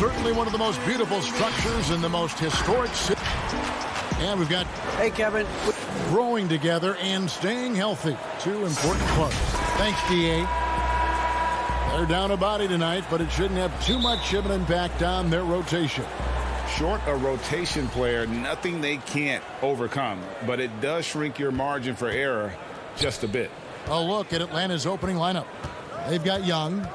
Certainly one of the most beautiful structures in the most historic city. And we've got Hey, Kevin. growing together and staying healthy. Two important parts. Thanks, DA. They're down a body tonight, but it shouldn't have too much of an impact on their rotation. Short a rotation player, nothing they can't overcome, but it does shrink your margin for error just a bit. A look at Atlanta's opening lineup. They've got Young.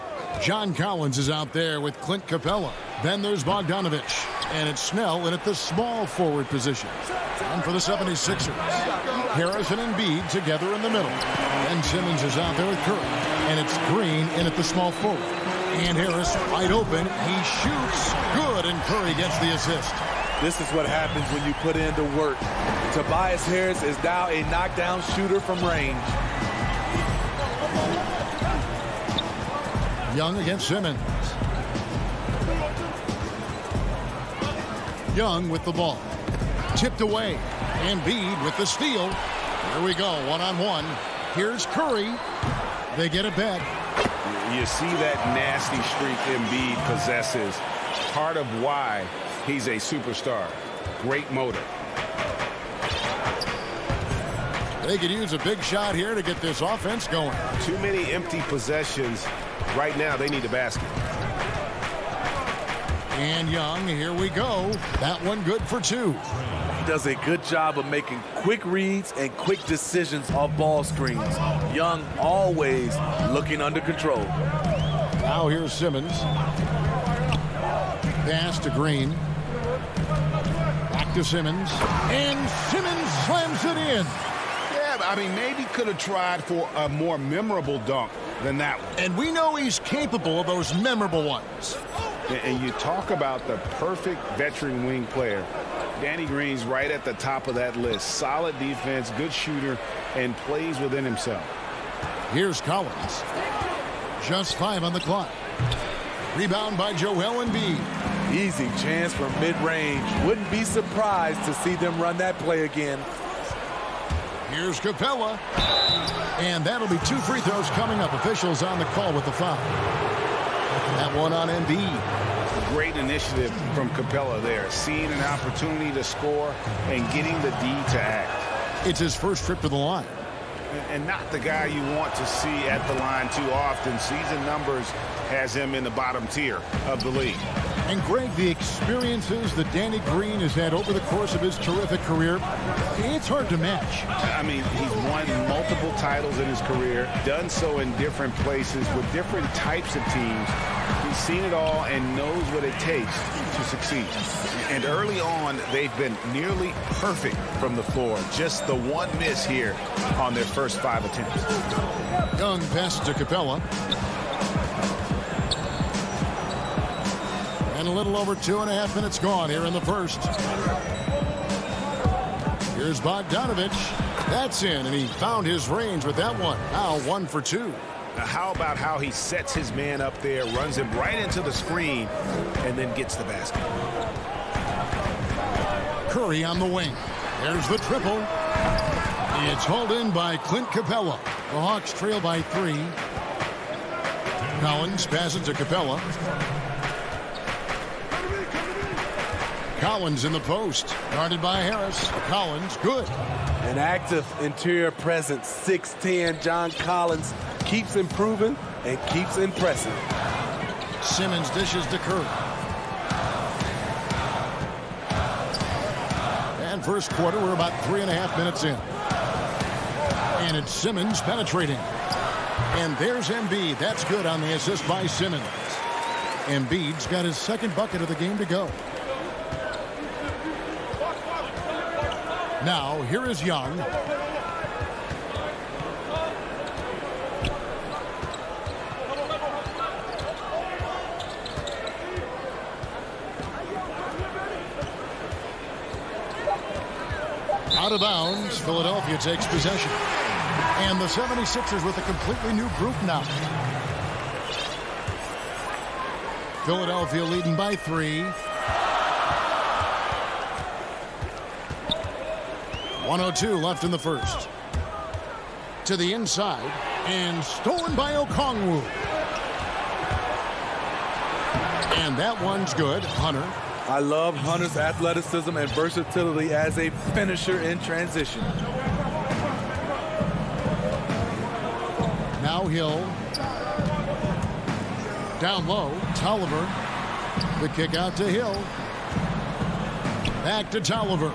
John Collins is out there with Clint Capella. Then there's Bogdanovich. And it's Snell in at the small forward position. And for the 76ers, Harrison and Embiid together in the middle. And Simmons is out there with Curry. And it's Green in at the small forward. And Harris wide open. He shoots good, and Curry gets the assist. This is what happens when you put in the work. Tobias Harris is now a knockdown shooter from range. Young against Simmons. Young with the ball. Tipped away. Embiid with the steal. Here we go, one-on-one. Here's Curry. They get it back. You see that nasty streak Embiid possesses. Part of why he's a superstar. Great motor. They could use a big shot here to get this offense going. Too many empty possessions. Right now, they need a basket. And Young, here we go. That one good for two. He does a good job of making quick reads and quick decisions off ball screens. Young always looking under control. Now here's Simmons. Pass to Green. Back to Simmons. And Simmons slams it in. Yeah, I mean, maybe could have tried for a more memorable dunk than that one. And we know he's capable of those memorable ones. And you talk about the perfect veteran wing player. Danny Green's right at the top of that list. Solid defense, good shooter, and plays within himself. Here's Collins. Just 5 on the clock. Rebound by Joel Embiid. Easy chance from mid-range. Wouldn't be surprised to see them run that play again. Here's Capella. And that'll be 2 free throws coming up. Officials on the call with the foul. That one on Embiid. Great initiative from Capella there. Seeing an opportunity to score and getting the D to act. It's his first trip to the line. And not the guy you want to see at the line too often. Season numbers has him in the bottom tier of the league. And Greg, the experiences that Danny Green has had over the course of his terrific career, it's hard to match. I mean, he's won multiple titles in his career, done so in different places with different types of teams. He's seen it all and knows what it takes to succeed. And early on, they've been nearly perfect from the floor. Just the one miss here on their first 5 attempts. Young pass to Capella. And a little over 2.5 minutes gone here in the first. Here's Bogdanovich. That's in, and he found his range with that one. Now 1 for 2. Now how about how he sets his man up there, runs him right into the screen, and then gets the basket. Curry on the wing. There's the triple. It's hauled in by Clint Capella. The Hawks trail by 3. Collins passes to Capella. Collins in the post. Guarded by Harris. Collins, good. An active interior presence. 6'10" John Collins keeps improving and keeps impressing. Simmons dishes to Curry. And first quarter, we're about 3.5 minutes in. And it's Simmons penetrating. And there's Embiid. That's good on the assist by Simmons. Embiid's got his second bucket of the game to go. Now, here is Young. Out of bounds, Philadelphia takes possession. And the 76ers with a completely new group now. Philadelphia leading by 3. 1:02 left in the first. To the inside, and stolen by Okongwu. And that one's good. Hunter. I love Hunter's athleticism and versatility as a finisher in transition. Now Hill. Down low. Tolliver. The kick out to Hill. Back to Tolliver.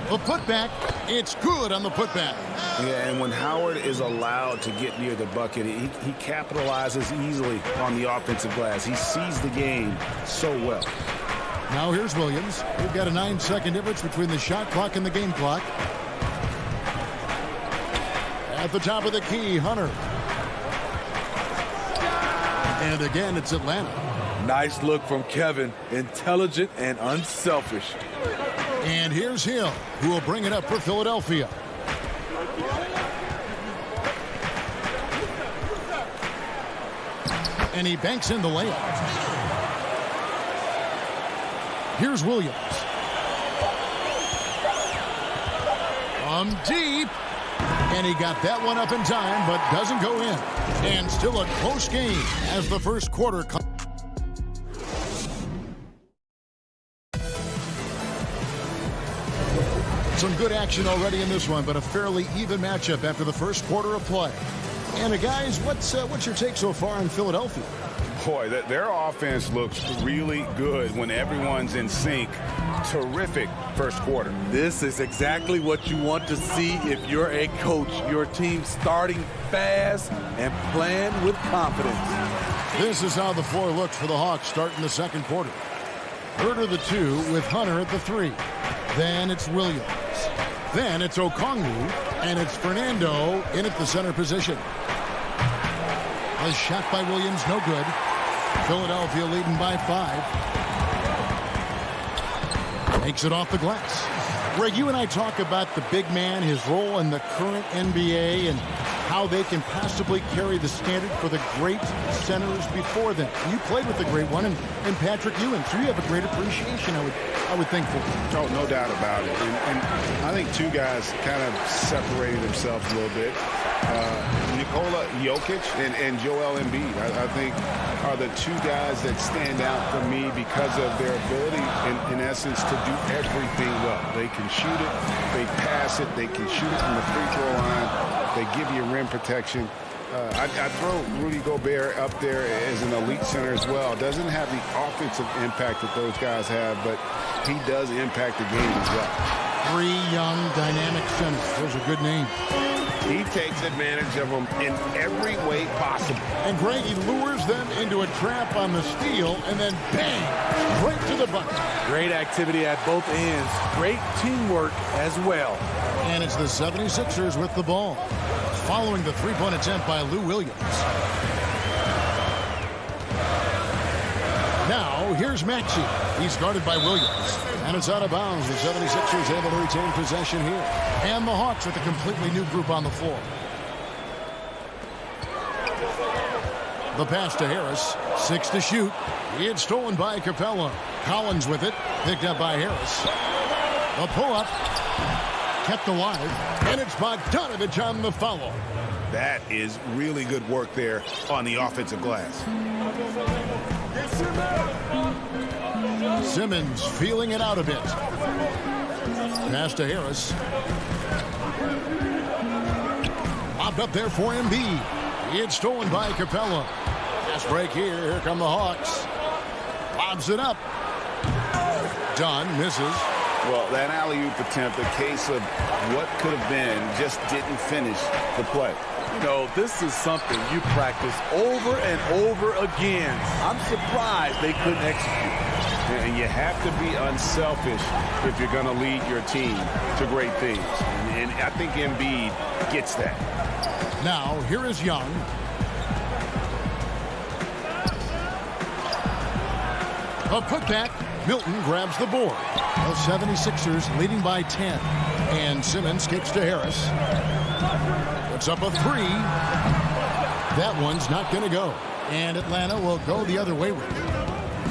The putback. It's good on the putback. Yeah, and when Howard is allowed to get near the bucket, he capitalizes easily on the offensive glass. He sees the game so well. Now here's Williams. We've got a 9-second difference between the shot clock and the game clock. At the top of the key, Hunter. And again, it's Atlanta. Nice look from Kevin. Intelligent and unselfish. And here's Hill, who will bring it up for Philadelphia. And he banks in the layup. Here's Williams. From deep. And he got that one up in time, but doesn't go in. And still a close game as the first quarter comes. Some good action already in this one, but a fairly even matchup after the first quarter of play. And guys, what's your take so far in Philadelphia? Boy, their offense looks really good when everyone's in sync. Terrific first quarter. This is exactly what you want to see if you're a coach. Your team starting fast and playing with confidence. This is how the floor looks for the Hawks starting the second quarter. Herter the 2 with Hunter at the 3. Then it's Williams. Then it's Okongwu, and it's Fernando in at the center position. A shot by Williams, no good. Philadelphia leading by 5. Makes it off the glass. Greg, you and I talk about the big man, his role in the current NBA, and how they can possibly carry the standard for the great centers before them. You played with the great one, and Patrick Ewing, so you have a great appreciation, I would think, for him. Oh, no doubt about it. And I think two guys kind of separated themselves a little bit. Nikola Jokic and Joel Embiid, I think, are the two guys that stand out for me because of their ability, in essence, to do everything well. They can shoot it, they pass it, they can shoot it from the free throw line, they give you rim protection. I throw Rudy Gobert up there as an elite center as well. Doesn't have the offensive impact that those guys have, but he does impact the game as well. 3 young, dynamic centers. Those are good names. He takes advantage of them in every way possible. And Greg, he lures them into a trap on the steal, and then bang, right to the bucket. Great activity at both ends. Great teamwork as well. And it's the 76ers with the ball, following the three-point attempt by Lou Williams. Now, here's Maxey. He's guarded by Williams. And it's out of bounds. The 76ers able to retain possession here. And the Hawks with a completely new group on the floor. The pass to Harris. 6 to shoot. It's stolen by Capella. Collins with it. Picked up by Harris. The pull-up. Kept alive. And it's Bogdanovich on the follow. That is really good work there on the offensive glass. Simmons feeling it out a bit. Pass to Harris. Popped up there for Embiid. It's stolen by Capella. Pass break here. Here come the Hawks. Lobs it up. Dunn misses. Well, that alley-oop attempt, a case of what could have been, just didn't finish the play. You know, this is something you practice over and over again. I'm surprised they couldn't execute. And you have to be unselfish if you're going to lead your team to great things. And I think Embiid gets that. Now, here is Young. A putback. Milton grabs the board. The 76ers leading by 10. And Simmons kicks to Harris. Puts up a 3. That one's not going to go. And Atlanta will go the other way with it.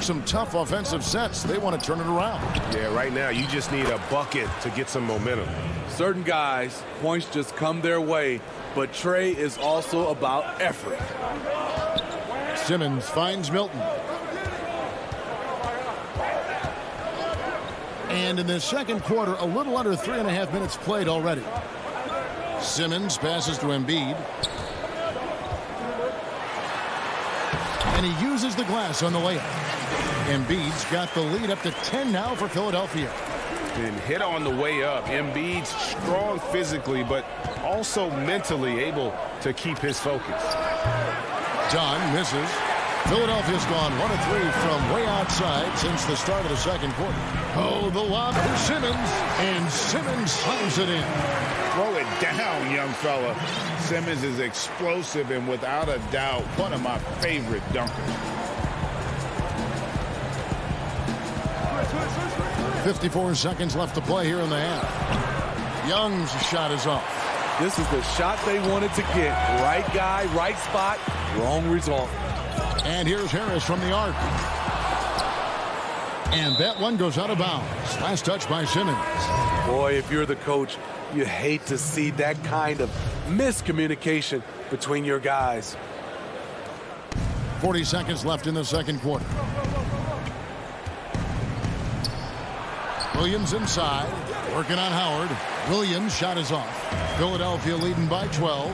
Some tough offensive sets. They want to turn it around. Yeah, right now you just need a bucket to get some momentum. Certain guys, points just come their way, but Trey is also about effort. Simmons finds Milton. And in the second quarter, a little under 3.5 minutes played already. Simmons passes to Embiid. And he uses the glass on the layup. Embiid's got the lead up to 10 now for Philadelphia. And hit on the way up. Embiid's strong physically, but also mentally able to keep his focus. John misses. Philadelphia's gone 1 of 3 from way outside since the start of the second quarter. Oh, the lob for Simmons, and Simmons slams it in. Throw it down, young fella. Simmons is explosive and without a doubt one of my favorite dunkers. 54 seconds left to play here in the half. Young's shot is off. This is the shot they wanted to get. Right guy, right spot, wrong result. And here's Harris from the arc. And that one goes out of bounds. Last touch by Simmons. Boy, if you're the coach, you hate to see that kind of miscommunication between your guys. 40 seconds left in the second quarter. Williams inside, working on Howard. Williams' shot is off. Philadelphia leading by 12.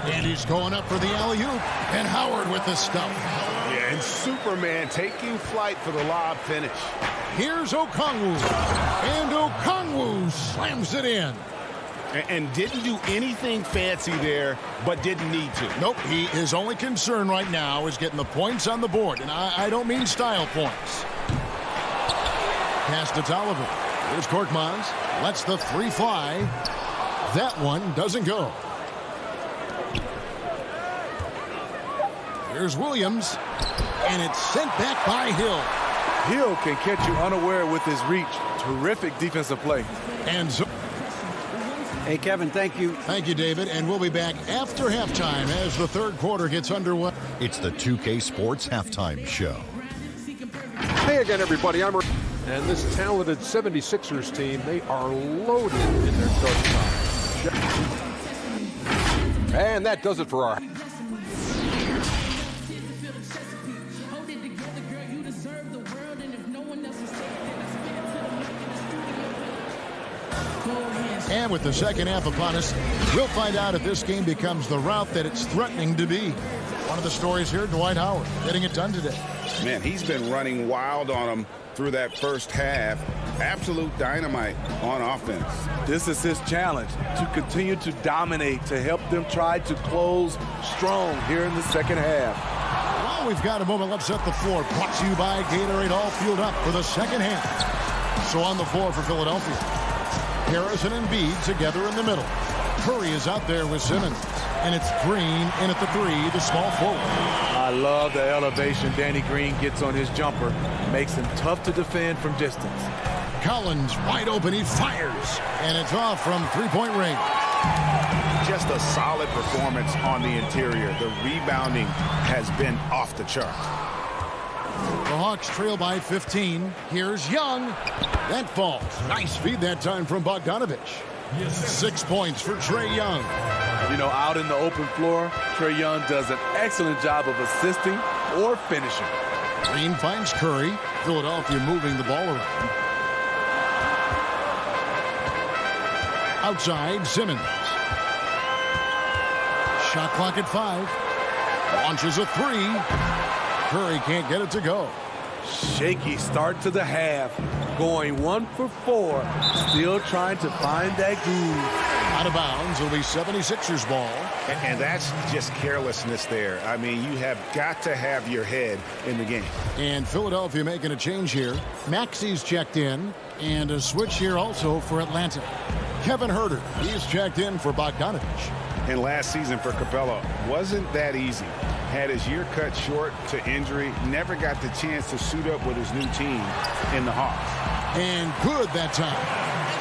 And he's going up for the alley-oop. And Howard with the stuff. Yeah, and Superman taking flight for the lob finish. Here's Okongwu. And Okongwu slams it in. And didn't do anything fancy there, but didn't need to. Nope, his only concern right now is getting the points on the board. And I don't mean style points. Pass to Tolliver. Here's Korkmaz. Lets the three fly. That one doesn't go. Here's Williams. And it's sent back by Hill. Hill can catch you unaware with his reach. Terrific defensive play. And so hey, Kevin, thank you. Thank you, David. And we'll be back after halftime as the third quarter gets underway. It's the 2K Sports Halftime Show. Hey again, everybody. And this talented 76ers team, they are loaded in their starting line. And that does it for our... And with the second half upon us, we'll find out if this game becomes the route that it's threatening to be. One of the stories here, Dwight Howard, getting it done today. Man, he's been running wild on him through that first half. Absolute dynamite on offense. This is his challenge, to continue to dominate, to help them try to close strong here in the second half. Well, we've got a moment. Let's set the floor. Brought to you by Gatorade, all fueled up for the second half. So on the floor for Philadelphia, Harris and Embiid together in the middle. Curry is out there with Simmons. And it's Green in at the three, the small forward. I love the elevation Danny Green gets on his jumper. Makes him tough to defend from distance. Collins wide open, he fires. And it's off from three-point range. Just a solid performance on the interior. The rebounding has been off the charts. The Hawks trail by 15. Here's Young. That falls. Nice feed that time from Bogdanovich. 6 points for Trae Young. You know, out in the open floor, Trae Young does an excellent job of assisting or finishing. Green finds Curry. Philadelphia moving the ball around. Outside, Simmons. Shot clock at 5. Launches a three. Curry can't get it to go. Shaky start to the half. Going 1 for 4. Still trying to find that groove. Out of bounds. It'll be 76ers ball. And that's just carelessness there. I mean, you have got to have your head in the game. And Philadelphia making a change here. Maxi's checked in. And a switch here also for Atlanta. Kevin Huerter, he's checked in for Bogdanovich. And last season for Capella wasn't that easy. Had his year cut short to injury. Never got the chance to suit up with his new team in the Hawks. And good that time.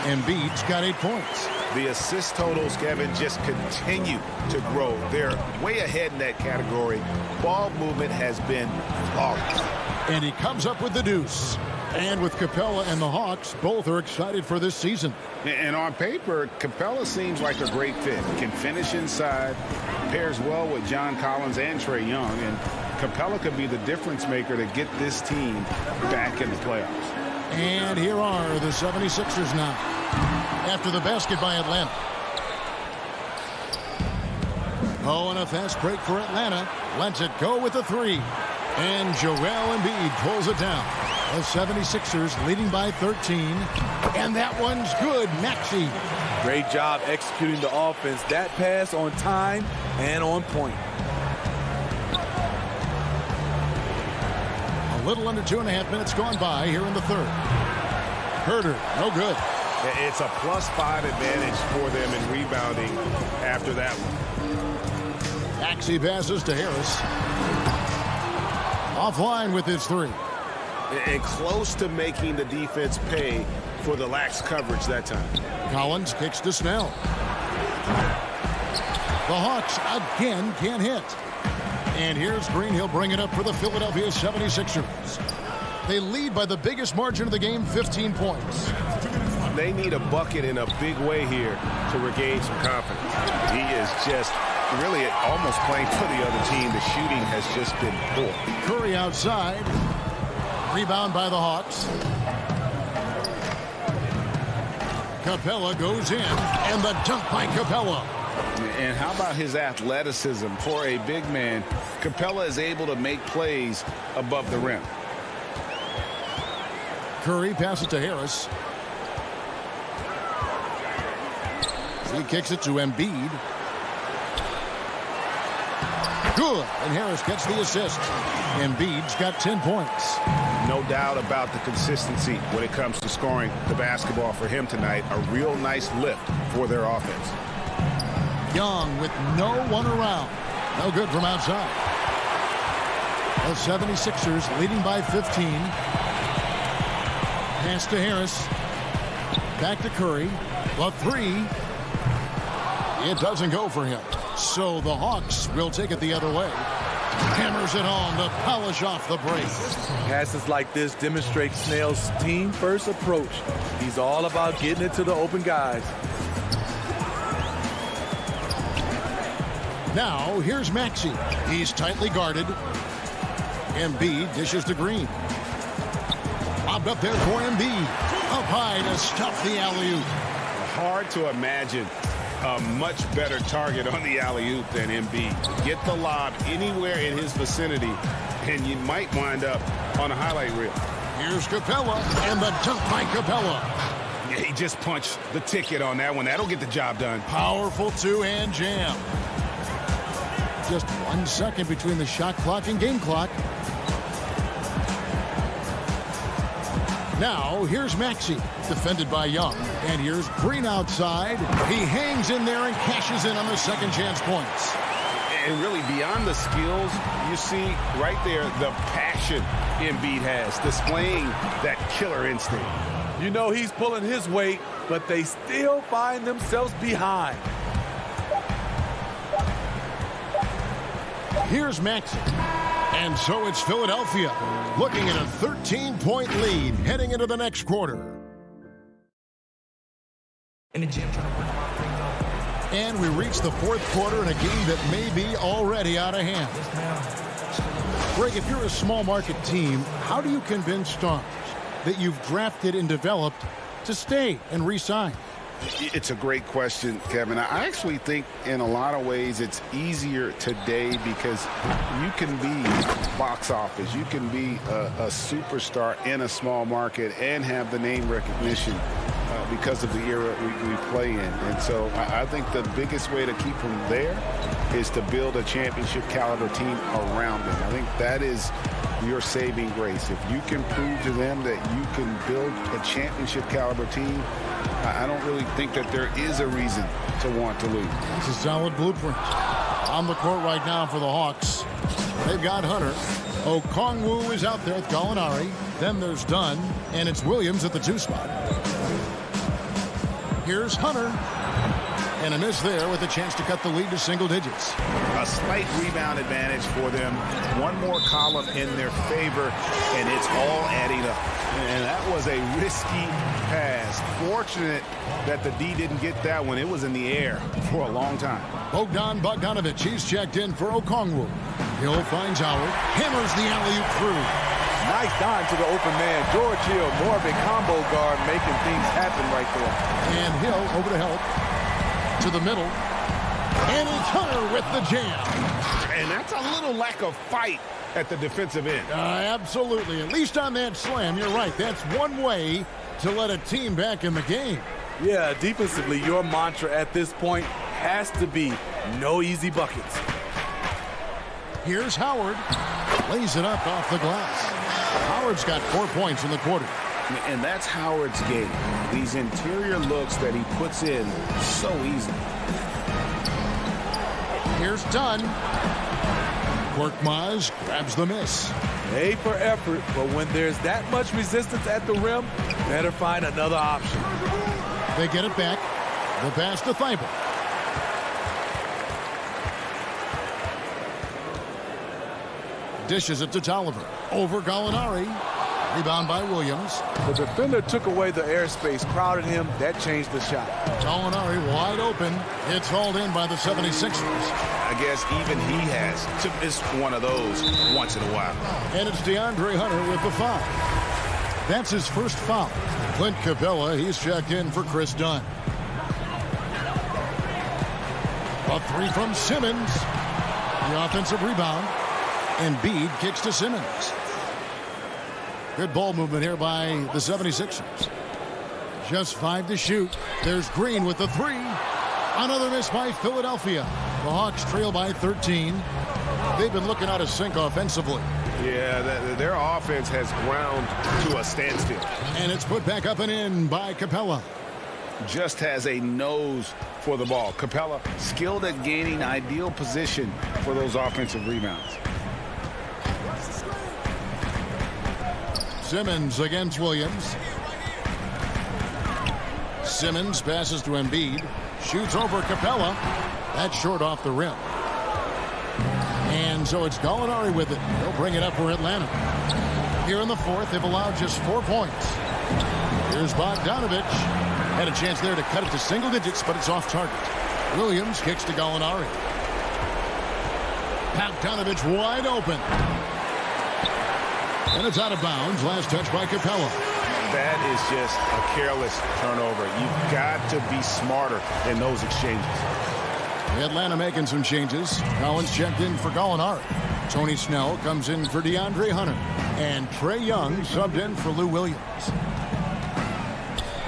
Embiid's got 8 points. The assist totals, Kevin, just continue to grow. They're way ahead in that category. Ball movement has been flawless. And he comes up with the deuce. And with Capella and the Hawks, both are excited for this season. And on paper, Capella seems like a great fit. Can finish inside, pairs well with John Collins and Trae Young, and Capella could be the difference maker to get this team back in the playoffs. And here are the 76ers now. After the basket by Atlanta. Oh, and a fast break for Atlanta. Lets it go with the three. And Joel Embiid pulls it down. The 76ers leading by 13. And that one's good. Maxey. Great job executing the offense. That pass on time and on point. A little under 2.5 minutes gone by here in the third. Herter, no good. It's a +5 advantage for them in rebounding after that one. Maxey passes to Harris. Offline with his three. And close to making the defense pay for the lax coverage that time. Collins kicks to Snell. The Hawks again can't hit. And here's Green. He'll bring it up for the Philadelphia 76ers. They lead by the biggest margin of the game, 15 points. They need a bucket in a big way here to regain some confidence. He is just really almost playing for the other team. The shooting has just been poor. Curry outside. Rebound by the Hawks. Capella goes in, and the dunk by Capella. And how about his athleticism for a big man? Capella is able to make plays above the rim. Curry passes to Harris. He kicks it to Embiid. Good, and Harris gets the assist. Embiid's got 10 points. No doubt about the consistency when it comes to scoring the basketball for him tonight. A real nice lift for their offense. Young with no one around. No good from outside. The 76ers leading by 15. Pass to Harris. Back to Curry. The three. It doesn't go for him. So the Hawks will take it the other way. Hammers it home to polish off the break. Passes like this demonstrate Snell's team-first approach. He's all about getting it to the open guys. Now, here's Maxey. He's tightly guarded. Embiid dishes to Green. Lobbed up there for Embiid. Up high to stuff the alley-oop. Hard to imagine a much better target on the alley-oop than Embiid. Get the lob anywhere in his vicinity, and you might wind up on a highlight reel. Here's Capella, and the dunk by Capella. Yeah, he just punched the ticket on that one. That'll get the job done. Powerful two-hand jam. Just 1 second between the shot clock and game clock. Now, here's Maxey, defended by Young. And here's Green outside. He hangs in there and cashes in on the second chance points. And really, beyond the skills, you see right there the passion Embiid has, displaying that killer instinct. You know he's pulling his weight, but they still find themselves behind. Here's Maxey. And so it's Philadelphia looking at a 13-point lead heading into the next quarter. And we reach the fourth quarter in a game that may be already out of hand. Greg, if you're a small market team, how do you convince stars that you've drafted and developed to stay and re-sign? It's a great question, Kevin. I actually think in a lot of ways it's easier today because you can be box office. You can be a superstar in a small market and have the name recognition because of the era we play in. And so I think the biggest way to keep them there is to build a championship caliber team around them. I think that is your saving grace. If you can prove to them that you can build a championship caliber team, I don't really think that there is a reason to want to lose. It's a solid blueprint. On the court right now for the Hawks. They've got Hunter. Okongwu is out there with Gallinari. Then there's Dunn. And it's Williams at the 2 spot. Here's Hunter. And a miss there with a chance to cut the lead to single digits. A slight rebound advantage for them. One more column in their favor, and it's all adding up. And that was a risky pass. Fortunate that the D didn't get that one. It was in the air for a long time. Bogdan Bogdanovic, he's checked in for Okongwu. Hill finds Howard. Hammers the alley-oop through. Nice dime to the open man. George Hill, more of a combo guard, making things happen right there. And Hill over to help. To the middle. And it's Hunter with the jam. And that's a little lack of fight at the defensive end. Absolutely. At least on that slam, you're right. That's one way to let a team back in the game. Yeah, defensively, your mantra at this point has to be no easy buckets. Here's Howard. Lays it up off the glass. Howard's got 4 points in the quarter. And that's Howard's game. These interior looks that he puts in so easy. Here's Dunn. Korkmaz grabs the miss. A for effort, but when there's that much resistance at the rim, better find another option. They get it back. The pass to Thibault. Dishes it to Tolliver. Over Gallinari. Rebound by Williams. The defender took away the airspace, crowded him. That changed the shot. Gallinari wide open. It's hauled in by the 76ers. I guess even he has to miss one of those once in a while. And it's DeAndre Hunter with the foul. That's his first foul. Clint Capella, he's checked in for Chris Dunn. A three from Simmons. The offensive rebound. Embiid kicks to Simmons. Good ball movement here by the 76ers. Just 5 to shoot. There's Green with the three. Another miss by Philadelphia. The Hawks trail by 13. They've been looking out of sync offensively. Yeah, their offense has ground to a standstill. And it's put back up and in by Capella. Just has a nose for the ball. Capella skilled at gaining ideal position for those offensive rebounds. Simmons against Williams. Simmons passes to Embiid. Shoots over Capella. That's short off the rim. And so it's Gallinari with it. They'll bring it up for Atlanta. Here in the fourth, they've allowed just 4 points. Here's Bogdanovich. Had a chance there to cut it to single digits, but it's off target. Williams kicks to Gallinari. Bogdanovich wide open. And it's out of bounds. Last touch by Capella. That is just a careless turnover. You've got to be smarter in those exchanges. Atlanta making some changes. Collins checked in for Gallinari. Tony Snell comes in for DeAndre Hunter. And Trae Young subbed in for Lou Williams.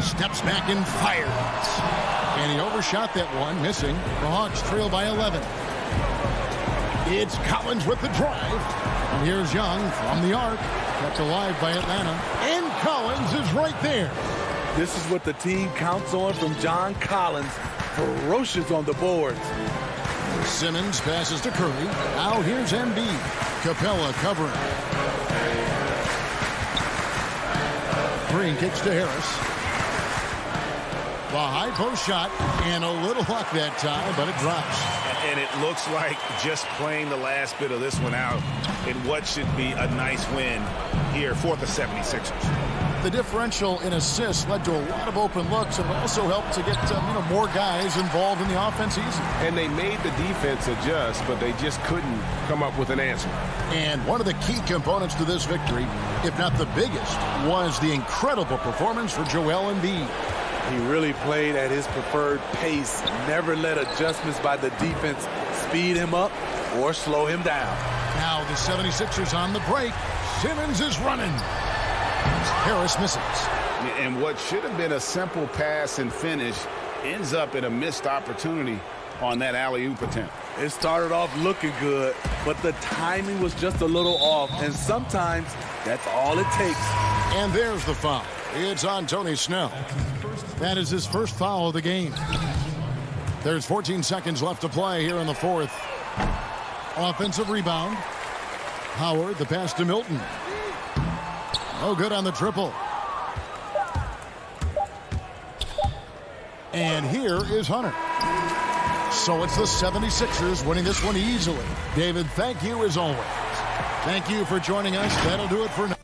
Steps back and fires. And he overshot that one, missing. The Hawks trail by 11. It's Collins with the drive. And here's Young from the arc. Kept alive by Atlanta. And Collins is right there. This is what the team counts on from John Collins. Ferocious on the boards. Simmons passes to Curry. Now here's Embiid. Capella covering. Green kicks to Harris. The high post shot. And a little luck that time, but it drops. And it looks like just playing the last bit of this one out in what should be a nice win here for the 76ers. The differential in assists led to a lot of open looks and also helped to get more guys involved in the offense easy. And they made the defense adjust, but they just couldn't come up with an answer. And one of the key components to this victory, if not the biggest, was the incredible performance for Joel Embiid. He really played at his preferred pace, never let adjustments by the defense speed him up or slow him down. Now the 76ers on the break. Simmons is running. Harris misses. And what should have been a simple pass and finish ends up in a missed opportunity on that alley-oop attempt. It started off looking good, but the timing was just a little off, and sometimes that's all it takes. And there's the foul. It's on Tony Snell. That is his first foul of the game. There's 14 seconds left to play here in the fourth. Offensive rebound. Howard, the pass to Milton. No good on the triple. And here is Hunter. So it's the 76ers winning this one easily. David, thank you as always. Thank you for joining us. That'll do it for now.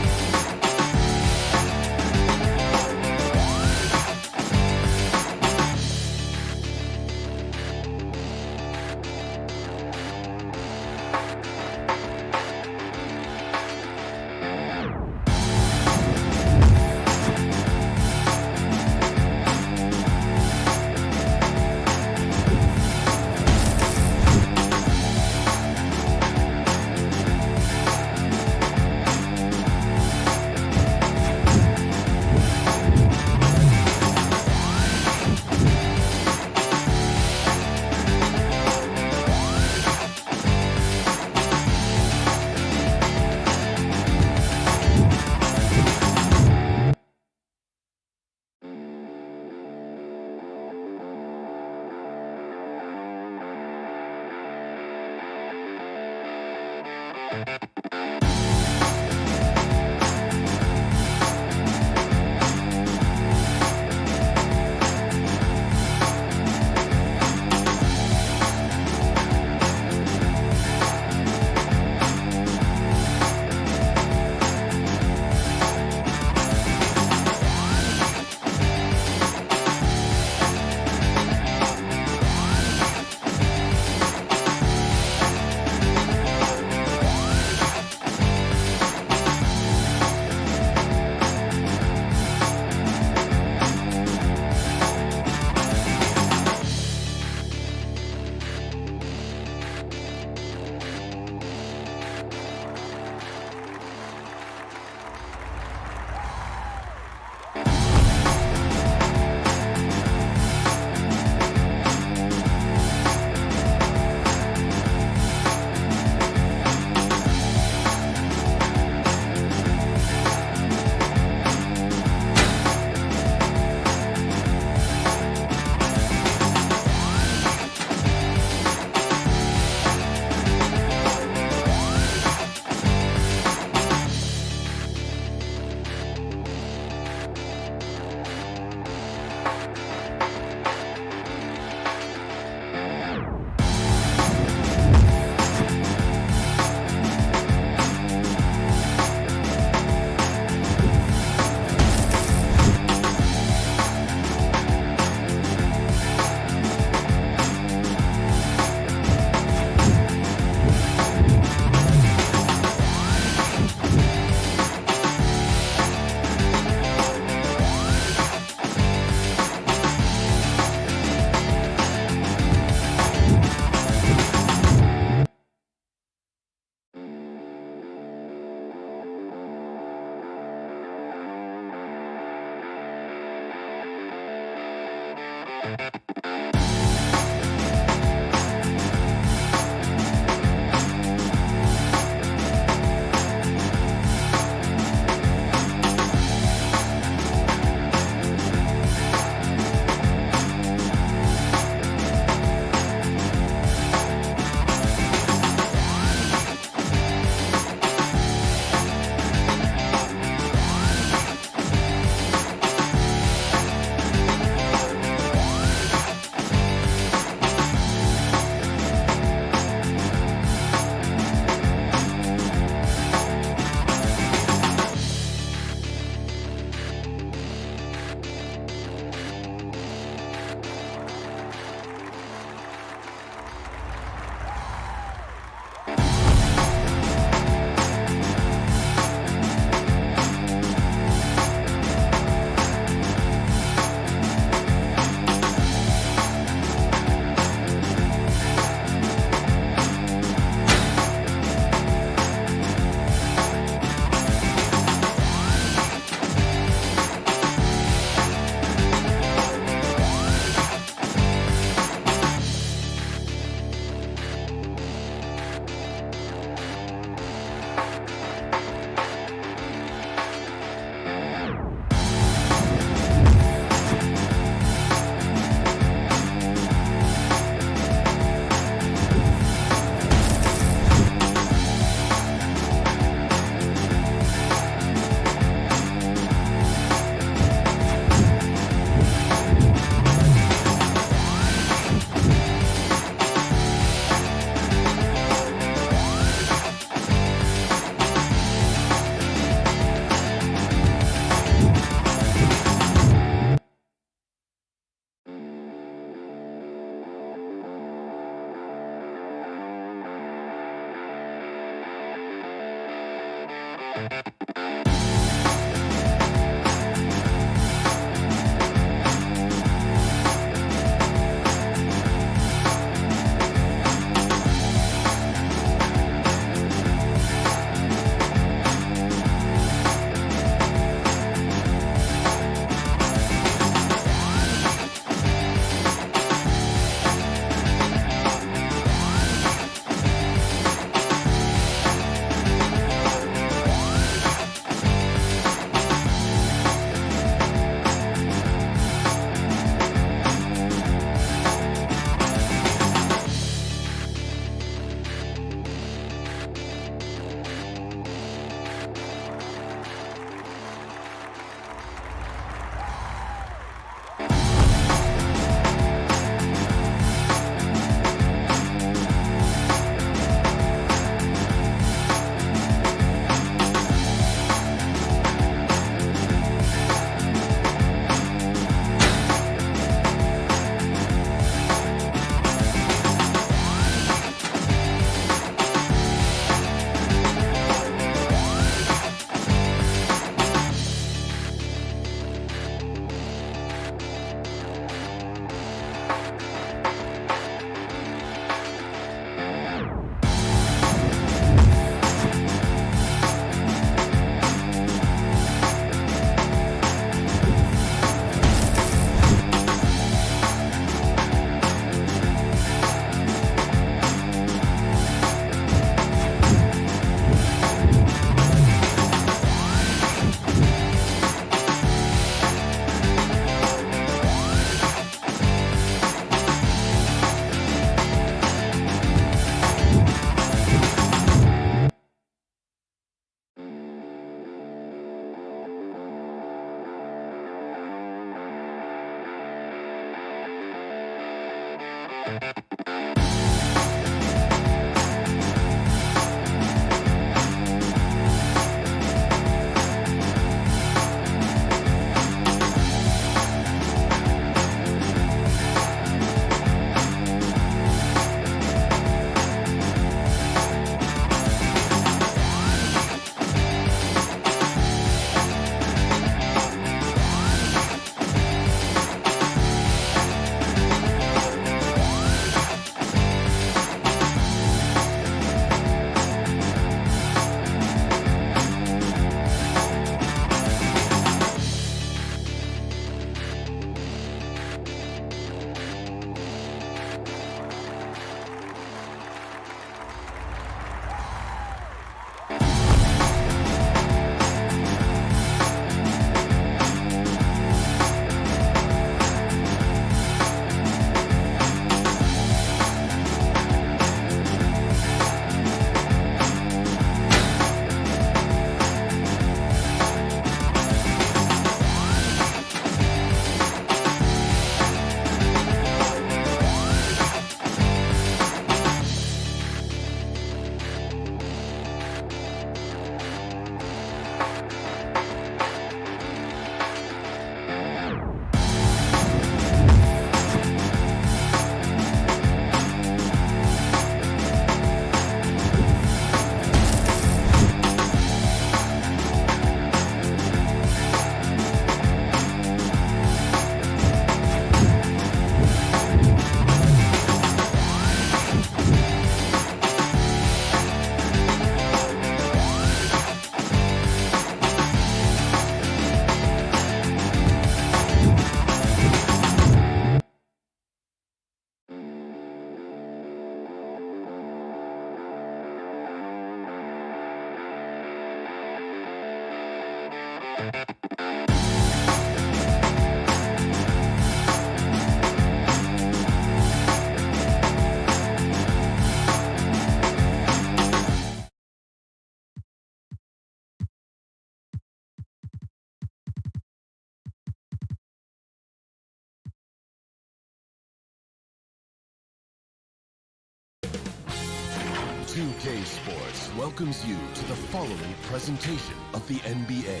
2K Sports welcomes you to the following presentation of the NBA.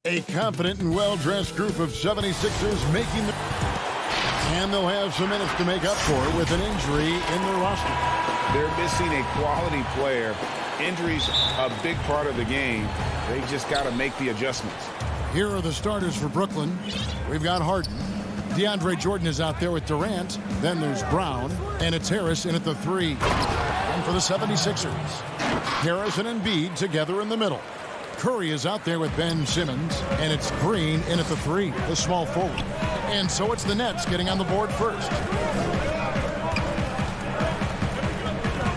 A confident and well-dressed group of 76ers making the... And they'll have some minutes to make up for with an injury in their roster. They're missing a quality player. Injuries a big part of the game. They just got to make the adjustments. Here are the starters for Brooklyn. We've got Harden. DeAndre Jordan is out there with Durant. Then there's Brown. And it's Harris in at the 3. And for the 76ers, Harris and Embiid together in the middle. Curry is out there with Ben Simmons. And it's Green in at the 3, the small forward. And so it's the Nets getting on the board first.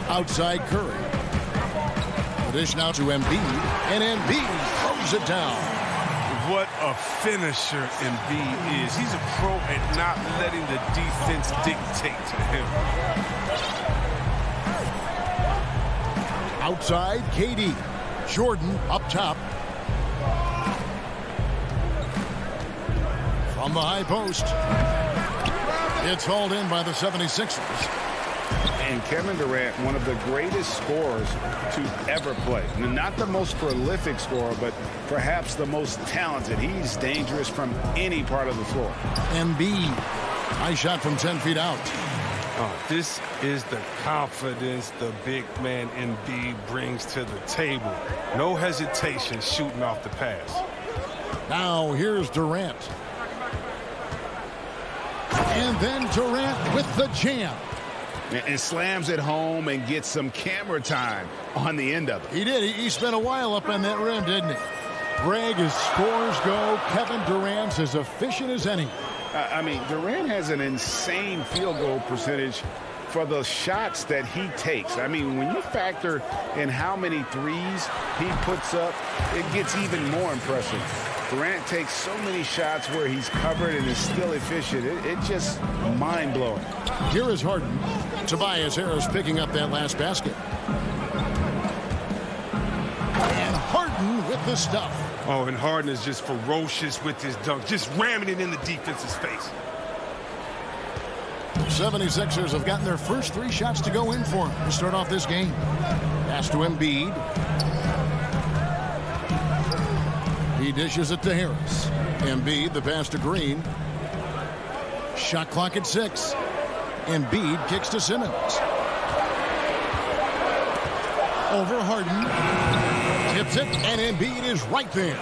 Outside Curry. The dish now to Embiid. And Embiid throws it down. What a finisher Embiid is. He's a pro at not letting the defense dictate to him. Outside, KD. Jordan up top. From the high post. It's hauled in by the 76ers. And Kevin Durant, one of the greatest scorers to ever play. Not the most prolific scorer, but perhaps the most talented. He's dangerous from any part of the floor. Embiid. High shot from 10 feet out. Oh, this is the confidence the big man Embiid brings to the table. No hesitation shooting off the pass. Now here's Durant. And then Durant with the jam. And slams it home and gets some camera time on the end of it. He did. He spent a while up on that rim, didn't he? Greg, as scores go, Kevin Durant's as efficient as any. I mean, Durant has an insane field goal percentage for the shots that he takes. I mean, when you factor in how many threes he puts up, it gets even more impressive. Durant takes so many shots where he's covered and is still efficient. It's just mind-blowing. Here is Harden. Tobias Harris picking up that last basket. And Harden with the stuff. Oh, and Harden is just ferocious with his dunk, just ramming it in the defense's face. 76ers have gotten their first 3 shots to go in for him to start off this game. Pass to Embiid. He dishes it to Harris. Embiid, the pass to Green. Shot clock at 6. Embiid kicks to Simmons. Over Harden. Tips it, and Embiid is right there.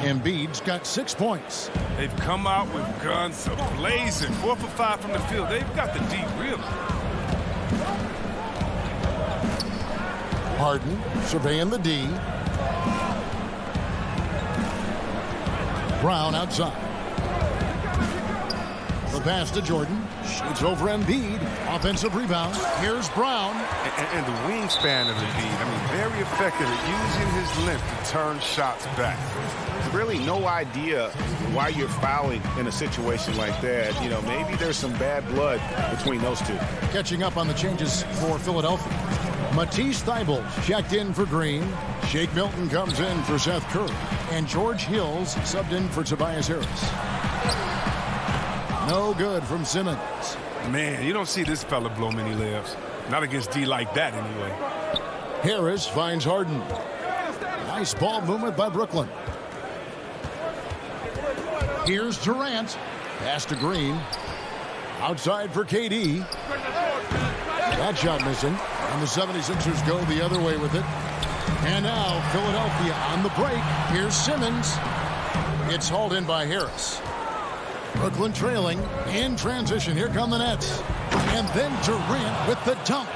Embiid's got 6 points. They've come out with guns blazing. 4 for 5 from the field. They've got the D really. Harden surveying the D. Brown outside. The pass to Jordan. Shoots over Embiid. Offensive rebound. Here's Brown. And the wingspan of Embiid. I mean, very effective at using his length to turn shots back. Really no idea why you're fouling in a situation like that. You know, maybe there's some bad blood between those two. Catching up on the changes for Philadelphia. Matisse Thybulle checked in for Green. Shake Milton comes in for Seth Curry. And George Hills subbed in for Tobias Harris. No good from Simmons. Man, you don't see this fella blow many layups. Not against D like that, anyway. Harris finds Harden. Nice ball movement by Brooklyn. Here's Durant. Pass to Green. Outside for KD. That shot missing. And the 76ers go the other way with it. And now Philadelphia on the break. Here's Simmons. It's hauled in by Harris. Brooklyn trailing in transition. Here come the Nets. And then Durant with the dunk.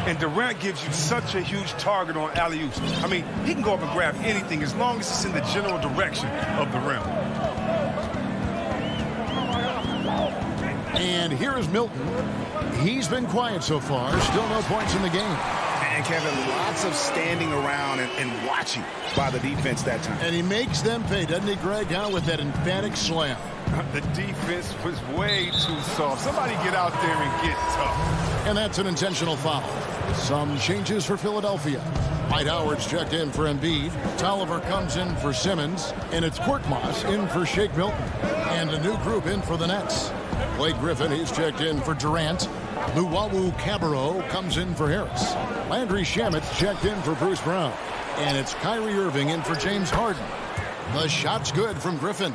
And Durant gives you such a huge target on alley-oops. I mean, he can go up and grab anything as long as it's in the general direction of the rim. And here is Milton. He's been quiet so far. Still no points in the game. And Kevin, lots of standing around and watching by the defense that time. And he makes them pay, doesn't he, Greg, with that emphatic slam. The defense was way too soft. Somebody get out there and get tough. And that's an intentional foul. Some changes for Philadelphia. Dwight Howard's checked in for Embiid. Tolliver comes in for Simmons. And it's Korkmaz in for Shake Milton. And a new group in for the Nets. Blake Griffin, he's checked in for Durant. Luwawu Cabarro comes in for Harris. Landry Shamit's checked in for Bruce Brown. And it's Kyrie Irving in for James Harden. The shot's good from Griffin.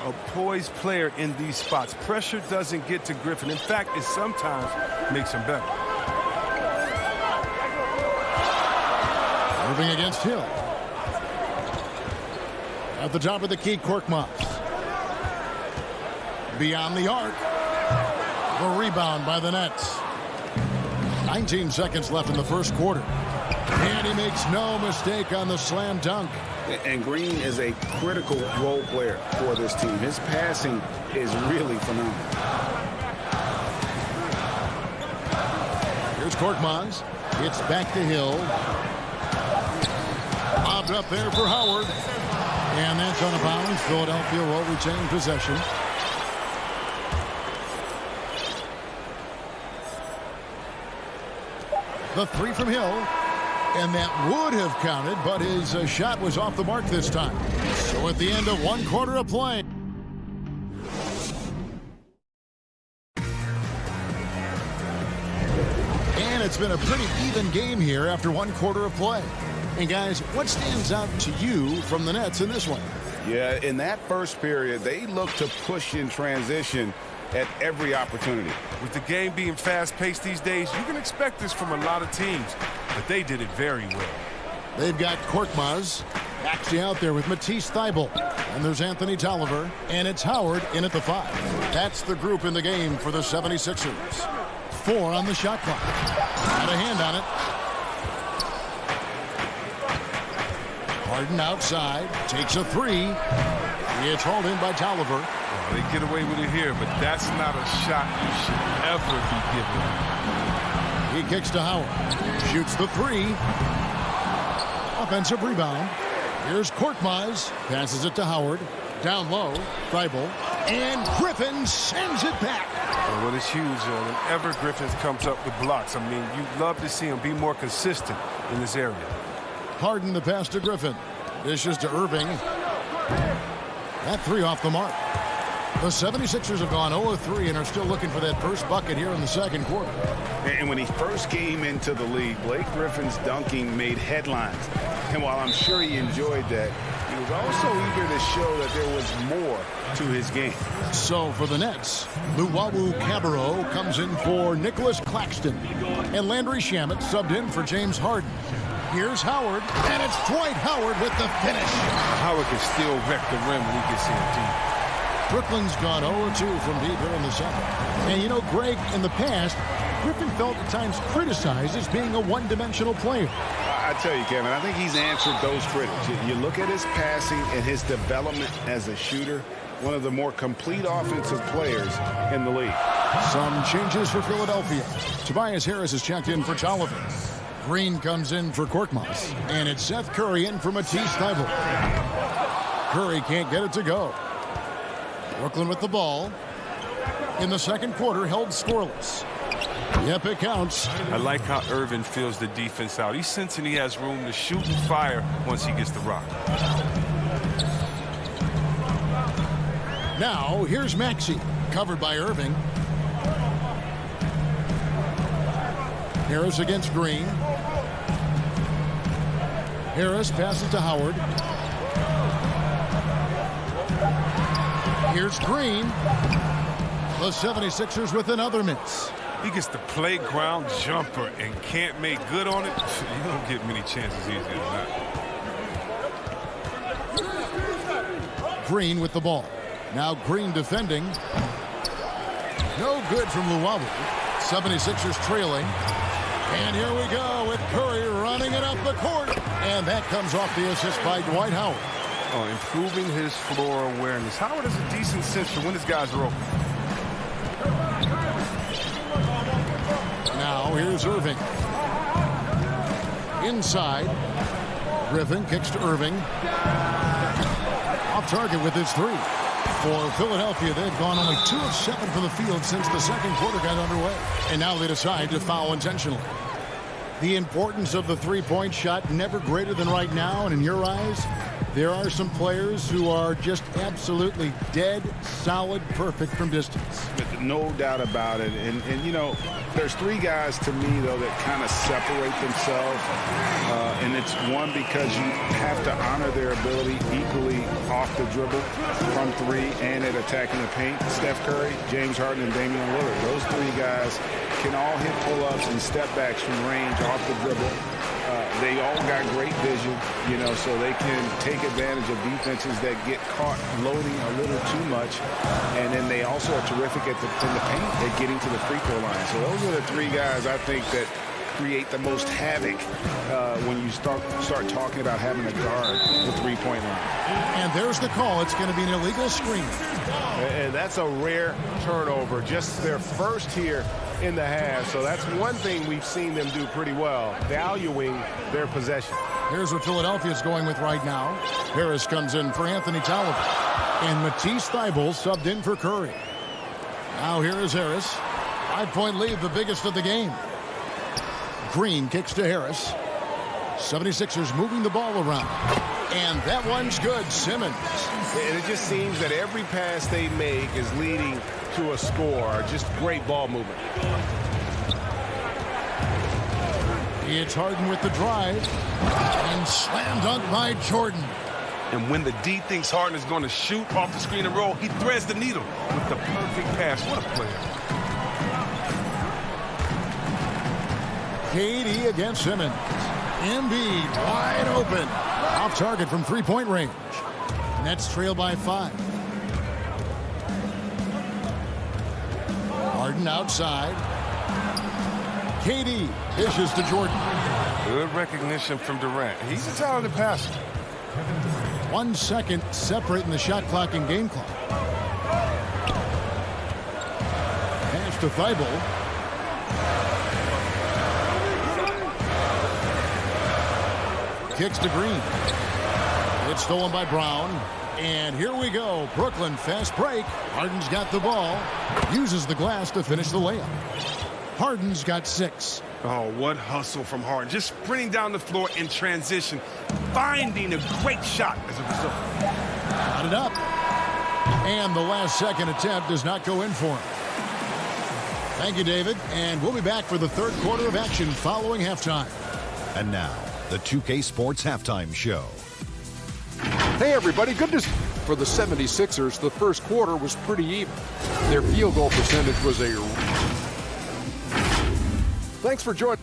A poised player in these spots. Pressure doesn't get to Griffin. In fact, it sometimes makes him better. Irving against Hill. At the top of the key, Korkmaz. Beyond the arc. The rebound by the Nets. 19 seconds left in the first quarter. And he makes no mistake on the slam dunk. And Green is a critical role player for this team. His passing is really phenomenal. Here's Korkmaz. It's back to Hill. Lobbed up there for Howard. And that's on a bounce. Philadelphia will retain possession. The three from Hill. And that would have counted, but his shot was off the mark this time. So at the end of one quarter of play. And it's been a pretty even game here after one quarter of play. And guys, what stands out to you from the Nets in this one? Yeah, in that first period, they looked to push in transition at every opportunity. With the game being fast-paced these days, you can expect this from a lot of teams, but they did it very well. They've got Korkmaz actually out there with Matisse Thybulle. And there's Anthony Tolliver, and it's Howard in at the 5. That's the group in the game for the 76ers. 4 on the shot clock. Got a hand on it. Harden outside, takes a 3. It's hauled in by Tolliver. Well, they get away with it here, but that's not a shot you should ever be given. He kicks to Howard. Shoots the 3. Offensive rebound. Here's Korkmaz. Passes it to Howard. Down low. Thybulle. And Griffin sends it back. Well, it's huge. Whenever Griffin comes up with blocks, I mean, you'd love to see him be more consistent in this area. Harden the pass to Griffin. Dishes to Irving. That three off the mark. The 76ers have gone 0-3 and are still looking for that first bucket here in the second quarter. And when he first came into the league, Blake Griffin's dunking made headlines. And while I'm sure he enjoyed that, he was also eager to show that there was more to his game. So for the Nets, Luwawu Cabarrot comes in for Nicholas Claxton. And Landry Shamet subbed in for James Harden. Here's Howard, and it's Dwight Howard with the finish. Howard can still wreck the rim when he gets in deep. Brooklyn's gone 0-2 from deep here in the second. And you know, Greg, in the past, Griffin felt at times criticized as being a one-dimensional player. I tell you, Kevin, I think he's answered those critics. You look at his passing and his development as a shooter, one of the more complete offensive players in the league. Some changes for Philadelphia. Tobias Harris is checked in for Tolliver. Green comes in for Korkmaz. And it's Seth Curry in for Matisse Thybulle. Curry can't get it to go. Brooklyn with the ball. In the second quarter, held scoreless. Yep, it counts. I like how Irvin fills the defense out. He's sensing he has room to shoot and fire once he gets the rock. Now, here's Maxey, covered by Irving. Harris against Green. Harris passes to Howard. Here's Green. The 76ers with another miss. He gets the playground jumper and can't make good on it. You don't get many chances easier than that. Green with the ball. Now Green defending. No good from Luwawu. 76ers trailing. And here we go with Curry running it up the court. And that comes off the assist by Dwight Howard. Oh, improving his floor awareness. Howard has a decent sense for when his guys are open. Now here's Irving. Inside. Griffin kicks to Irving. Off target with his three. For Philadelphia, they've gone only 2 of 7 from the field since the second quarter got underway. And now they decide to foul intentionally. The importance of the three-point shot never greater than right now, and in your eyes, there are some players who are just absolutely dead, solid, perfect from distance. No doubt about it. And you know, there's 3 guys to me, though, that kind of separate themselves. And it's one, because you have to honor their ability equally off the dribble, from 3, and at attacking the paint. Steph Curry, James Harden, and Damian Lillard. Those 3 guys can all hit pull-ups and step-backs from range off the dribble. They all got great vision, you know, so they can take advantage of defenses that get caught loading a little too much. And then they also are terrific in the paint at getting to the free throw line. So those are the 3 guys I think that create the most havoc when you start talking about having a guard the three-point line. And there's the call. It's going to be an illegal screen. And that's a rare turnover, just their first here in the half. So that's one thing we've seen them do pretty well, valuing their possession. Here's what Philadelphia's going with right now. Harris comes in for Anthony Tolliver. And Matisse Thybulle subbed in for Curry. Now here is Harris. 5-point lead, the biggest of the game. Green kicks to Harris. 76ers moving the ball around. And that one's good. Simmons. And it just seems that every pass they make is leading to a score. Just great ball movement. It's Harden with the drive. And slam dunk by Jordan. And when the D thinks Harden is going to shoot off the screen and roll, he threads the needle with the perfect pass. What a player. KD against Simmons. Embiid wide open. Off target from three-point range. Nets trail by 5. Harden outside. KD dishes to Jordan. Good recognition from Durant. He's a talented passer. 1 second separating the shot clock and game clock. Pass to Thybulle. Kicks to Green. It's stolen by Brown. And here we go. Brooklyn fast break. Harden's got the ball. Uses the glass to finish the layup. Harden's got 6. Oh, what hustle from Harden. Just sprinting down the floor in transition. Finding a great shot as a result. Got it up. And the last second attempt does not go in for him. Thank you, David. And we'll be back for the third quarter of action following halftime. And now, the 2K Sports Halftime Show. Hey, everybody. Good to see. For the 76ers, the first quarter was pretty even. Their field goal percentage was a... Thanks for joining.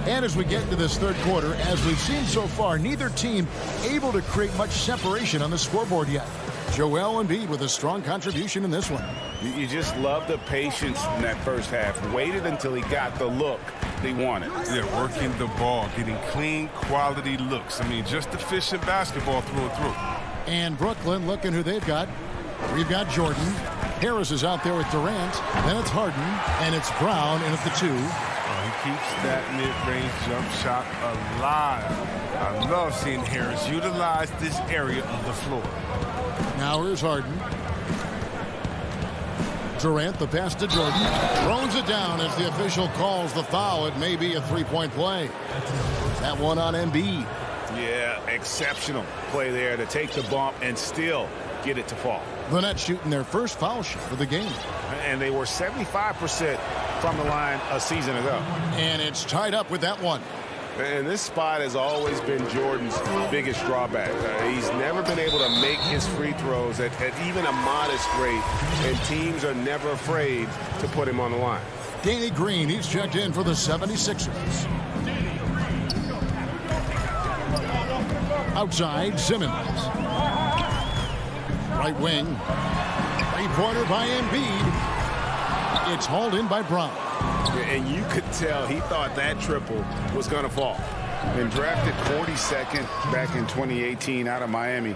And as we get into this third quarter, as we've seen so far, neither team able to create much separation on the scoreboard yet. Joel Embiid with a strong contribution in this one. You just love the patience in that first half. Waited until he got the look he wanted. Yeah, working the ball, getting clean, quality looks. I mean, just efficient basketball through and through. And Brooklyn, looking who they've got. We've got Jordan. Harris is out there with Durant. Then it's Harden, and it's Brown in at the 2. He keeps that mid-range jump shot alive. I love seeing Harris utilize this area of the floor. Now here's Harden. Durant, the pass to Jordan. Throws it down as the official calls the foul. It may be a three-point play. That one on Embiid. Yeah, exceptional play there to take the bump and still get it to fall. The Nets shooting their first foul shot of the game. And they were 75% from the line a season ago. And it's tied up with that one. And this spot has always been Jordan's biggest drawback. He's never been able to make his free throws at even a modest rate, and teams are never afraid to put him on the line. Danny Green, he's checked in for the 76ers. Outside, Simmons. Right wing. Three-pointer by Embiid. It's hauled in by Brown. And you could tell he thought that triple was going to fall. And drafted 42nd back in 2018 out of Miami,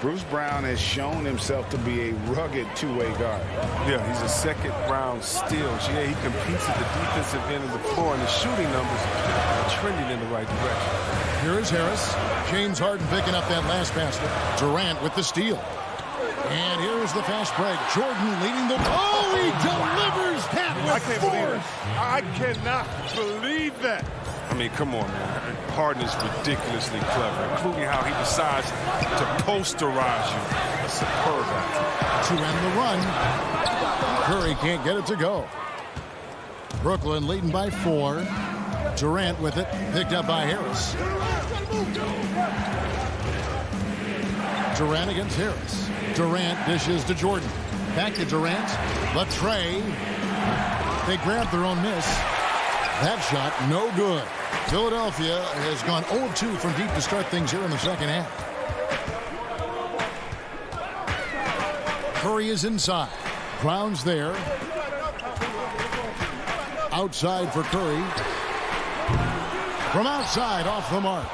Bruce Brown has shown himself to be a rugged two-way guard. Yeah, he's a second-round steal. Yeah, he competes at the defensive end of the floor, and the shooting numbers are trending in the right direction. Here is Harris. James Harden picking up that last basket. Durant with the steal. And here's the fast break. Jordan leading the... Oh, he delivers that with force. I cannot believe that. I mean, come on, man. Harden is ridiculously clever, including how he decides to posterize you. A superb athlete. To end the run. Curry can't get it to go. Brooklyn leading by 4. Durant with it. Picked up by Harris. Durant against Harris. Durant dishes to Jordan. Back to Durant. Latrey. They grab their own miss. That shot, no good. Philadelphia has gone 0-2 from deep to start things here in the second half. Curry is inside. Brown's there. Outside for Curry. From outside, off the mark.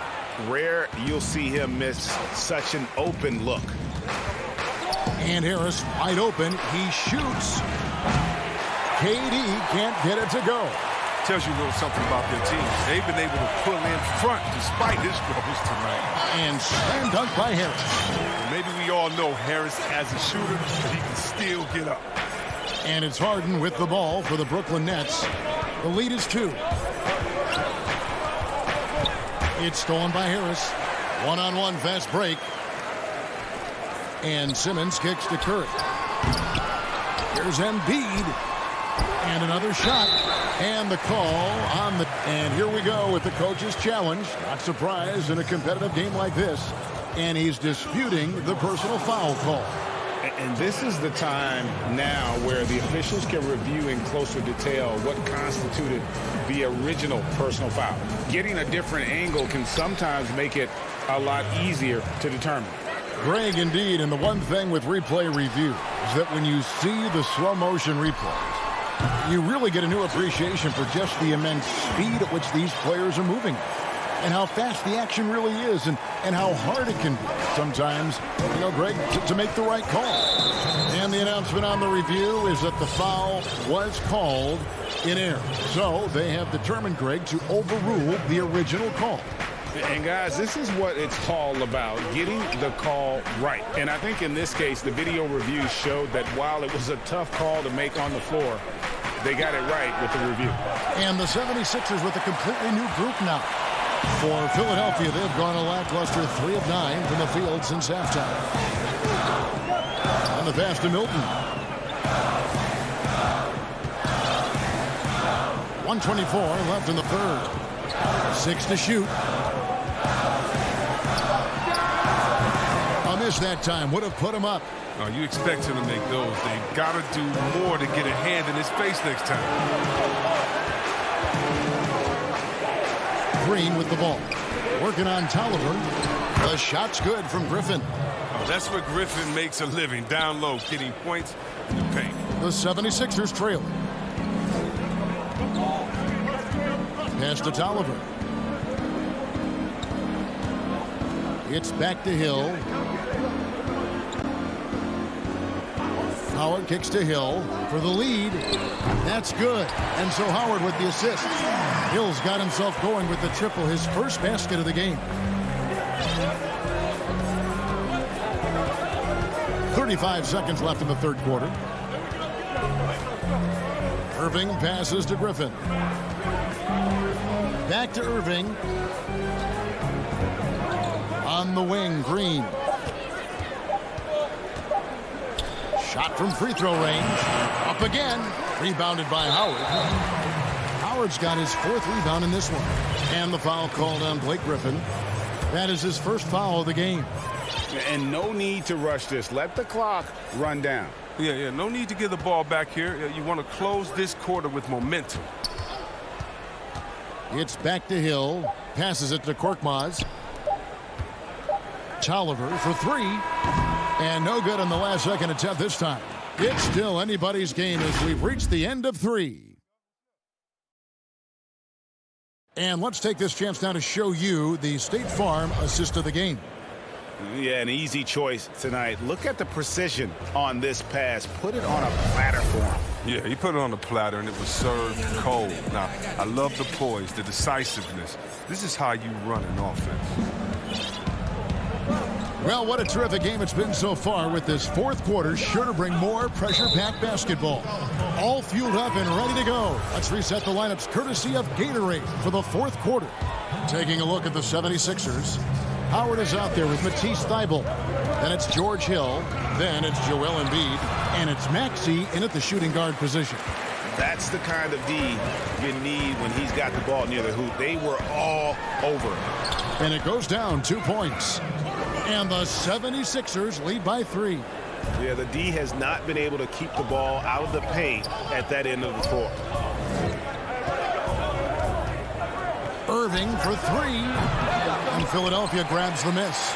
Rare you'll see him miss such an open look. And Harris wide open. He shoots. KD can't get it to go. Tells you a little something about their team. They've been able to pull in front despite his struggles tonight. And slam dunk by Harris. Maybe we all know Harris as a shooter, but he can still get up. And it's Harden with the ball for the Brooklyn Nets. The lead is 2. It's stolen by Harris. One-on-one fast break. And Simmons kicks to Curry. Here's Embiid. And another shot. And the call on the... And here we go with the coach's challenge. Not surprised in a competitive game like this. And he's disputing the personal foul call. And this is the time now where the officials can review in closer detail what constituted the original personal foul. Getting a different angle can sometimes make it a lot easier to determine. Greg, indeed, and the one thing with replay review is that when you see the slow motion replays, you really get a new appreciation for just the immense speed at which these players are moving and how fast the action really is and how hard it can be sometimes, you know, Greg, to make the right call. And the announcement on the review is that the foul was called in error. So they have determined, Greg, to overrule the original call. And guys, this is what it's all about, getting the call right. And I think in this case, the video review showed that while it was a tough call to make on the floor, They got it right with the review. And the 76ers with a completely new group now. For Philadelphia, they've gone a lackluster 3 of 9 from the field since halftime. On the pass to Milton. 1:24 left in the third. 6 to shoot. A miss that time would have put him up. Oh, you expect him to make those. They got to do more to get a hand in his face next time. Green with the ball. Working on Tolliver. The shot's good from Griffin. Oh, that's where Griffin makes a living, down low, getting points in the paint. The 76ers trail. Pass to Tolliver. It's back to Hill. Howard kicks to Hill for the lead. That's good. And so Howard with the assist. Hill's got himself going with the triple, his first basket of the game. 35 seconds left in the third quarter. Irving passes to Griffin. Back to Irving. On the wing, Green. Shot from free throw range. Up again. Rebounded by Howard. Howard's got his 4th rebound in this one. And the foul called on Blake Griffin. That is his first foul of the game. And no need to rush this. Let the clock run down. Yeah, no need to give the ball back here. You want to close this quarter with momentum. It's back to Hill. Passes it to Korkmaz. Tolliver for 3. And no good on the last second attempt this time. It's still anybody's game as we've reached the end of 3. And let's take this chance now to show you the State Farm assist of the game. Yeah, an easy choice tonight. Look at the precision on this pass. Put it on a platter for him. Yeah, he put it on the platter, and it was served cold. Now, I love the poise, the decisiveness. This is how you run an offense. Well, what a terrific game it's been so far, with this fourth quarter sure to bring more pressure-packed basketball. All fueled up and ready to go. Let's reset the lineups courtesy of Gatorade for the fourth quarter. Taking a look at the 76ers. Howard is out there with Matisse Thybulle. Then it's George Hill. Then it's Joel Embiid. And it's Maxey in at the shooting guard position. That's the kind of D you need when he's got the ball near the hoop. They were all over it. And it goes down 2 points. And the 76ers lead by 3. Yeah, the D has not been able to keep the ball out of the paint at that end of the court. Irving for 3. And Philadelphia grabs the miss.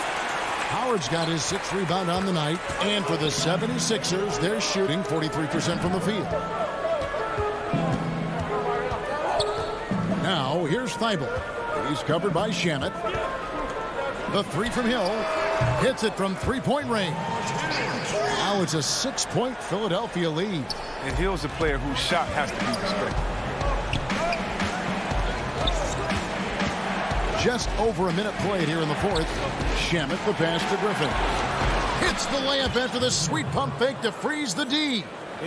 Howard's got his 6th rebound on the night. And for the 76ers, they're shooting 43% from the field. Now, here's Thybulle. He's covered by Shamet. The 3 from Hill. Hits it from three-point range. Now it's a 6-point Philadelphia lead. And Hill's a player whose shot has to be respected. Just over a minute played here in the fourth. Shamet the pass to Griffin. Hits the layup after the sweet pump fake to freeze the D.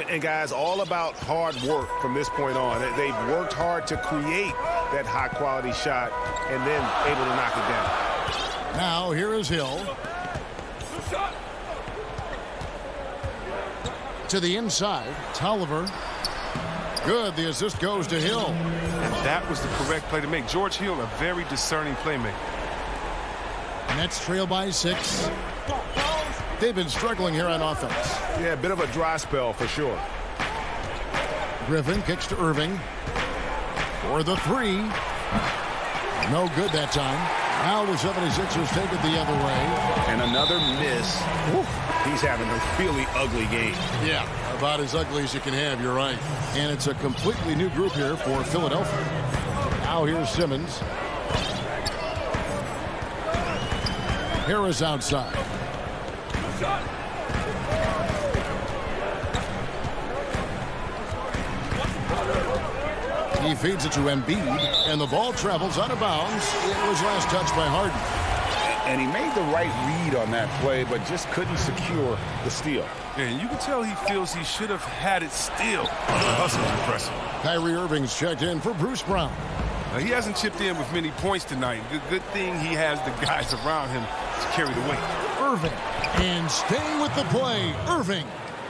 And guys, all about hard work from this point on. They've worked hard to create that high-quality shot and then able to knock it down. Now here is Hill. To the inside, Tolliver. Good, the assist goes to Hill. And that was the correct play to make. George Hill, a very discerning playmaker. Nets trail by 6. They've been struggling here on offense. Yeah, a bit of a dry spell for sure. Griffin kicks to Irving. For the 3. No good that time. Now the 76ers take it the other way. And another miss. Woo. He's having a really ugly game. Yeah, about as ugly as you can have, you're right. And it's a completely new group here for Philadelphia. Now here's Simmons. Harris outside. He feeds it to Embiid, and the ball travels out of bounds. It was last touched by Harden. And he made the right read on that play, but just couldn't secure the steal. And you can tell he feels he should have had it still. The hustle's impressive. Kyrie Irving's checked in for Bruce Brown. Now, he hasn't chipped in with many points tonight. Good thing he has the guys around him to carry the weight. Irving. And staying with the play, Irving.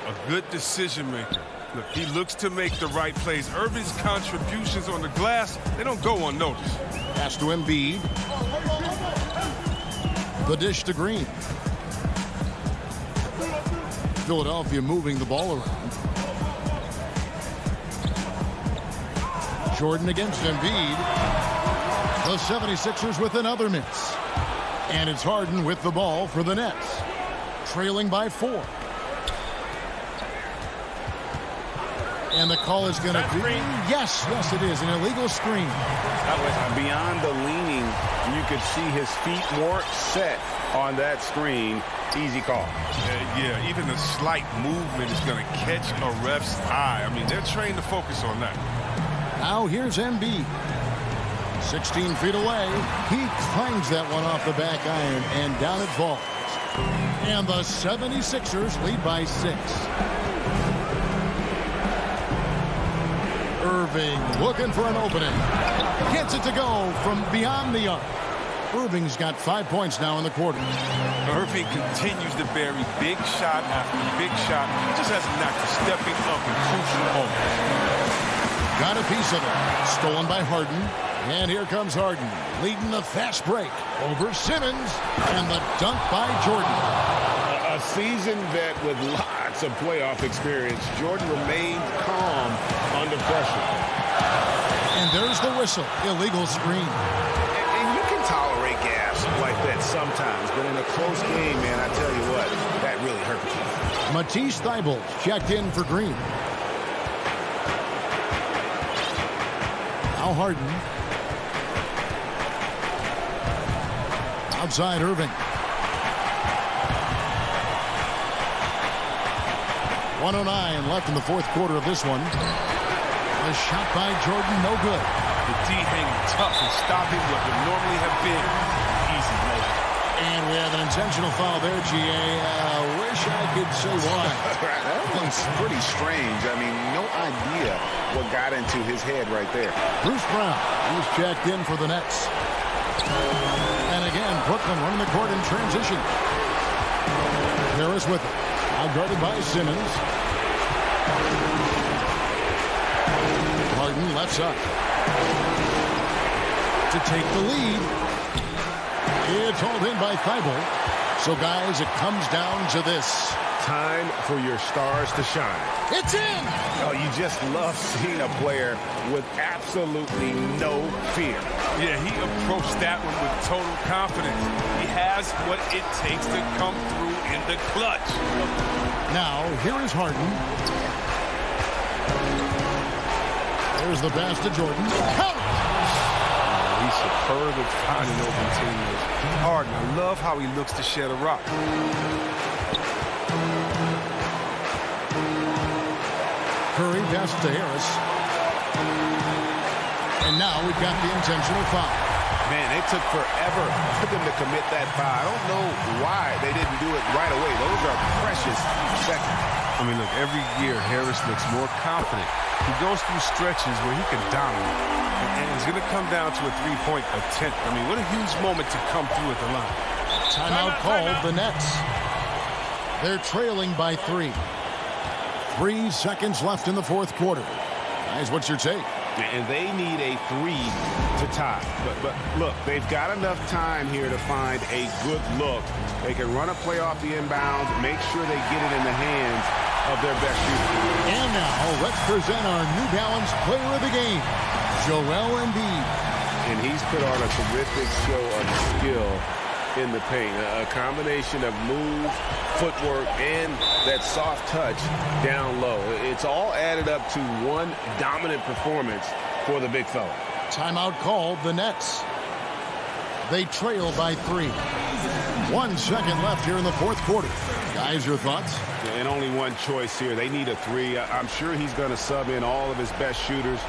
A good decision maker. Look, he looks to make the right plays. Irving's contributions on the glass, they don't go unnoticed. Pass to Embiid. The dish to Green. Philadelphia moving the ball around. Jordan against Embiid. The 76ers with another miss. And it's Harden with the ball for the Nets. Trailing by 4. And the call is going to be, yes, it is, an illegal screen. Beyond the leaning, you could see his feet more set on that screen. Easy call. Yeah, even a slight movement is going to catch a ref's eye. I mean, they're trained to focus on that. Now here's Embiid. 16 feet away. He clangs that one off the back iron, and down it falls. And the 76ers lead by 6. Irving looking for an opening. Gets it to go from beyond the arc. Irving's got 5 points now in the quarter. Irving continues to bury big shot after big shot. He just has a knack for stepping up in crucial moments. Got a piece of it. Stolen by Harden. And here comes Harden, leading the fast break over Simmons. And the dunk by Jordan. A seasoned vet with lots of playoff experience. Jordan remained calm under pressure. And there's the whistle. Illegal screen. And you can tolerate gaps like that sometimes, but in a close game, man, I tell you what, that really hurt you. Matisse Thybulle checked in for Green. Now Harden. Outside Irving. 1:09 left in the fourth quarter of this one. A shot by Jordan, no good. The D hanging tough and stopping what would normally have been easy lay. And we have an intentional foul there, GA. Wish I could say why. That one's pretty strange. I mean, no idea what got into his head right there. Bruce Brown, he's checked in for the Nets. And again, Brooklyn running the court in transition. Harris with it. Now guarded by Simmons. Harden left side. To take the lead. It's hauled in by Thybulle. So, guys, it comes down to this. Time for your stars to shine. It's in! Oh, you just love seeing a player with absolutely no fear. Yeah, he approached that one with total confidence. He has what it takes to come through in the clutch. Now, here is Harden. There's the pass to Jordan. Count! He's superb at finding open teams. Harden, I love how he looks to shed a rock. Curry passes to Harris. And now we've got the intentional foul. Man, it took forever for them to commit that foul. I don't know why they didn't do it right away. Those are precious seconds. I mean, look, every year Harris looks more confident. He goes through stretches where he can dominate. And it's going to come down to a three-point attempt. I mean, what a huge moment to come through at the line. Timeout called, the Nets. They're trailing by 3. 3 seconds left in the fourth quarter. Guys, what's your take? And they need a 3 to tie. But look, they've got enough time here to find a good look. They can run a play off the inbounds, make sure they get it in the hands of their best shooter. And now, let's present our New Balance player of the game, Joel Embiid. And he's put on a terrific show of skill in the paint. A combination of moves, footwork, and that soft touch down low. It's all added up to one dominant performance for the big fella. Timeout called, the Nets. They trail by 3. 1 second left here in the fourth quarter. Guys, your thoughts? And only one choice here. They need a 3. I'm sure he's going to sub in all of his best shooters.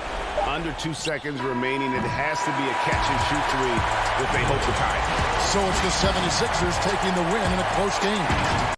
Under 2 seconds remaining. It has to be a catch-and-shoot three if they hope to tie it. So it's the 76ers taking the win in a close game.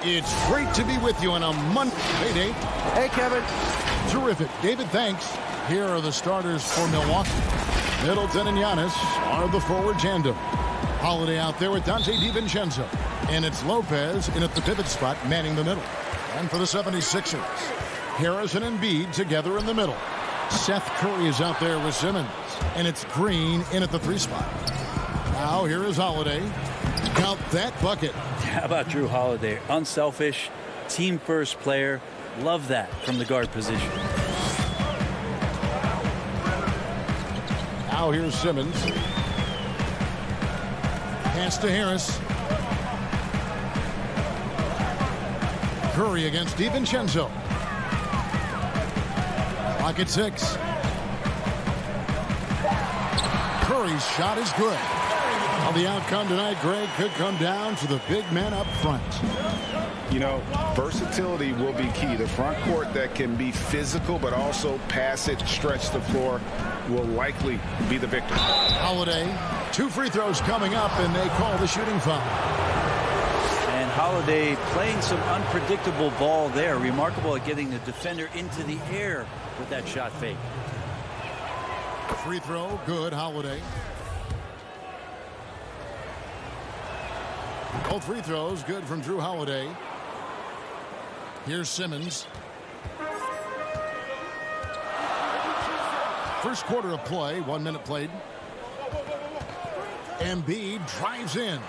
It's great to be with you on a Monday. Hey, Dave. Hey, Kevin. Terrific. David, thanks. Here are the starters for Milwaukee. Middleton and Giannis are the forward tandem. Holiday out there with Dante DiVincenzo. And it's Lopez in at the pivot spot, manning the middle. And for the 76ers, Harrison and Embiid together in the middle. Seth Curry is out there with Simmons. And it's Green in at the 3 spot. Now here is Holiday. Count that bucket. How about Drew Holiday? Unselfish, team-first player. Love that from the guard position. Now here's Simmons. Pass to Harris. Curry against DiVincenzo. Clock at 6. Curry's shot is good. Well, the outcome tonight, Greg, could come down to the big men up front. You know, versatility will be key. The front court that can be physical but also pass it, stretch the floor, will likely be the victor. Holiday, 2 free throws coming up, and they call the shooting foul. And Holiday playing some unpredictable ball there. Remarkable at getting the defender into the air with that shot fake. Free throw, good, Holiday. Both free throws good from Drew Holiday. Here's Simmons. First quarter of play, 1 minute played. Embiid drives in.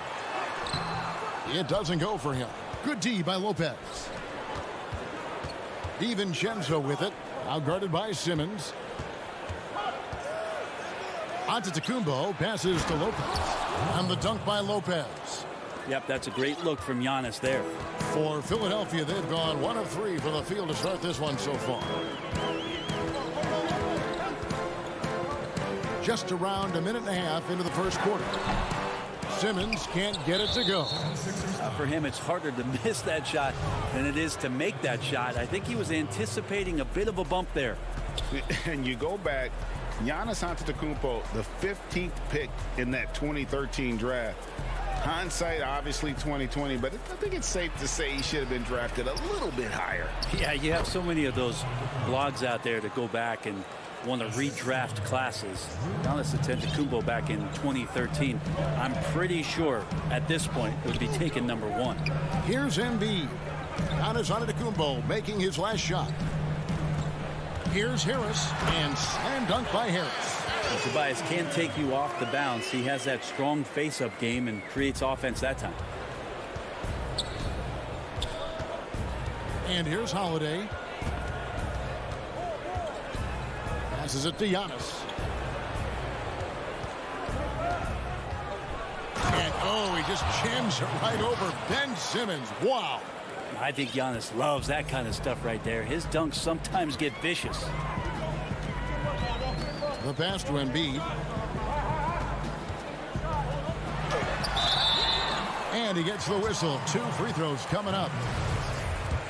It doesn't go for him. Good D by Lopez. DiVincenzo with it. Now guarded by Simmons. Antetokounmpo passes to Lopez. And the dunk by Lopez. Yep, that's a great look from Giannis there. For Philadelphia, they've gone 1 of 3 from the field to start this one so far. Just around 1.5 minutes into the first quarter. Simmons can't get it to go. For him, it's harder to miss that shot than it is to make that shot. I think he was anticipating a bit of a bump there. And you go back, Giannis Antetokounmpo, the 15th pick in that 2013 draft. Hindsight, obviously 2020, but I think it's safe to say he should have been drafted a little bit higher. Yeah, you have so many of those blogs out there to go back and want to redraft classes. Giannis Antetokounmpo back in 2013, I'm pretty sure at this point would be taken number 1. Here's Embiid. Giannis Antetokounmpo making his last shot. Here's Harris, and slam dunk by Harris. Well, Tobias can't take you off the bounce. He has that strong face-up game and creates offense that time. And here's Holiday. Passes it to Giannis. And oh, he just jams it right over Ben Simmons. Wow. I think Giannis loves that kind of stuff right there. His dunks sometimes get vicious. The pass to Embiid. And he gets the whistle. 2 free throws coming up.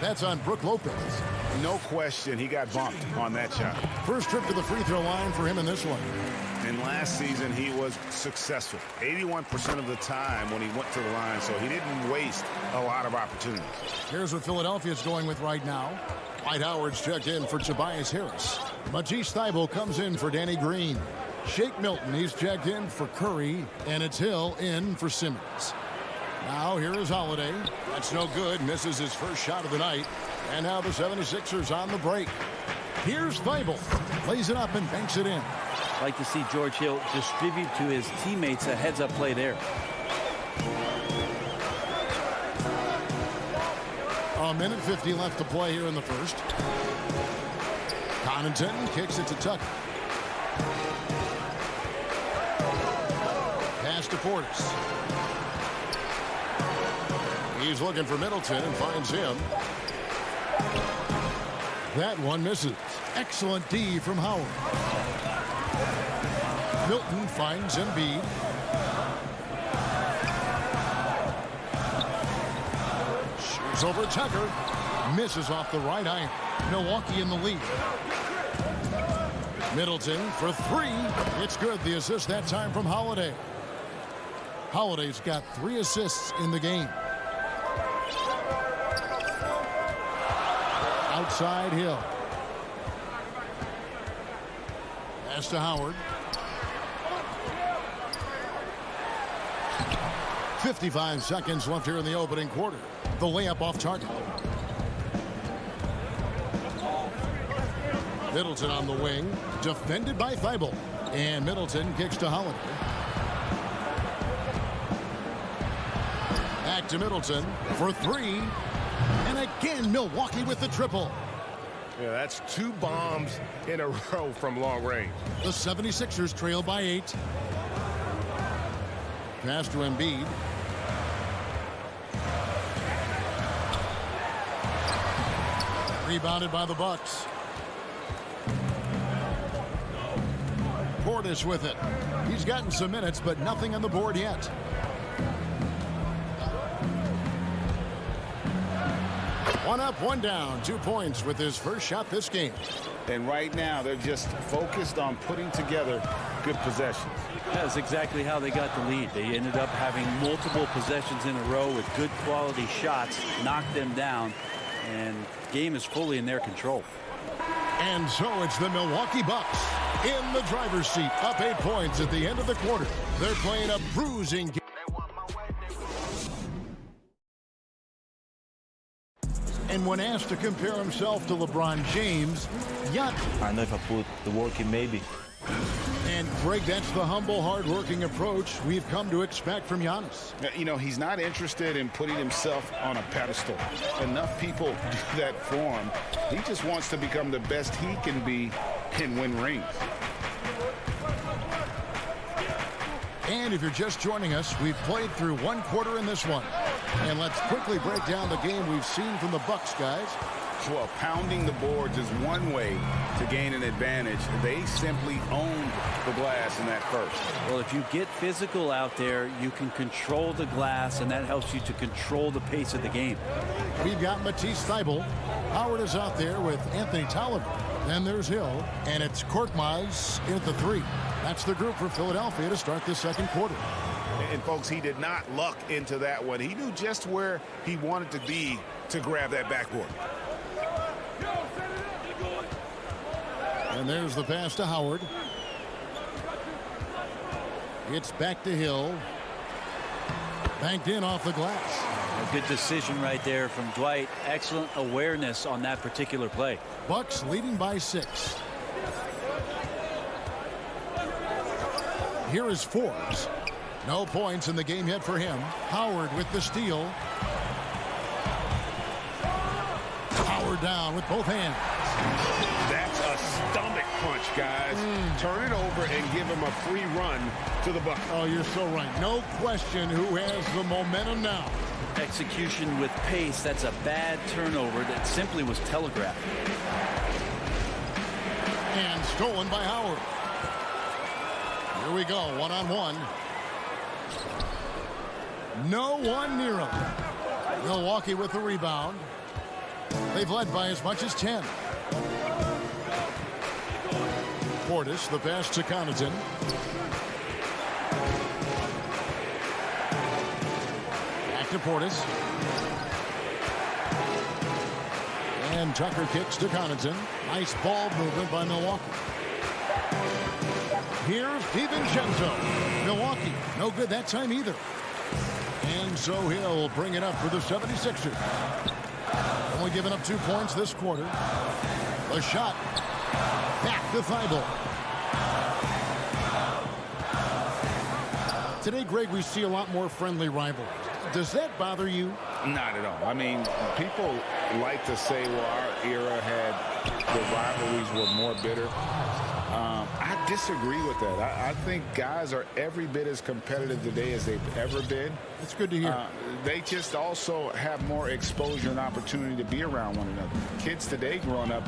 That's on Brook Lopez. No question, he got bumped on that shot. First trip to the free throw line for him in this one. And last season, he was successful 81% of the time when he went to the line, so he didn't waste a lot of opportunities. Here's what Philadelphia's going with right now. Dwight Howard's checked in for Tobias Harris. Matisse Thybulle comes in for Danny Green. Shake Milton, he's checked in for Curry. And it's Hill in for Simmons. Now here is Holiday. That's no good. Misses his first shot of the night. And now the 76ers on the break. Here's Thybulle. Lays it up and banks it in. Like to see George Hill distribute to his teammates a heads-up play there. A minute 50 left to play here in the first. Connaughton kicks it to Tucker. Pass to Portis. He's looking for Middleton and finds him. That one misses. Excellent D from Howard. Milton finds Embiid. Shoots over Tucker. Misses off the right iron. Milwaukee in the lead. Middleton for 3. It's good. The assist that time from Holiday. Holiday's got 3 assists in the game. Outside Hill. Pass to Howard. 55 seconds left here in the opening quarter. The layup off target. Middleton on the wing. Defended by Thybulle. And Middleton kicks to Holiday. Back to Middleton for 3. And again, Milwaukee with the triple. Yeah, that's 2 bombs in a row from long range. The 76ers trail by 8. Pass to Embiid. Rebounded by the Bucks. Portis with it. He's gotten some minutes, but nothing on the board yet. One up, one down. 2 points with his first shot this game. And right now, they're just focused on putting together good possessions. That's exactly how they got the lead. They ended up having multiple possessions in a row with good quality shots, knocked them down, and game is fully in their control. And so it's the Milwaukee Bucks in the driver's seat, up 8 points at the end of the quarter. They're playing a bruising game. And when asked to compare himself to LeBron James, I know if I put the work in, maybe. And Greg, that's the humble, hard-working approach we've come to expect from Giannis. You know, he's not interested in putting himself on a pedestal. Enough people do that for him. He just wants to become the best he can be and win rings. And if you're just joining us, we've played through 1 quarter in this one. And let's quickly break down the game we've seen from the Bucks, guys. Well, pounding the boards is one way to gain an advantage. They simply owned the glass in that first. Well, if you get physical out there, you can control the glass, and that helps you to control the pace of the game. We've got Matisse Thybulle. Howard is out there with Anthony Tolliver. Then there's Hill, and it's Korkmaz in at the 3. That's the group for Philadelphia to start the second quarter. And, folks, he did not luck into that one. He knew just where he wanted to be to grab that backboard. And there's the pass to Howard. It's back to Hill. Banked in off the glass. A good decision right there from Dwight. Excellent awareness on that particular play. Bucks leading by 6. Here is Forbes. No points in the game yet for him. Howard with the steal. Lowered down with both hands. That's a stomach punch, guys. Turn it over and give him a free run to the bucket. Oh, you're so right. No question who has the momentum now. Execution with pace. That's a bad turnover that simply was telegraphed. And stolen by Howard. Here we go, one-on-one. No one near him. Milwaukee with the rebound. They've led by as much as 10. Portis, the pass to Connaughton. Back to Portis. And Tucker kicks to Connaughton. Nice ball movement by Milwaukee. Here's DiVincenzo. Milwaukee, no good that time either. And so he'll bring it up for the 76ers. Only giving up 2 points this quarter. The shot. Back to Thibault. Today, Greg, we see a lot more friendly rivalries. Does that bother you? Not at all. I mean, people like to say, well, our era had the rivalries were more bitter. I disagree with that. I think guys are every bit as competitive today as they've ever been. It's good to hear. They just also have more exposure and opportunity to be around one another. Kids today growing up,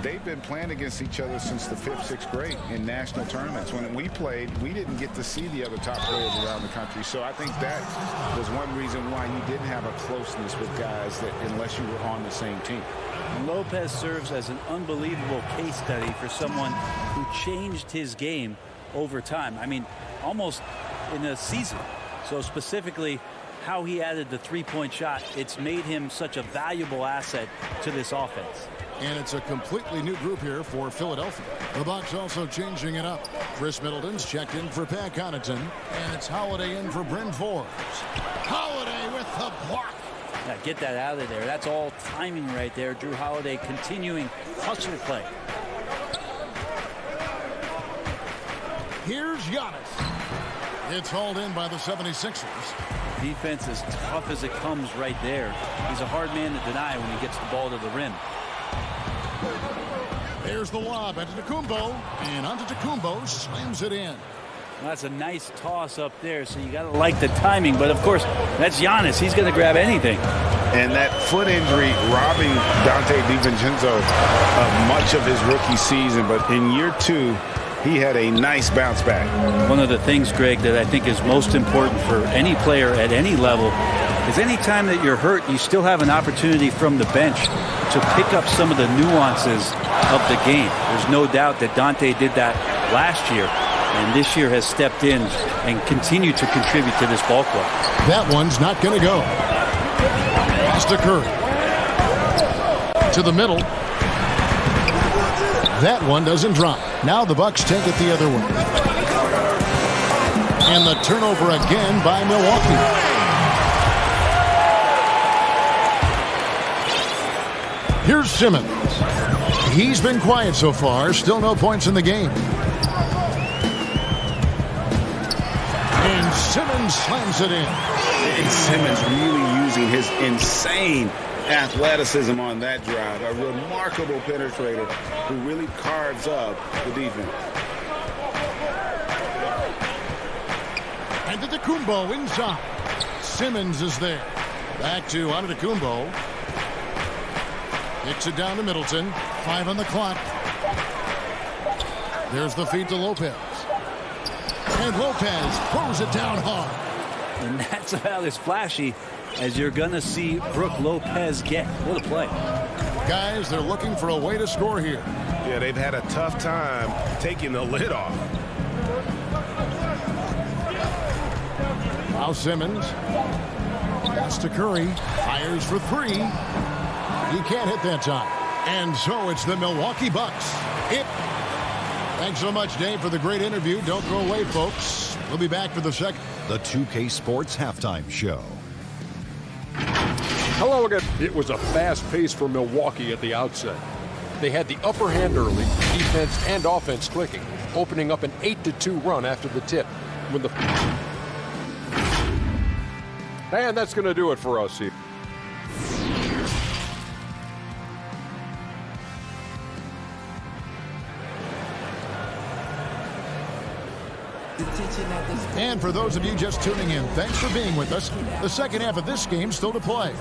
they've been playing against each other since the 5th, 6th grade in national tournaments. When we played, we didn't get to see the other top players around the country. So I think that was one reason why you didn't have a closeness with guys that unless you were on the same team. Lopez serves as an unbelievable case study for someone who changed his game over time. I mean, almost in a season. So specifically, how he added the three-point shot, it's made him such a valuable asset to this offense. And it's a completely new group here for Philadelphia. The Bucks also changing it up. Chris Middleton's checked in for Pat Connaughton. And it's Holiday in for Bryn Forbes. Holiday with the block. Yeah, get that out of there. That's all timing right there. Drew Holiday continuing hustle play. Here's Giannis. It's hauled in by the 76ers. Defense as tough as it comes right there. He's a hard man to deny when he gets the ball to the rim. There's the lob into Antetokounmpo, and Antetokounmpo slams it in. Well, that's a nice toss up there, so you got to like the timing. But, of course, that's Giannis. He's going to grab anything. And that foot injury robbing Dante DiVincenzo of much of his rookie season. But in year 2, he had a nice bounce back. One of the things, Greg, that I think is most important for any player at any level is any time that you're hurt, you still have an opportunity from the bench to pick up some of the nuances of the game. There's no doubt that Dante did that last year, and this year has stepped in and continued to contribute to this ball club. That one's not going to go. Pass to Curry. To the middle. That one doesn't drop. Now the Bucks take it the other way. And the turnover again by Milwaukee. Here's Simmons. He's been quiet so far. Still no points in the game. And Simmons slams it in. And Simmons really using his insane athleticism on that drive. A remarkable penetrator who really carves up the defense. And Antetokounmpo inside. Simmons is there. Back to Antetokounmpo. Kicks it down to Middleton. 5 on the clock. There's the feed to Lopez. And Lopez throws it down hard. And that's about as flashy as you're going to see Brook Lopez get. What a play. Guys, they're looking for a way to score here. Yeah, they've had a tough time taking the lid off. Now Simmons. Pass to Curry. Fires for 3. He can't hit that time. And so it's the Milwaukee Bucks. Thanks so much, Dave, for the great interview. Don't go away, folks. We'll be back for the second. The 2K Sports Halftime Show. Hello again. It was a fast pace for Milwaukee at the outset. They had the upper hand early, defense and offense clicking, opening up an 8-2 run after the tip. And that's going to do it for us here. And for those of you just tuning in, thanks for being with us. The second half of this game still to play.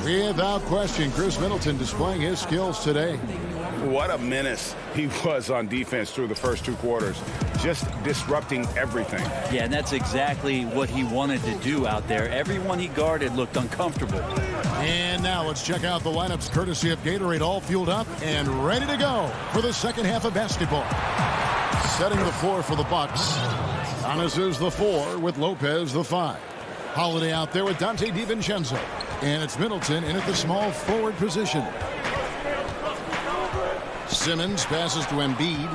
Without question, Chris Middleton displaying his skills today. What a menace he was on defense through the first 2 quarters. Just disrupting everything. Yeah, and that's exactly what he wanted to do out there. Everyone he guarded looked uncomfortable. And now let's check out the lineups courtesy of Gatorade, all fueled up and ready to go for the second half of basketball. Setting the floor for the Bucks. Giannis is the 4 with Lopez the 5. Holiday out there with Dante DiVincenzo. And it's Middleton in at the small forward position. Simmons passes to Embiid.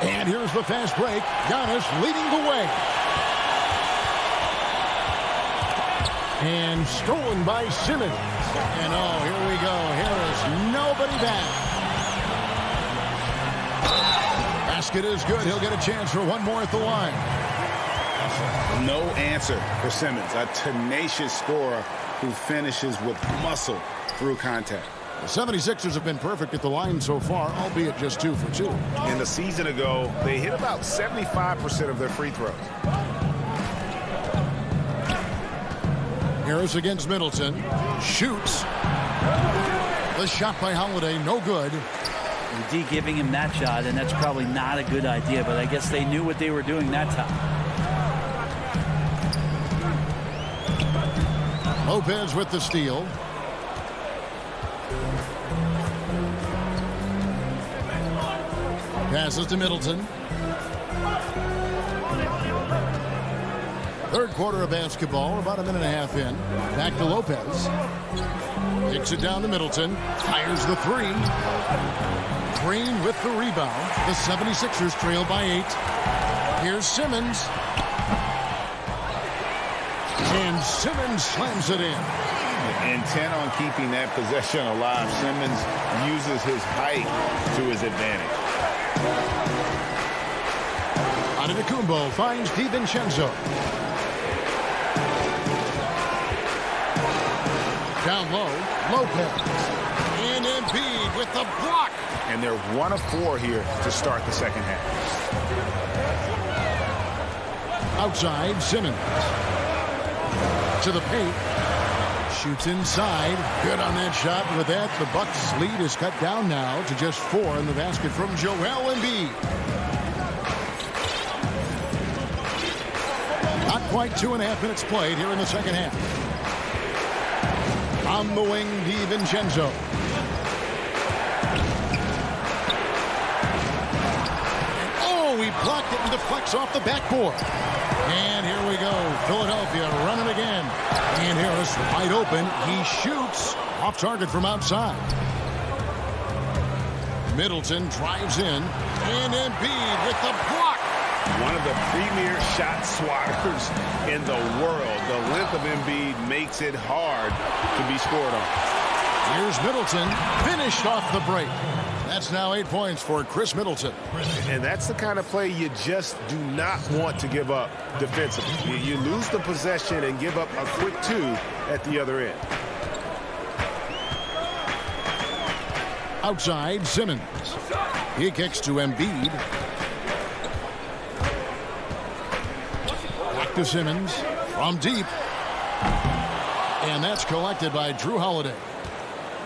And here's the fast break. Giannis leading the way. And stolen by Simmons. And oh, here we go. Here is nobody back. Basket is good. He'll get a chance for one more at the line. No answer for Simmons. A tenacious scorer who finishes with muscle through contact. The 76ers have been perfect at the line so far, albeit just 2 for 2. And a season ago, they hit about 75% of their free throws. Harris against Middleton. Shoots. The shot by Holiday, no good. D giving him that shot, and that's probably not a good idea, but I guess they knew what they were doing that time. Lopez with the steal. Passes to Middleton. Third quarter of basketball, about a minute and a half in. Back to Lopez. Kicks it down to Middleton. Fires the 3. Green with the rebound. The 76ers trail by 8. Here's Simmons. And Simmons slams it in. Intent on keeping that possession alive. Simmons uses his height to his advantage. Antetokounmpo finds DiVincenzo. Down low, Lopez. And Embiid with the block. And they're 1 of 4 here to start the second half. Outside, Simmons. To the paint. Shoots inside. Good on that shot. With that, the Bucks' lead is cut down now to just 4 in the basket from Joel Embiid. Not quite 2.5 minutes played here in the second half. On the wing, DiVincenzo. Oh, he blocked it and deflects off the backboard. And here we go. Philadelphia running again. And Harris wide open. He shoots off target from outside. Middleton drives in. And Embiid with the block. One of the premier shot swatters in the world. The length of Embiid makes it hard to be scored on. Here's Middleton. Finished off the break. That's now 8 points for Chris Middleton. And that's the kind of play you just do not want to give up defensively. You lose the possession and give up a quick 2 at the other end. Outside, Simmons. He kicks to Embiid. Back to Simmons from deep. And that's collected by Drew Holiday.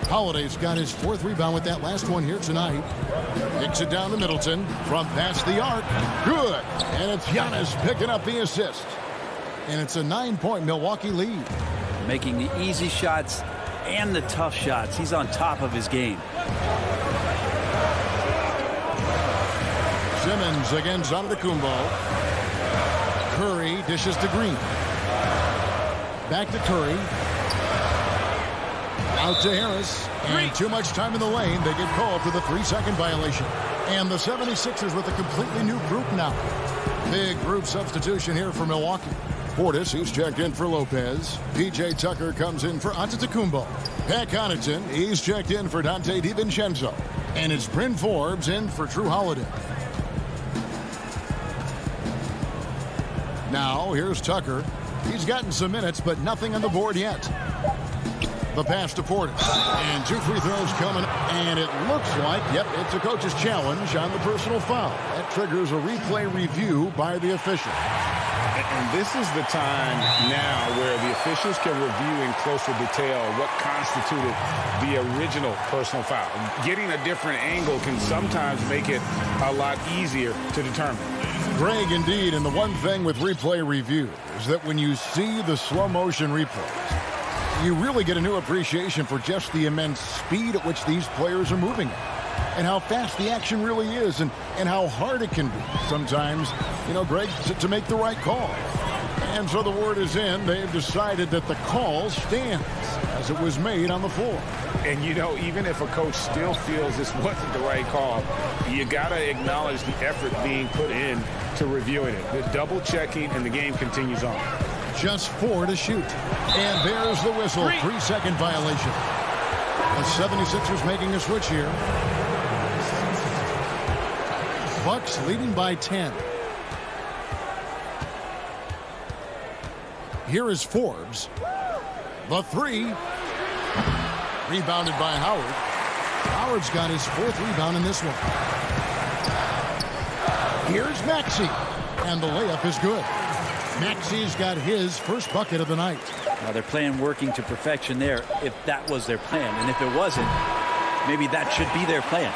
Holiday's got his 4th rebound with that last one here tonight. Kicks it down to Middleton from past the arc. Good. And it's Giannis picking up the assist. And it's a 9-point Milwaukee lead. Making the easy shots and the tough shots. He's on top of his game. Simmons against Antetokounmpo. Curry dishes to Green. Back to Curry. Out to Harris. And too much time in the lane. They get called for the 3-second violation. And the 76ers with a completely new group now. Big group substitution here for Milwaukee. Portis, he's checked in for Lopez. P.J. Tucker comes in for Antetokounmpo. Pat Connaughton, he's checked in for Dante DiVincenzo. And it's Bryn Forbes in for Drew Holiday. Now, here's Tucker. He's gotten some minutes, but nothing on the board yet. The pass to Portis. And 2 free throws coming. And it looks like, yep, it's a coach's challenge on the personal foul. That triggers a replay review by the official. And this is the time now where the officials can review in closer detail what constituted the original personal foul. Getting a different angle can sometimes make it a lot easier to determine. Greg, indeed, and the one thing with replay review is that when you see the slow motion replays, you really get a new appreciation for just the immense speed at which these players are moving and how fast the action really is and how hard it can be sometimes, you know, Greg, to make the right call. And so the word is in. They've decided that the call stands as it was made on the floor. And, you know, even if a coach still feels this wasn't the right call, you got to acknowledge the effort being put in to reviewing it. The double checking, and the game continues on. Just 4 to shoot. And there's the whistle. 3-second violation. The 76ers making a switch here. Bucks leading by 10. Here is Forbes. The 3. Rebounded by Howard. Howard's got his 4th rebound in this one. Here's Maxey. And the layup is good. Maxey's got his first bucket of the night. Now they're playing working to perfection there if that was their plan. And if it wasn't, maybe that should be their plan.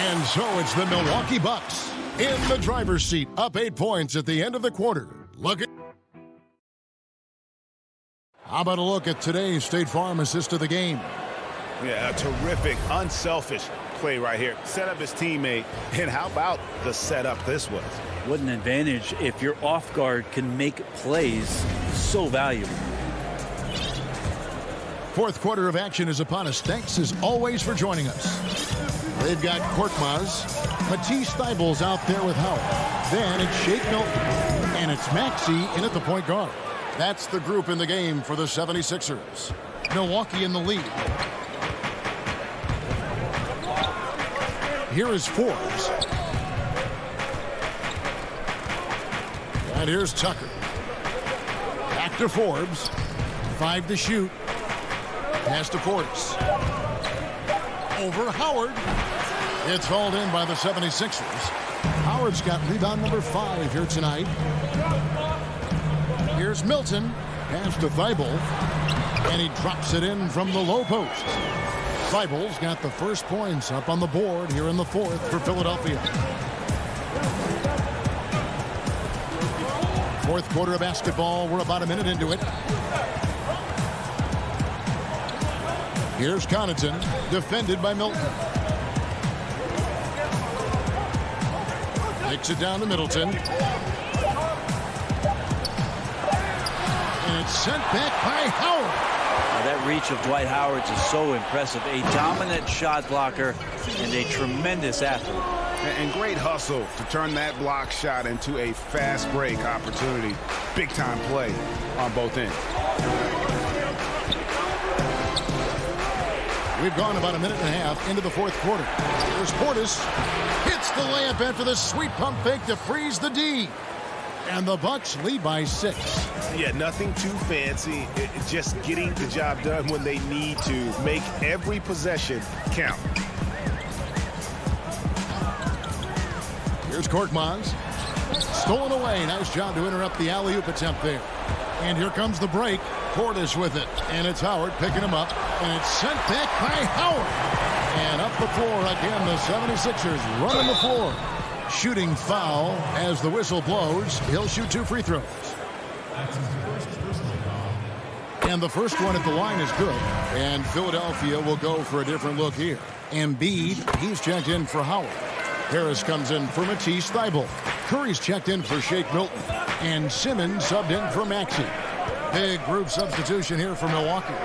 And so it's the Milwaukee Bucks in the driver's seat, up 8 points at the end of the quarter. How about a look at today's State Farm assist of the game? Yeah, a terrific, unselfish play right here. Set up his teammate, and how about the setup this was? What an advantage if your off guard can make plays so valuable. Fourth quarter of action is upon us. Thanks as always for joining us. They've got Korkmaz, Matisse Thybulle's out there with Howard. Then it's Shake Milton, and it's Maxey in at the point guard. That's the group in the game for the 76ers. Milwaukee in the lead. Here is Forbes. And here's Tucker. Back to Forbes. 5 to shoot. Pass to Portis. Over Howard. It's hauled in by the 76ers. Howard's got rebound number 5 here tonight. Here's Milton. Pass to Thybulle. And he drops it in from the low post. Thybulle's got the first points up on the board here in the 4th for Philadelphia. Fourth quarter of basketball. We're about a minute into it. Here's Connaughton, defended by Milton. Takes it down to Middleton. And it's sent back by Howard. Now that reach of Dwight Howard's is so impressive. A dominant shot blocker and a tremendous athlete. And great hustle to turn that block shot into a fast break opportunity. Big time play on both ends. We've gone about a minute and a half into the fourth quarter. Here's Portis. Hits the layup after the sweet pump fake to freeze the D. And the Bucks lead by 6. Yeah, nothing too fancy. Just getting the job done when they need to. Make every possession count. Here's Korkmaz. Stolen away. Nice job to interrupt the alley-oop attempt there. And here comes the break. Portis with it. And it's Howard picking him up. And it's sent back by Howard. And up the floor again, the 76ers running the floor. Shooting foul as the whistle blows. He'll shoot 2 free throws. And the first one at the line is good. And Philadelphia will go for a different look here. Embiid, he's checked in for Howard. Harris comes in for Matisse Thybulle. Curry's checked in for Shake Milton. And Simmons subbed in for Maxey. Big group substitution here for Milwaukee.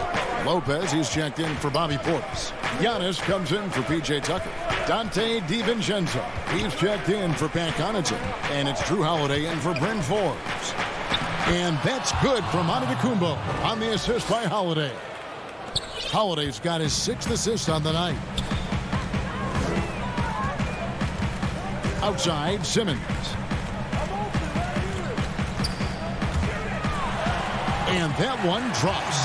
Lopez, he's checked in for Bobby Portis. Giannis comes in for P.J. Tucker. Dante DiVincenzo, he's checked in for Pat Connaughton. And it's Drew Holiday in for Bryn Forbes. And that's good from Antetokounmpo on the assist by Holiday. Holiday's got his 6th assist on the night. Outside, Simmons. And that one drops.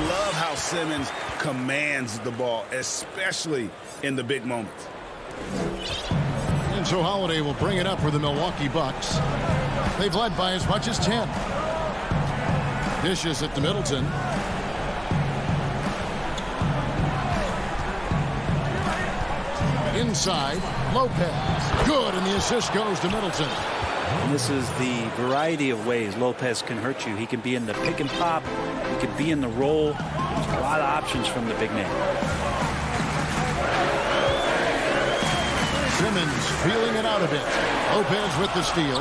Love how how Simmons commands the ball, especially in the big moments. And so Holiday will bring it up for the Milwaukee Bucks. They've led by as much as 10. Dishes it to Middleton. Inside, Lopez. Good, and the assist goes to Middleton. And this is the variety of ways Lopez can hurt you. He can be in the pick and pop. He can be in the roll. There's a lot of options from the big man. Simmons feeling it out a bit. Lopez with the steal.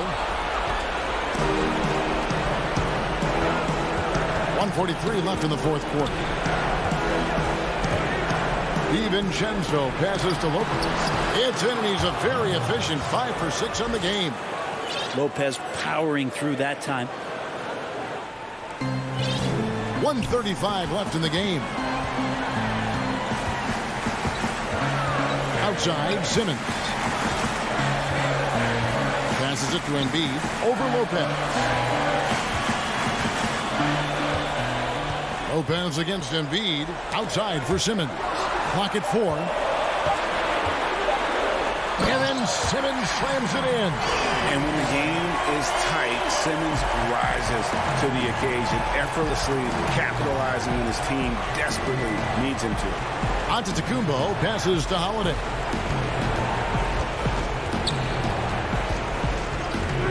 1:43 left in the fourth quarter. DiVincenzo passes to Lopez. It's in, and he's a very efficient 5 for 6 on the game. Lopez powering through that time. 1:35 left in the game. Outside, Simmons. Passes it to Embiid. Over Lopez. Lopez against Embiid. Outside for Simmons. Clock at 4. And then Simmons slams it in. And when the game is tight, Simmons rises to the occasion, effortlessly capitalizing when his team desperately needs him to. Antetokounmpo passes to Holiday.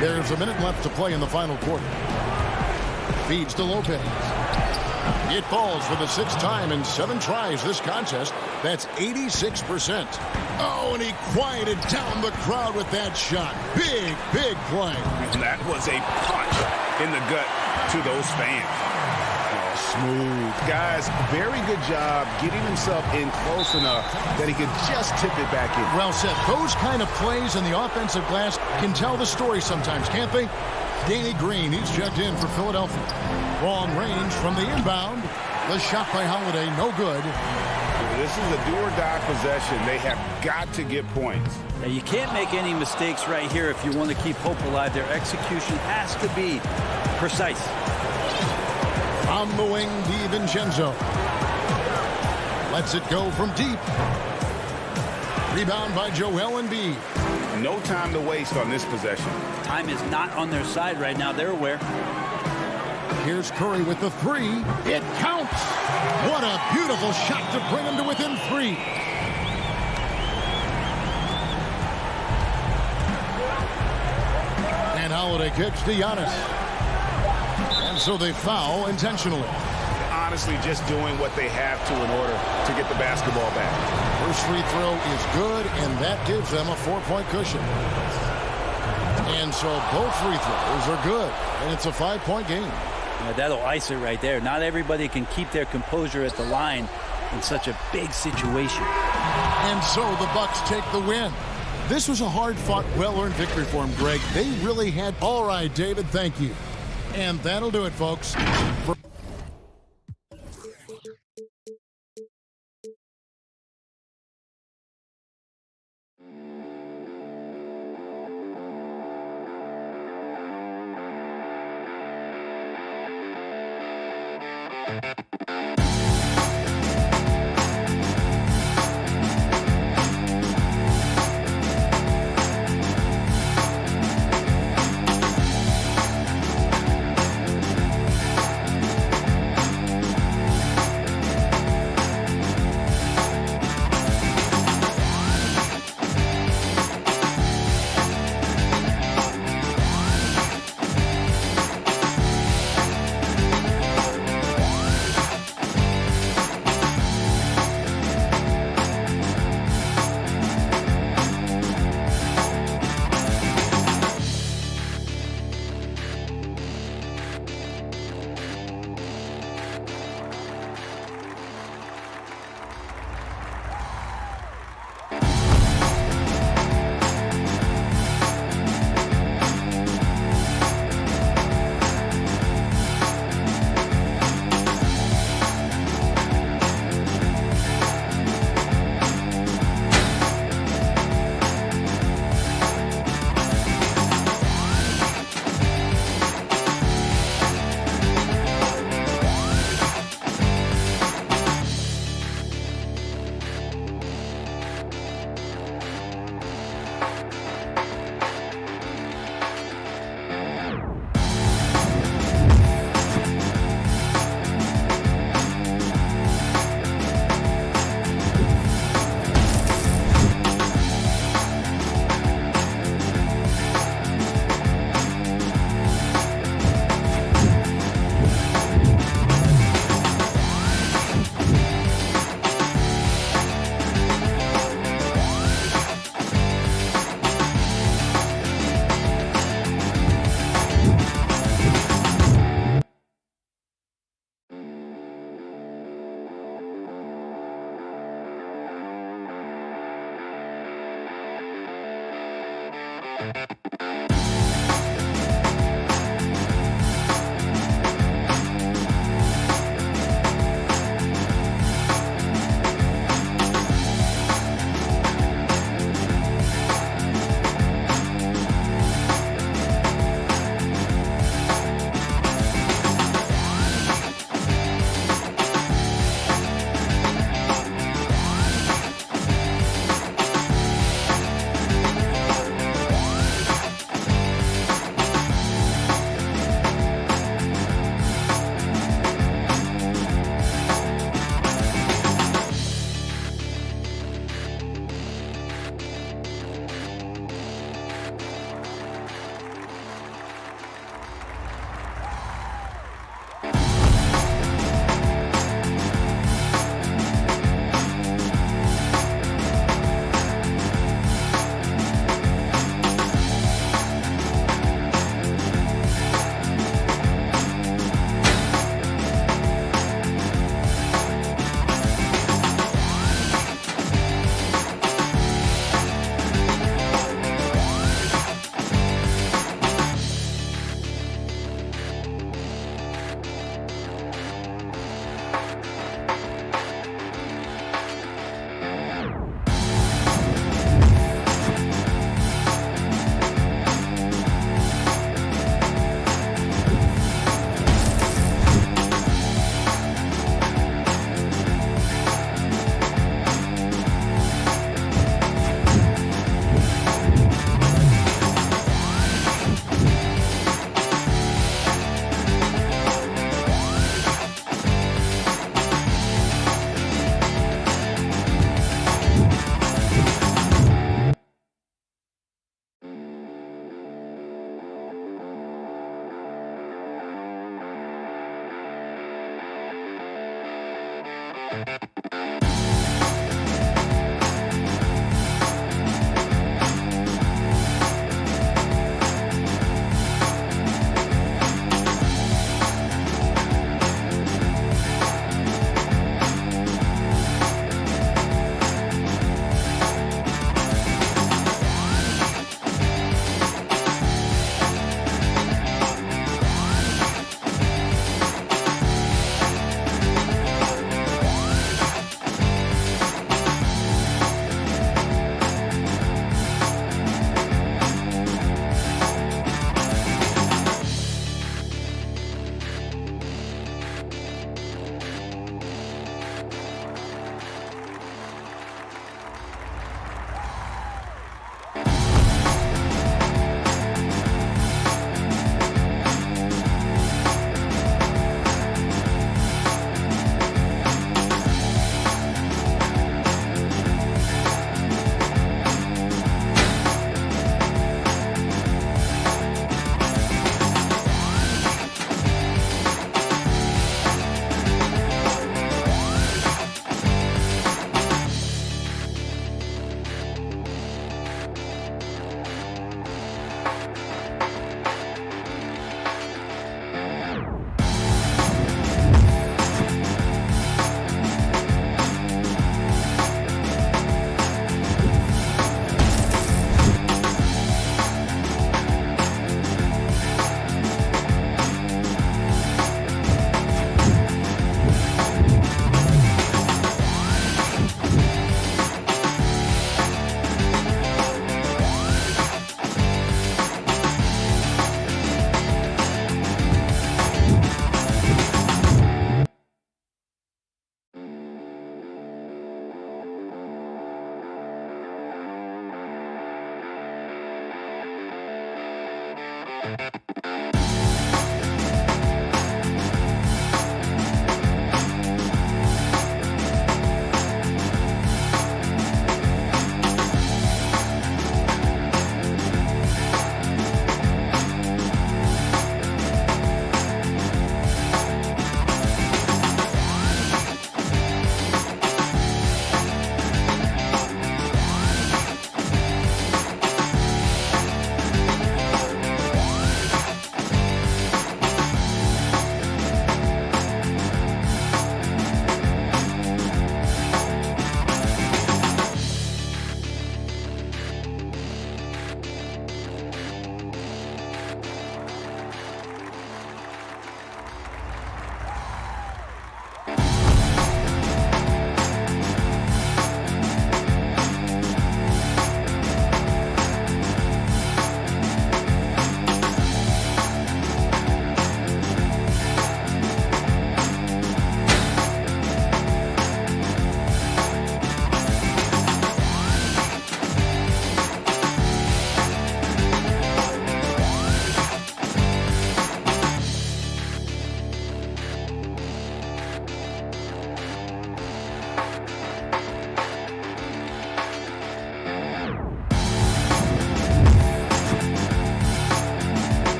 There's a minute left to play in the final quarter. Feeds to Lopez. It falls for the 6th time in 7 tries this contest. That's 86%. Oh, and he quieted down the crowd with that shot. Big, big play. That was a punch in the gut to those fans. Oh, smooth. Guys, very good job getting himself in close enough that he could just tip it back in. Well said. Those kind of plays in the offensive glass can tell the story sometimes, can't they? Danny Green, he's checked in for Philadelphia. Long range from the inbound. The shot by Holiday, no good. This is a do-or-die possession. They have got to get points. Now, you can't make any mistakes right here if you want to keep hope alive. Their execution has to be precise. On the wing, DiVincenzo. Lets it go from deep. Rebound by Joel Embiid. No time to waste on this possession. Time is not on their side right now. They're aware. Here's Curry with the 3. It counts. What a beautiful shot to bring him to within 3. And Holiday kicks to Giannis. And so they foul intentionally. Honestly, just doing what they have to in order to get the basketball back. First free throw is good, and that gives them a 4-point cushion. And so both free throws are good, and it's a 5-point game. Yeah, that'll ice it right there. Not everybody can keep their composure at the line in such a big situation. And so the Bucks take the win. This was a hard-fought, well-earned victory for them, Greg. They really had... All right, David, thank you. And that'll do it, folks.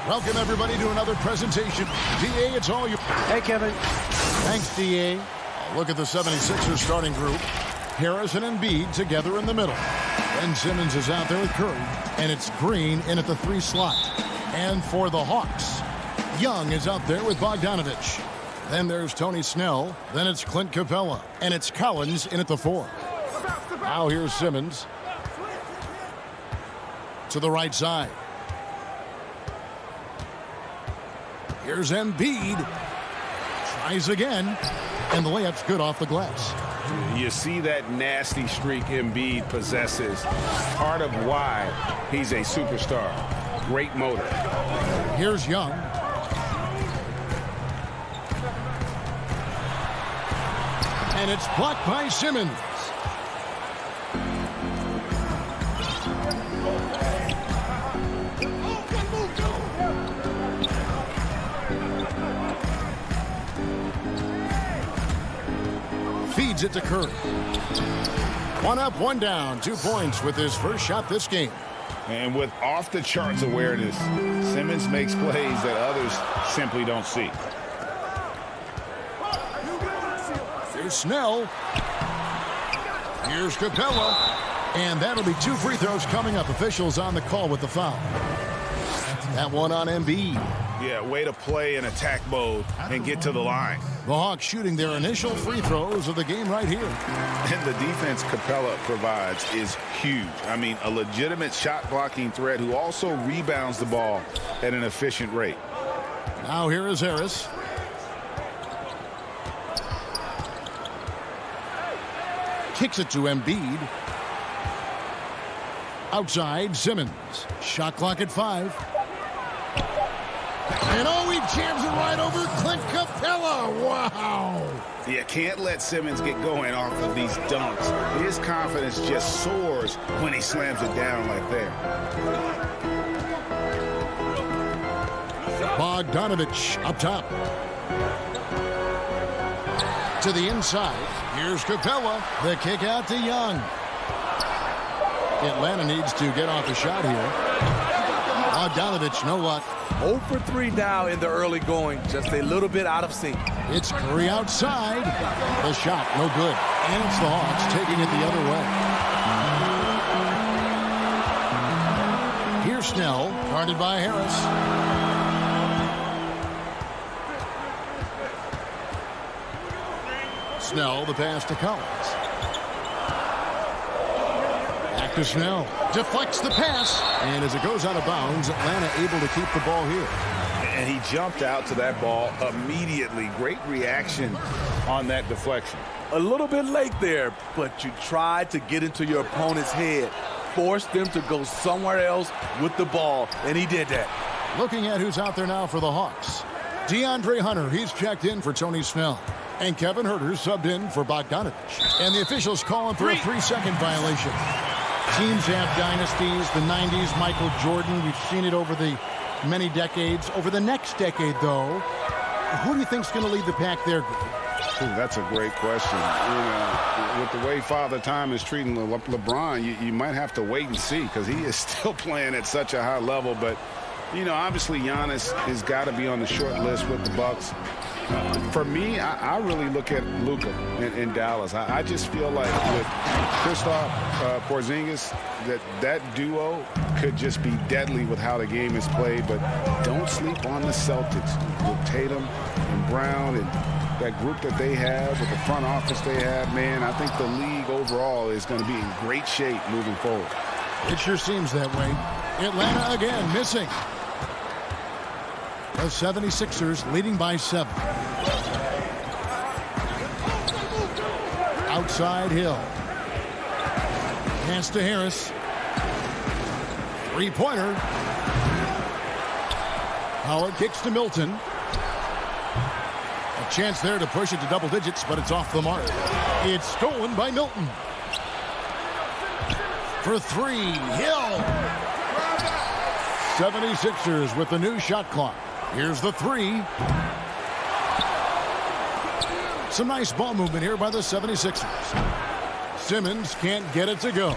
Welcome, everybody, to another presentation. D.A., it's all you. Hey, Kevin. Thanks, D.A. Look at the 76ers starting group. Harris and Embiid together in the middle. Ben Simmons is out there with Curry. And it's Green in at the 3 slot. And for the Hawks, Young is out there with Bogdanovich. Then there's Tony Snell. Then it's Clint Capella. And it's Collins in at the 4. Now here's Simmons. To the right side. Here's Embiid. Tries again. And the layup's good off the glass. You see that nasty streak Embiid possesses. Part of why he's a superstar. Great motor. Here's Young. And it's blocked by Simmons. Feeds it to Curry. 1 up, 1 down. 2 points with his first shot this game. And with off-the-charts awareness, Simmons makes plays that others simply don't see. Here's Snell. Here's Capella. And that'll be 2 free throws coming up. Officials on the call with the foul. That one on Embiid. Yeah, way to play in attack mode and get to the line. The Hawks shooting their initial free throws of the game right here. And the defense Capella provides is huge. I mean, a legitimate shot-blocking threat who also rebounds the ball at an efficient rate. Now here is Harris. Kicks it to Embiid. Outside, Simmons. Shot clock at 5. And oh, he jams it right over Clint Capella. Wow. You can't let Simmons get going off of these dunks. His confidence just soars when he slams it down like that. Bogdanovich up top. To the inside. Here's Capella. The kick out to Young. Atlanta needs to get off a shot here. Bogdanovich, no luck. 0 for 3 now in the early going. Just a little bit out of sync. It's Curry outside. The shot, no good. And it's the Hawks taking it the other way. Here's Snell, guarded by Harris. Snell, the pass to Collins. Back to Snell. Deflects the pass. And as it goes out of bounds, Atlanta able to keep the ball here. And he jumped out to that ball immediately. Great reaction on that deflection. A little bit late there, but you tried to get into your opponent's head. Force them to go somewhere else with the ball, and he did that. Looking at who's out there now for the Hawks. DeAndre Hunter, he's checked in for Tony Snell. And Kevin Huerter subbed in for Bogdanovich. And the officials calling for a 3-second violation. Teams have dynasties, the 90s, Michael Jordan. We've seen it over the many decades. Over the next decade, though, who do you think's going to lead the pack there? Ooh, that's a great question. You know, with the way Father Time is treating LeBron, you might have to wait and see because he is still playing at such a high level. But, you know, obviously Giannis has got to be on the short list with the Bucks. For me, I really look at Luka in Dallas. I just feel like with Kristaps Porzingis, that duo could just be deadly with how the game is played. But don't sleep on the Celtics with Tatum and Brown and that group that they have, with the front office they have. Man, I think the league overall is going to be in great shape moving forward. It sure seems that way. Atlanta again missing. The 76ers leading by 7. Outside Hill. Pass to Harris. 3-pointer. Howard kicks to Milton. A chance there to push it to double digits, but it's off the mark. It's stolen by Milton. For 3, Hill. 76ers with the new shot clock. Here's the 3. Some nice ball movement here by the 76ers. Simmons can't get it to go.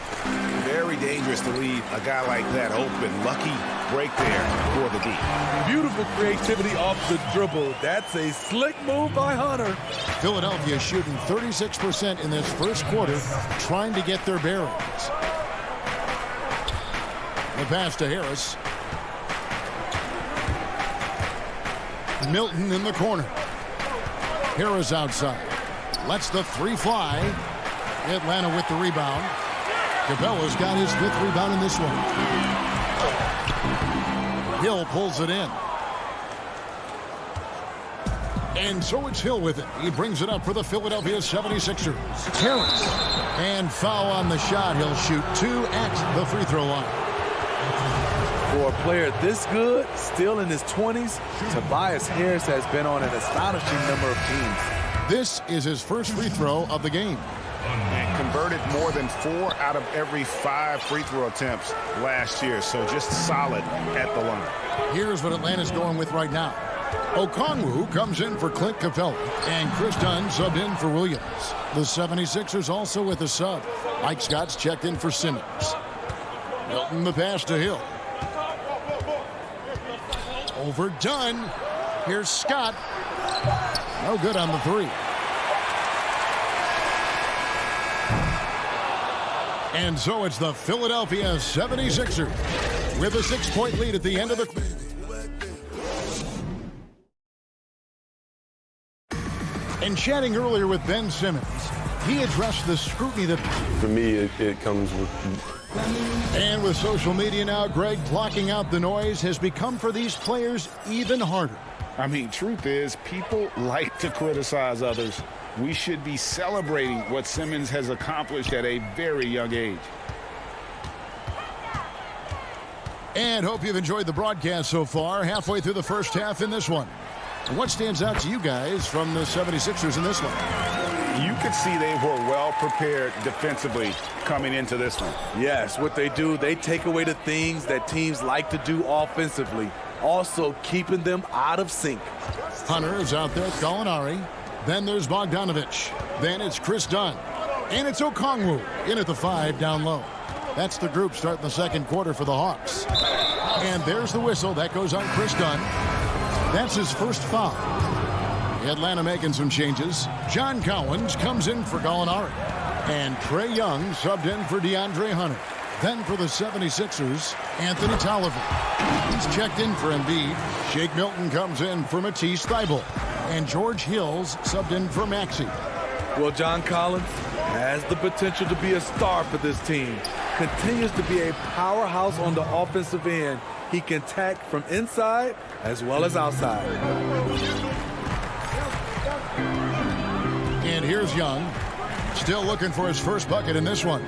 Very dangerous to leave a guy like that open. Lucky break there for the D. Beautiful creativity off the dribble. That's a slick move by Hunter. Philadelphia shooting 36% in this first quarter, trying to get their bearings. The pass to Harris. Milton in the corner. Harris outside. Lets the three fly. Atlanta with the rebound. Capella's got his 5th rebound in this one. Hill pulls it in. And so it's Hill with it. He brings it up for the Philadelphia 76ers. Terrence. And foul on the shot. He'll shoot 2 at the free throw line. For a player this good, still in his 20s, Tobias Harris has been on an astonishing number of teams. This is his first free throw of the game. And converted more than 4 out of every 5 free throw attempts last year. So just solid at the line. Here's what Atlanta's going with right now. Okongwu comes in for Clint Capella, and Chris Dunn subbed in for Williams. The 76ers also with a sub. Mike Scott's checked in for Simmons. Milton the pass to Hill. Overdone. Here's Scott. No good on the 3. And so it's the Philadelphia 76ers with a 6-point lead at the end of the... And chatting earlier with Ben Simmons, he addressed the scrutiny that... For me, it comes with... And with social media now, Greg, blocking out the noise has become for these players even harder. I mean, truth is, people like to criticize others. We should be celebrating what Simmons has accomplished at a very young age. And hope you've enjoyed the broadcast so far, halfway through the first half in this one. What stands out to you guys from the 76ers in this one? You could see they were well prepared defensively coming into this one. Yes, what they do, they take away the things that teams like to do offensively, also keeping them out of sync. Hunter is out there, Gallinari. Then there's Bogdanovich. Then it's Chris Dunn. And it's Okongwu in at the 5 down low. That's the group starting the second quarter for the Hawks. And there's the whistle. That goes on Chris Dunn. That's his first foul. Atlanta making some changes. John Collins comes in for Gallinari. And Trae Young subbed in for DeAndre Hunter. Then for the 76ers, Anthony Tolliver. He's checked in for Embiid. Shake Milton comes in for Matisse Thybulle. And George Hill's subbed in for Maxey. Well, John Collins has the potential to be a star for this team. Continues to be a powerhouse on the offensive end. He can attack from inside as well as outside. And here's Young. Still looking for his first bucket in this one.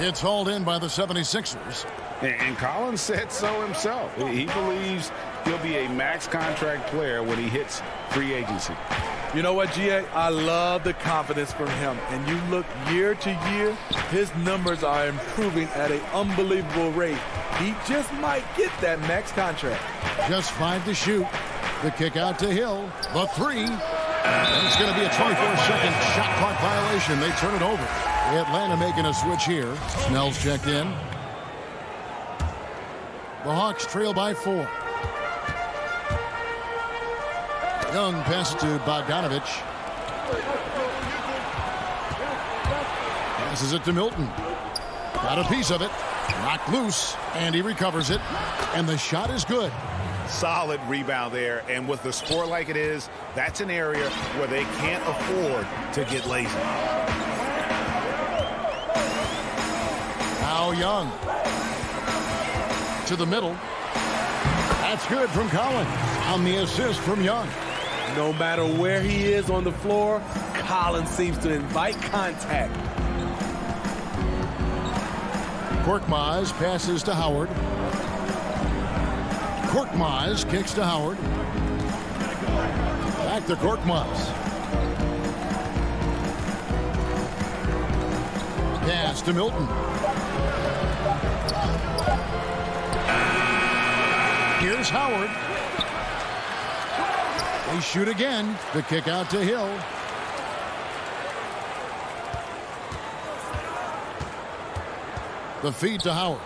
It's hauled in by the 76ers. And Collins said so himself. He believes he'll be a max contract player when he hits free agency. You know what, GA? I love the confidence from him. And you look year to year, his numbers are improving at an unbelievable rate. He just might get that max contract. Just 5 to shoot. The kick out to Hill. The 3. And it's going to be a 24-second shot clock violation. They turn it over. Atlanta making a switch here. Snell's checked in. The Hawks trail by 4. Young pass to Bogdanovich. Passes it to Milton. Got a piece of it. Knocked loose. And he recovers it. And the shot is good. Solid rebound there. And with the score like it is, that's an area where they can't afford to get lazy. Now Young. To the middle. That's good from Collins. On the assist from Young. No matter where he is on the floor, Collins seems to invite contact. Korkmaz passes to Howard. Korkmaz kicks to Howard. Back to Korkmaz. Pass to Milton. Here's Howard. They shoot again. The kick out to Hill. The feed to Howard.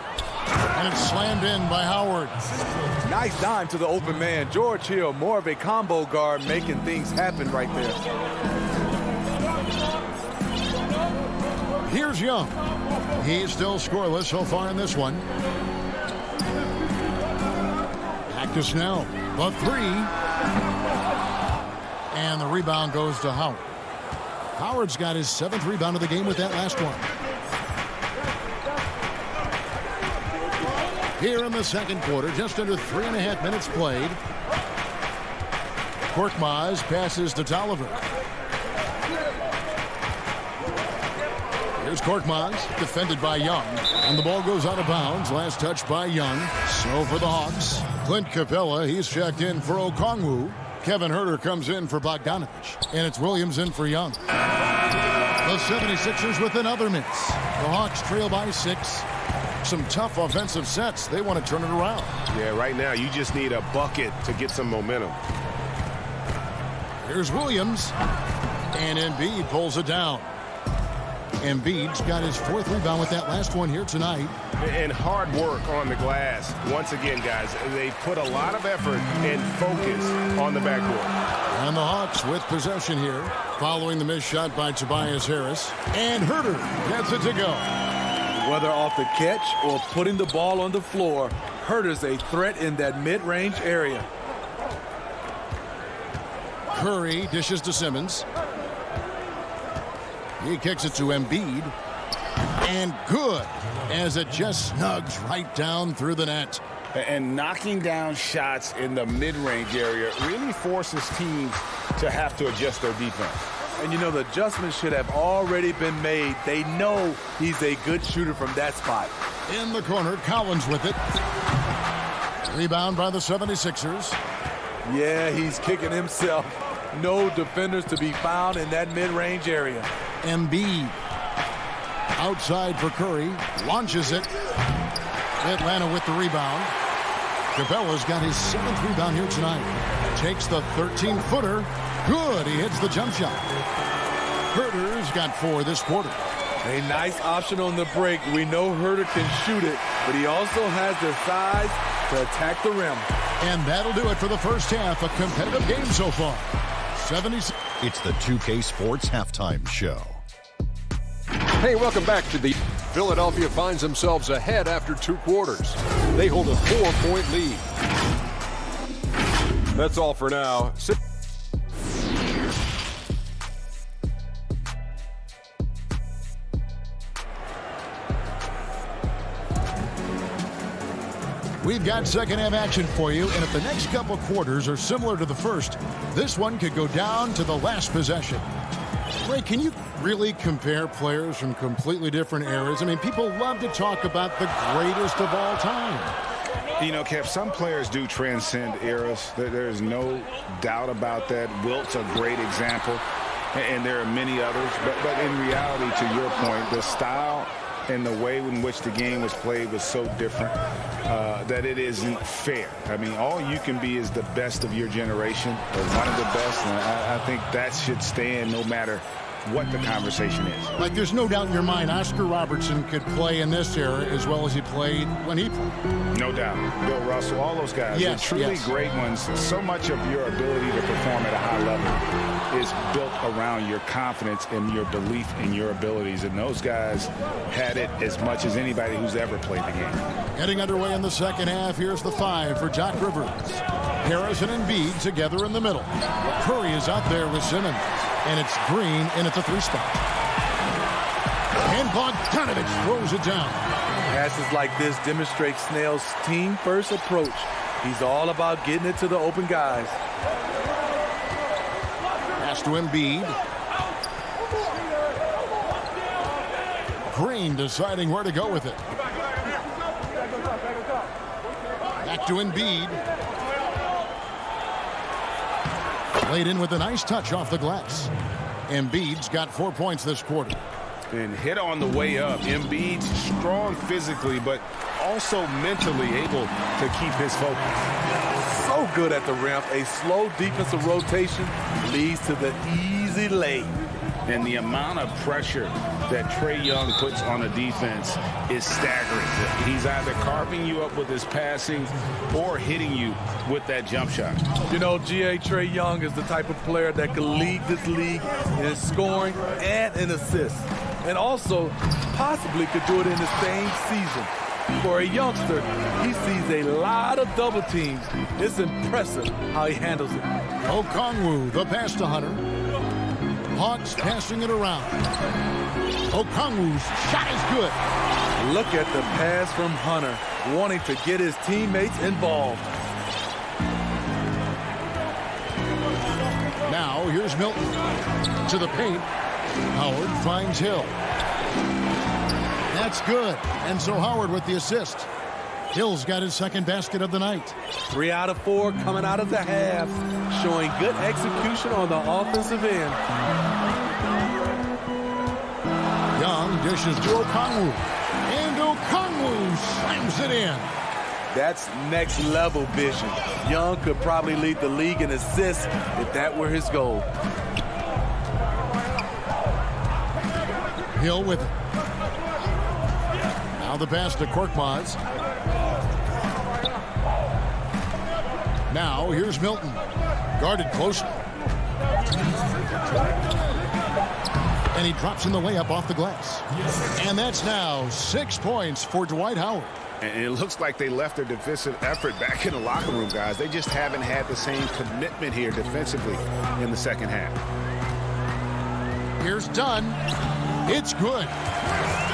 And it's slammed in by Howard. Nice dime to the open man. George Hill, more of a combo guard, making things happen right there. Here's Young. He's still scoreless so far in this one. Back to Snell. The three. And the rebound goes to Howard. Howard's got his 7th rebound of the game with that last one. Here in the second quarter, just under 3.5 minutes played. Korkmaz passes to Tolliver. Here's Korkmaz, defended by Young. And the ball goes out of bounds. Last touch by Young. So for the Hawks, Clint Capella, he's checked in for Okongwu. Kevin Huerter comes in for Bogdanovich. And it's Williams in for Young. The 76ers with another miss. The Hawks trail by 6. Some tough offensive sets. They want to turn it around. Yeah, right now you just need a bucket to get some momentum. Here's Williams. And Embiid pulls it down. Embiid's got his 4th rebound with that last one here tonight. And hard work on the glass. Once again, guys, they put a lot of effort and focus on the backboard. And the Hawks with possession here, following the missed shot by Tobias Harris. And Huerter gets it to go. Whether off the catch or putting the ball on the floor, Huerter's a threat in that mid-range area. Curry dishes to Simmons. He kicks it to Embiid. And good, as it just snugs right down through the net. And knocking down shots in the mid-range area really forces teams to have to adjust their defense. And you know, the adjustments should have already been made. They know he's a good shooter from that spot. In the corner, Collins with it. Rebound by the 76ers. Yeah, he's kicking himself. No defenders to be found in that mid-range area. Embiid outside for Curry. Launches it. Atlanta with the rebound. Capella's got his 7th rebound here tonight. Takes the 13-footer. Good. He hits the jump shot. Huerter's got 4 this quarter. A nice option on the break. We know Huerter can shoot it, but he also has the size to attack the rim. And that'll do it for the first half. A competitive game so far. 76. It's the 2K Sports Halftime Show. Hey, welcome back to the Philadelphia finds themselves ahead after 2 quarters. They hold a 4-point lead. That's all for now. We've got second half action for you, and if the next couple quarters are similar to the first, this one could go down to the last possession. Ray, can you really compare players from completely different eras? I mean, people love to talk about the greatest of all time. You know, Kev, some players do transcend eras. There's no doubt about that. Wilt's a great example, and there are many others. But in reality, to your point, the style and the way in which the game was played was so different that it isn't fair. I mean, all you can be is the best of your generation, or one of the best, and I think that should stand no matter what the conversation is. Like, there's no doubt in your mind Oscar Robertson could play in this era as well as he played when he played. No doubt. Bill Russell, all those guys. Yes, They're truly yes. great ones. So much of your ability to perform at a high level is built around your confidence and your belief in your abilities. And those guys had it as much as anybody who's ever played the game. Getting underway in the second half, here's the 5 for Doc Rivers. Harris and Embiid together in the middle. Curry is out there with Simmons. And it's Green in at the 3 spot. And Bogdanovich throws it down. Passes like this demonstrate Snell's team-first approach. He's all about getting it to the open guys. Pass to Embiid. Green deciding where to go with it. Back to Embiid. Laid in with a nice touch off the glass. Embiid's got 4 points this quarter. And hit on the way up. Embiid's strong physically, but also mentally able to keep his focus. So so good at the rim. A slow defensive rotation leads to the easy lay. And the amount of pressure that Trae Young puts on a defense is staggering. He's either carving you up with his passing or hitting you with that jump shot. You know, Trae Young is the type of player that could lead this league in scoring and in assists. And also possibly could do it in the same season. For a youngster, he sees a lot of double teams. It's impressive how he handles it. Okongwu, the pass to Hunter. Hawks passing it around. Okongwu's shot is good. Look at the pass from Hunter, wanting to get his teammates involved. Now here's Milton to the paint. Howard finds Hill. That's good. And so Howard with the assist. Hill's got his second basket of the night. 3 out of 4 coming out of the half, showing good execution on the offensive end. Young dishes to Okongwu. And Okongwu slams it in. That's next level vision. Young could probably lead the league in assists if that were his goal. Hill with it. Now the pass to Korkmaz. Now here's Milton. Guarded closely. And he drops in the layup off the glass. And that's now 6 points for Dwight Howard. And it looks like they left their defensive effort back in the locker room, guys. They just haven't had the same commitment here defensively in the second half. Here's Dunn. It's good.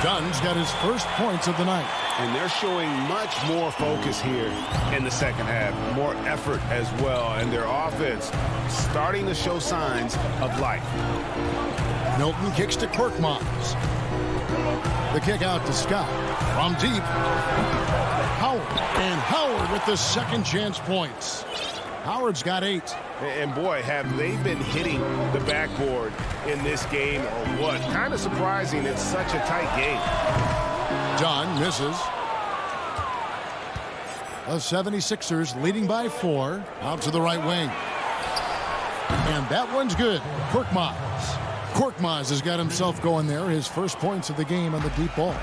Dunn's got his first points of the night. And they're showing much more focus here in the second half. More effort as well. And their offense starting to show signs of life. Milton kicks to Korkmaz. The kick out to Scott. From deep. Howard. And Howard with the second chance points. Howard's got 8. And boy, have they been hitting the backboard in this game or what? Kind of surprising. It's such a tight game. Dunn misses. The 76ers leading by 4. Out to the right wing. And that one's good. Korkmaz. Korkmaz has got himself going there. His first points of the game on the deep ball.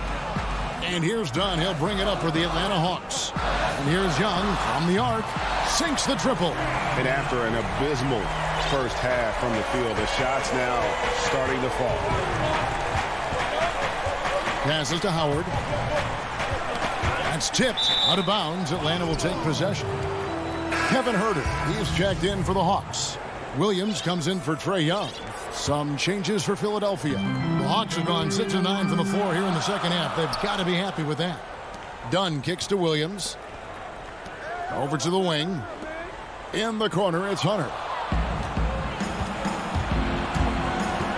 And here's Dunn. He'll bring it up for the Atlanta Hawks. And here's Young from the arc. Sinks the triple. And after an abysmal first half from the field, the shots now starting to fall. Passes to Howard. That's tipped out of bounds. Atlanta will take possession. Kevin Huerter, he's checked in for the Hawks. Williams comes in for Trae Young. Some changes for Philadelphia. The Hawks have gone 6 of 9 from the floor here in the second half. They've got to be happy with that. Dunn kicks to Williams. Over to the wing. In the corner, it's Hunter.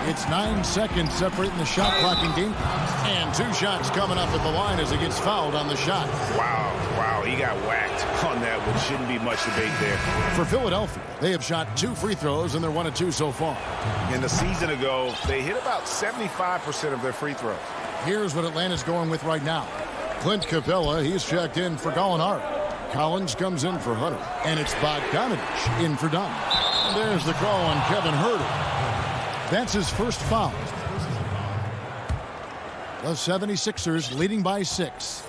It's 9 seconds separating the shot clock and game. And 2 shots coming up at the line as he gets fouled on the shot. Wow, he got whacked on that, which shouldn't be much debate there. For Philadelphia, they have shot 2 free throws, and they're 1 of 2 so far. In the season ago, they hit about 75% of their free throws. Here's what Atlanta's going with right now. Clint Capella, he's checked in for Gallinari. Collins comes in for Hunter. And it's Bogdanovich in for Dunn. There's the call on Kevin Huerter. That's his first foul. The 76ers leading by 6.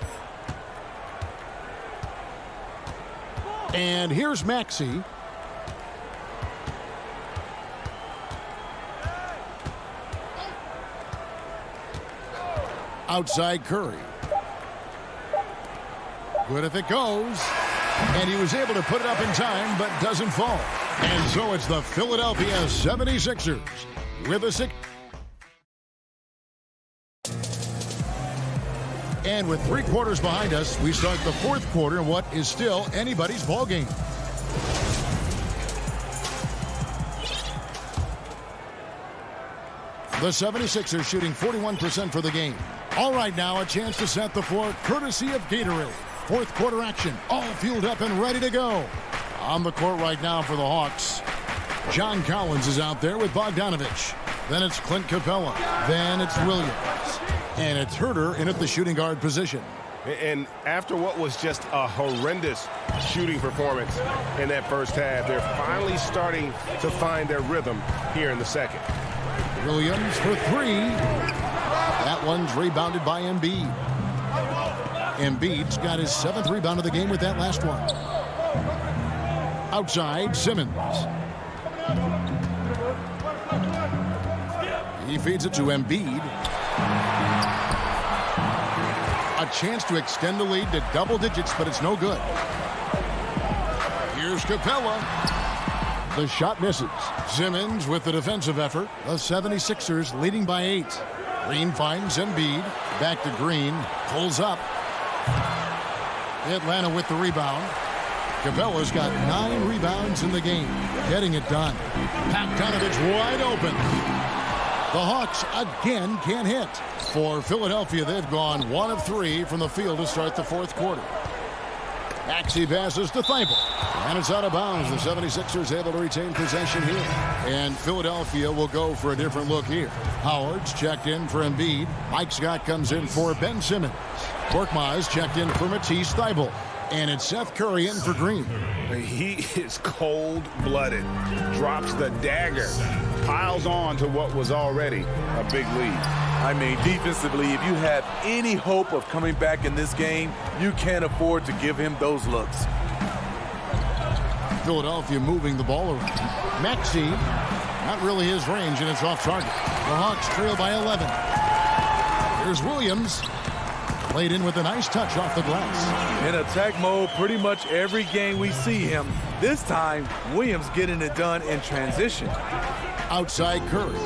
And here's Maxey. Outside Curry. Good if it goes. And he was able to put it up in time, but doesn't fall. And so it's the Philadelphia 76ers with a 6. And with 3 quarters behind us, we start the 4th quarter in what is still anybody's ball game. The 76ers shooting 41% for the game. All right, now a chance to set the floor courtesy of Gatorade. 4th quarter action, all fueled up and ready to go. On the court right now for the Hawks, John Collins is out there with Bogdanovich. Then it's Clint Capella. Then it's Williams. And it's Huerter in at the shooting guard position. And after what was just a horrendous shooting performance in that first half, they're finally starting to find their rhythm here in the second. Williams for three. That one's rebounded by Embiid. Embiid's got his 7th rebound of the game with that last one. Outside, Simmons. He feeds it to Embiid. A chance to extend the lead to double digits, but it's no good. Here's Capella. The shot misses. Simmons with the defensive effort. The 76ers leading by 8. Green finds Embiid. Back to Green. Pulls up. Atlanta with the rebound. Capella's got 9 rebounds in the game. Getting it done. Bogdanovich wide open. The Hawks again can't hit. For Philadelphia, they've gone 1 of 3 from the field to start the 4th quarter. Maxey passes to Thibault. And it's out of bounds. The 76ers able to retain possession here. And Philadelphia will go for a different look here. Howard's checked in for Embiid. Mike Scott comes in for Ben Simmons. Korkmaz checked in for Matisse Thybulle. And it's Seth Curry in for Green. He is cold-blooded. Drops the dagger. Piles on to what was already a big lead. I mean, defensively, if you have any hope of coming back in this game, you can't afford to give him those looks. Philadelphia moving the ball around. Maxey, not really his range, and it's off target. The Hawks trail by 11. Here's Williams. Played in with a nice touch off the glass. In attack mode pretty much every game we see him. This time, Williams getting it done in transition. Outside Curry.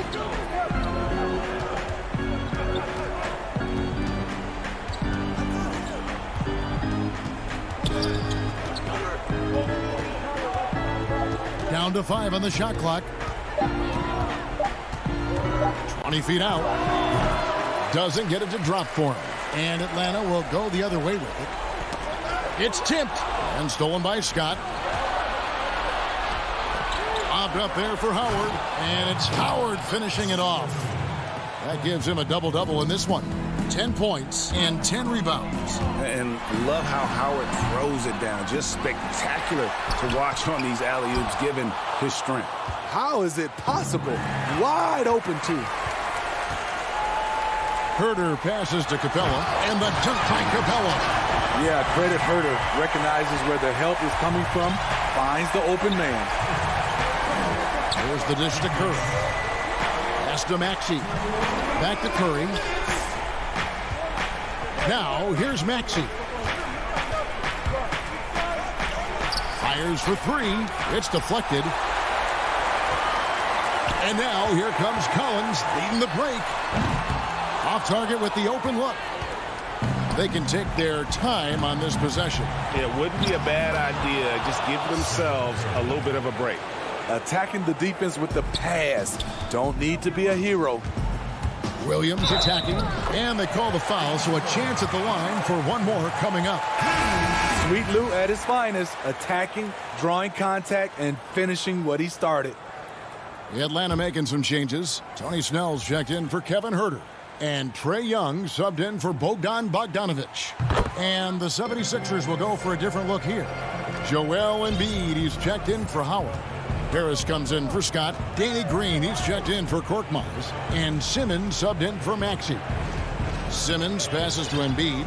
Down to 5 on the shot clock. 20 feet out. Doesn't get it to drop for him. And Atlanta will go the other way with it. It's tipped and stolen by Scott. Lobbed up there for Howard. And it's Howard finishing it off. That gives him a double-double in this one. 10 points and 10 rebounds. And love how Howard throws it down. Just spectacular to watch on these alley-oops given his strength. How is it possible? Wide open, too. Herter passes to Capella, and the dunk by Capella. Yeah, credit Herter. Recognizes where the help is coming from, finds the open man. Here's the dish to Curry. Pass to Maxey. Back to Curry. Now, here's Maxey. Fires for 3. It's deflected. And now, here comes Collins leading the break. Off target with the open look. They can take their time on this possession. It wouldn't be a bad idea. Just give themselves a little bit of a break. Attacking the defense with the pass. Don't need to be a hero. Williams attacking, and they call the foul, so a chance at the line for one more coming up. Sweet Lou at his finest, attacking, drawing contact, and finishing what he started. Atlanta making some changes. Tony Snell's checked in for Kevin Herter. And Trae Young subbed in for Bogdanovich. And the 76ers will go for a different look here. Joel Embiid, he's checked in for Howard. Harris comes in for Scott. Danny Green, he's checked in for Korkmaz. And Simmons subbed in for Maxey. Simmons passes to Embiid.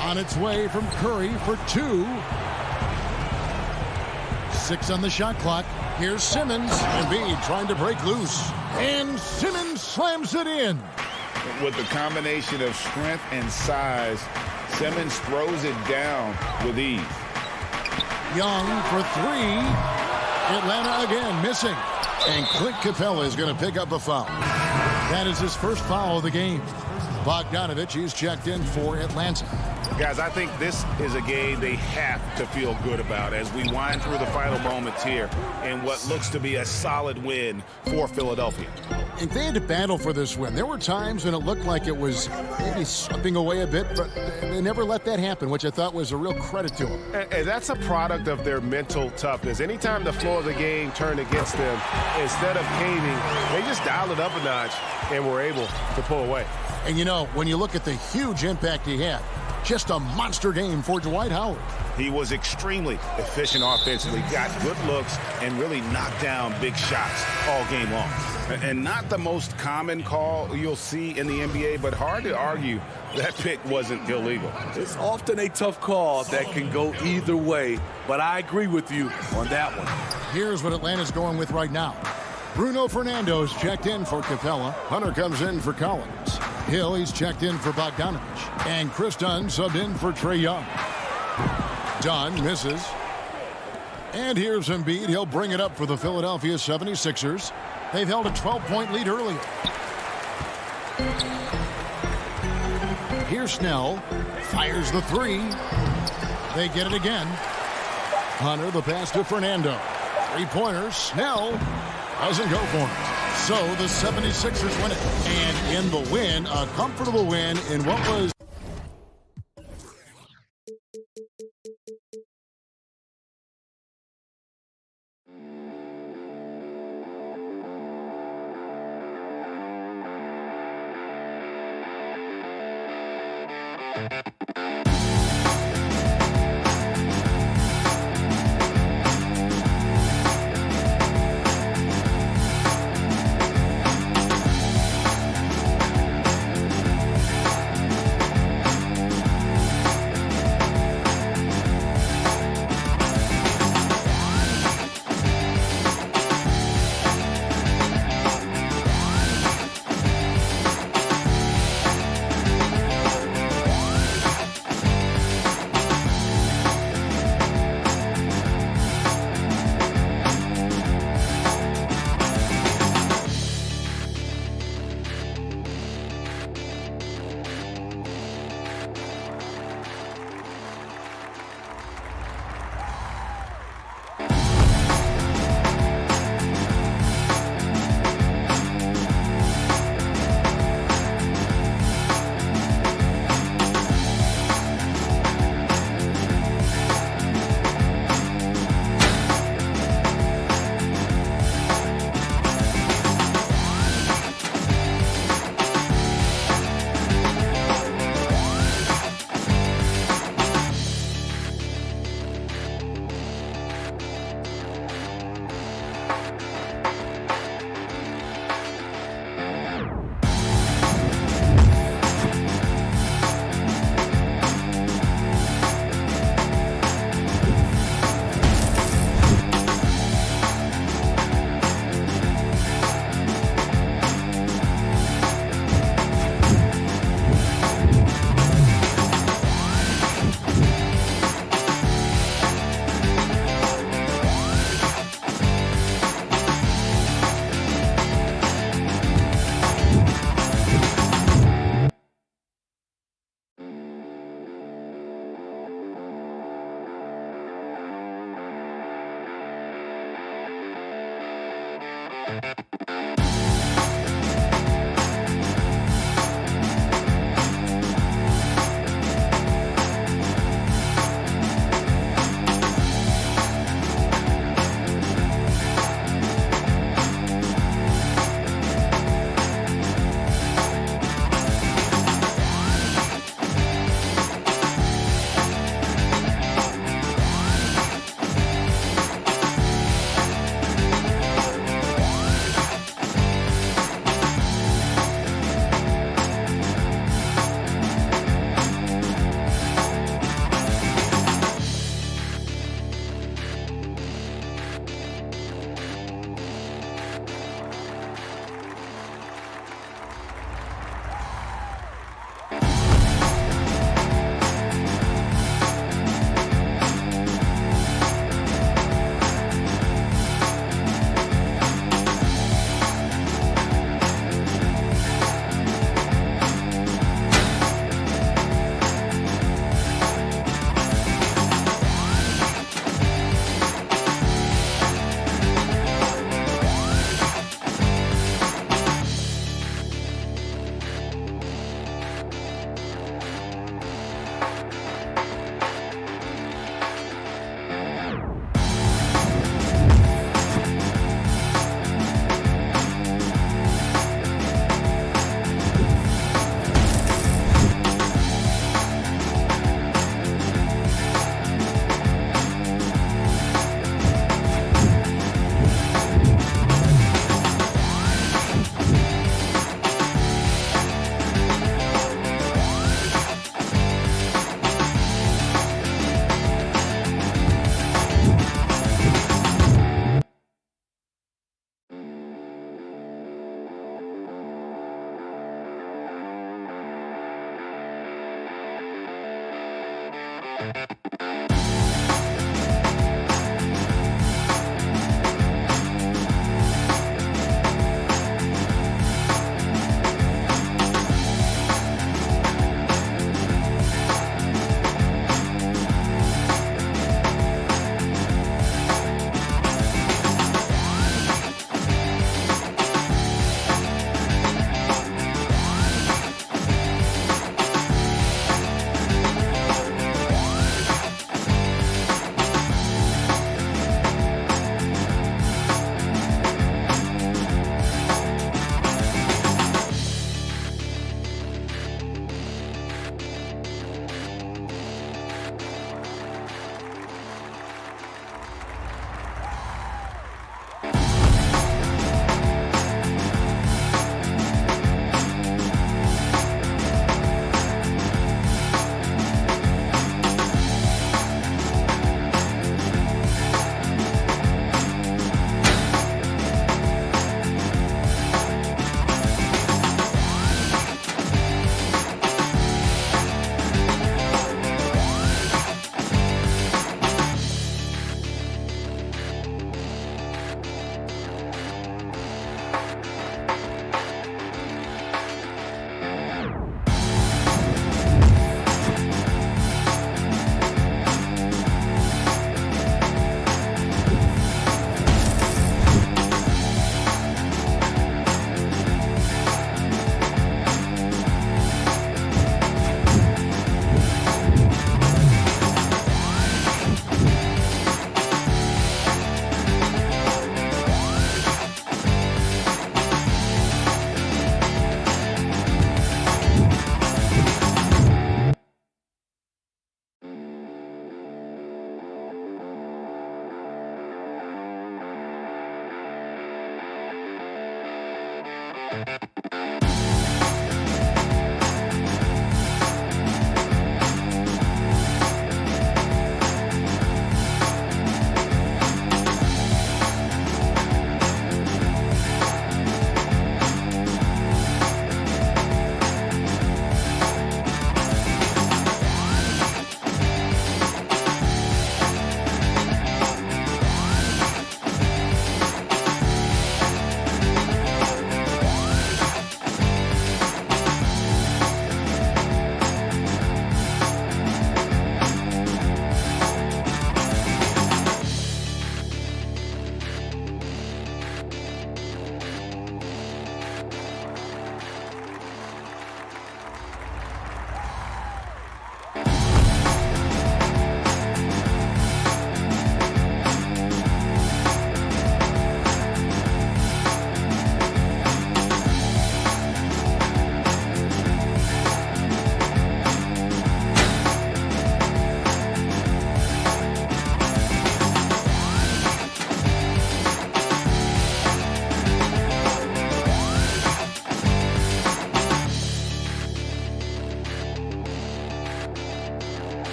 On its way from Curry for 2. 6 on the shot clock. Here's Simmons. Embiid trying to break loose. And Simmons slams it in. With the combination of strength and size, Simmons throws it down with ease. Young for 3. Atlanta again missing. And Clint Capella is going to pick up a foul. That is his first foul of the game. Bogdanovich is checked in for Atlanta. Guys, I think this is a game they have to feel good about as we wind through the final moments here in what looks to be a solid win for Philadelphia. And they had to battle for this win. There were times when it looked like it was maybe slipping away a bit, but they never let that happen, which I thought was a real credit to them. And that's a product of their mental toughness. Anytime the flow of the game turned against them, instead of caving, they just dialed it up a notch and were able to pull away. And, you know, when you look at the huge impact he had, just a monster game for Dwight Howard. He was extremely efficient offensively, got good looks, and really knocked down big shots all game long. And not the most common call you'll see in the NBA, but hard to argue that pick wasn't illegal. It's often a tough call that can go either way, but I agree with you on that one. Here's what Atlanta's going with right now. Bruno Fernando's checked in for Capella. Hunter comes in for Collins. Hill, he's checked in for Bogdanovich. And Chris Dunn subbed in for Trae Young. Dunn misses. And here's Embiid. He'll bring it up for the Philadelphia 76ers. They've held a 12-point lead earlier. Here's Snell. Fires the three. They get it again. Hunter, the pass to Fernando. Three-pointer. Snell doesn't go for it. So the 76ers win it. And in the win, a comfortable win in what was...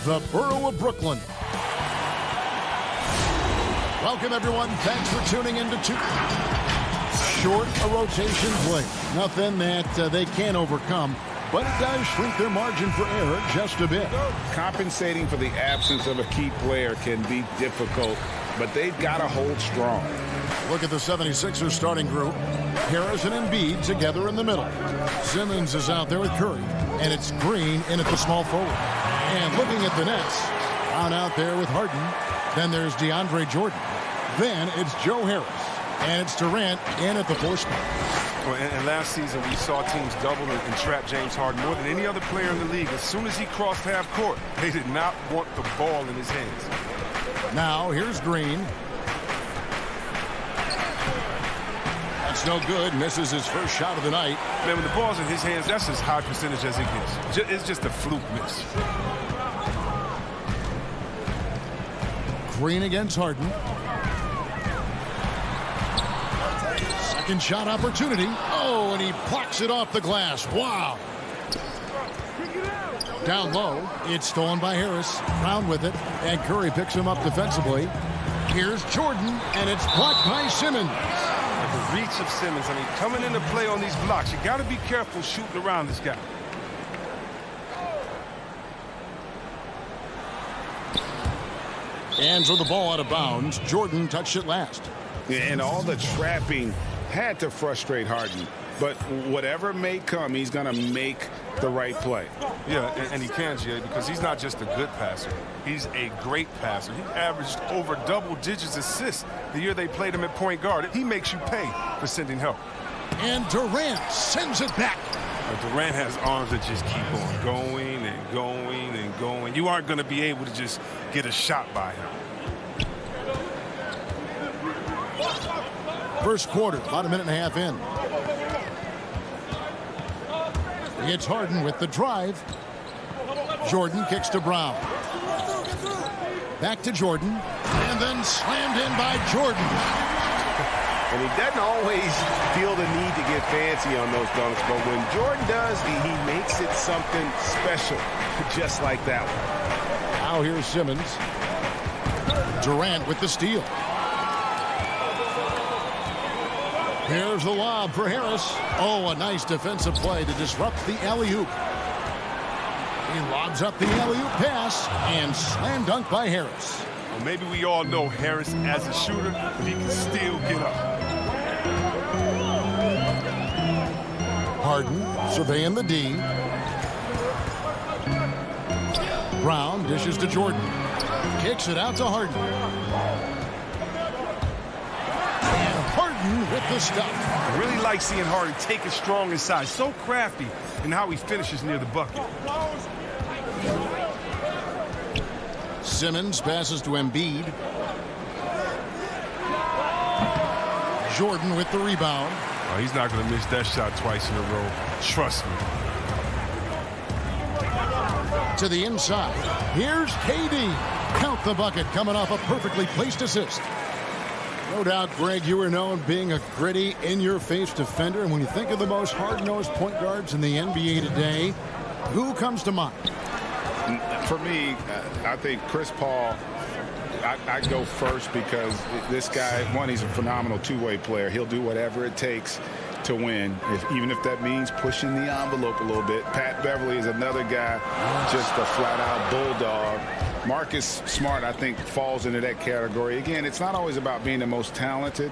The borough of Brooklyn. Welcome, everyone. Thanks for tuning in to short a rotation play. Nothing that they can't overcome, but it does shrink their margin for error just a bit. Compensating for the absence of a key player can be difficult, but they've got to hold strong. Look at the 76ers starting group. Harris and Embiid together in the middle. Simmons is out there with Curry, and it's Green in at the small forward. And looking at the Nets, Brown out there with Harden. Then there's DeAndre Jordan. Then it's Joe Harris. And it's Durant in at the 4 spot. Well, and last season we saw teams double and trap James Harden more than any other player in the league. As soon as he crossed half court, they did not want the ball in his hands. Now here's Green. That's no good. Misses his first shot of the night. Man, when the ball's in his hands, that's as high percentage as it gets. It's just a fluke miss. Green against Harden. Second shot opportunity. Oh, and he plucks it off the glass. Wow. Down low. It's stolen by Harris. Brown with it. And Curry picks him up defensively. Here's Jordan, and it's blocked by Simmons. The reach of Simmons. I mean, coming into play on these blocks, you got to be careful shooting around this guy. And throw the ball out of bounds. Jordan touched it last. And all the trapping had to frustrate Harden. But whatever may come, he's going to make the right play. Yeah, and he can, Jay, because he's not just a good passer. He's a great passer. He averaged over double-digits assists the year they played him at point guard. He makes you pay for sending help. And Durant sends it back. But Durant has arms that just keep on going and going and going. You aren't going to be able to just get a shot by him. First quarter, about a minute and a half in. It's Harden with the drive. Jordan kicks to Brown. Back to Jordan. And then slammed in by Jordan. And he doesn't always feel the need to get fancy on those dunks, but when Jordan does, he makes it something special, just like that one. Now here's Simmons. Durant with the steal. Here's the lob for Harris. Oh, a nice defensive play to disrupt the alley-oop. He lobs up the alley-oop pass and slam dunk by Harris. Well, maybe we all know Harris as a shooter, but he can still get up. Harden surveying the D. Brown dishes to Jordan. Kicks it out to Harden. And Harden with the stop. I really like seeing Harden take it strong inside. So crafty in how he finishes near the bucket. Simmons passes to Embiid. Jordan with the rebound. Oh, he's not going to miss that shot twice in a row. Trust me. To the inside. Here's KD. Count the bucket coming off a perfectly placed assist. No doubt, Greg, you are known being a gritty, in-your-face defender. And when you think of the most hard-nosed point guards in the NBA today, who comes to mind? For me, I think Chris Paul, I go first because this guy, one, he's a phenomenal two-way player. He'll do whatever it takes to win, even if that means pushing the envelope a little bit. Pat Beverly is another guy, just a flat-out bulldog. Marcus Smart, I think, falls into that category. Again, it's not always about being the most talented,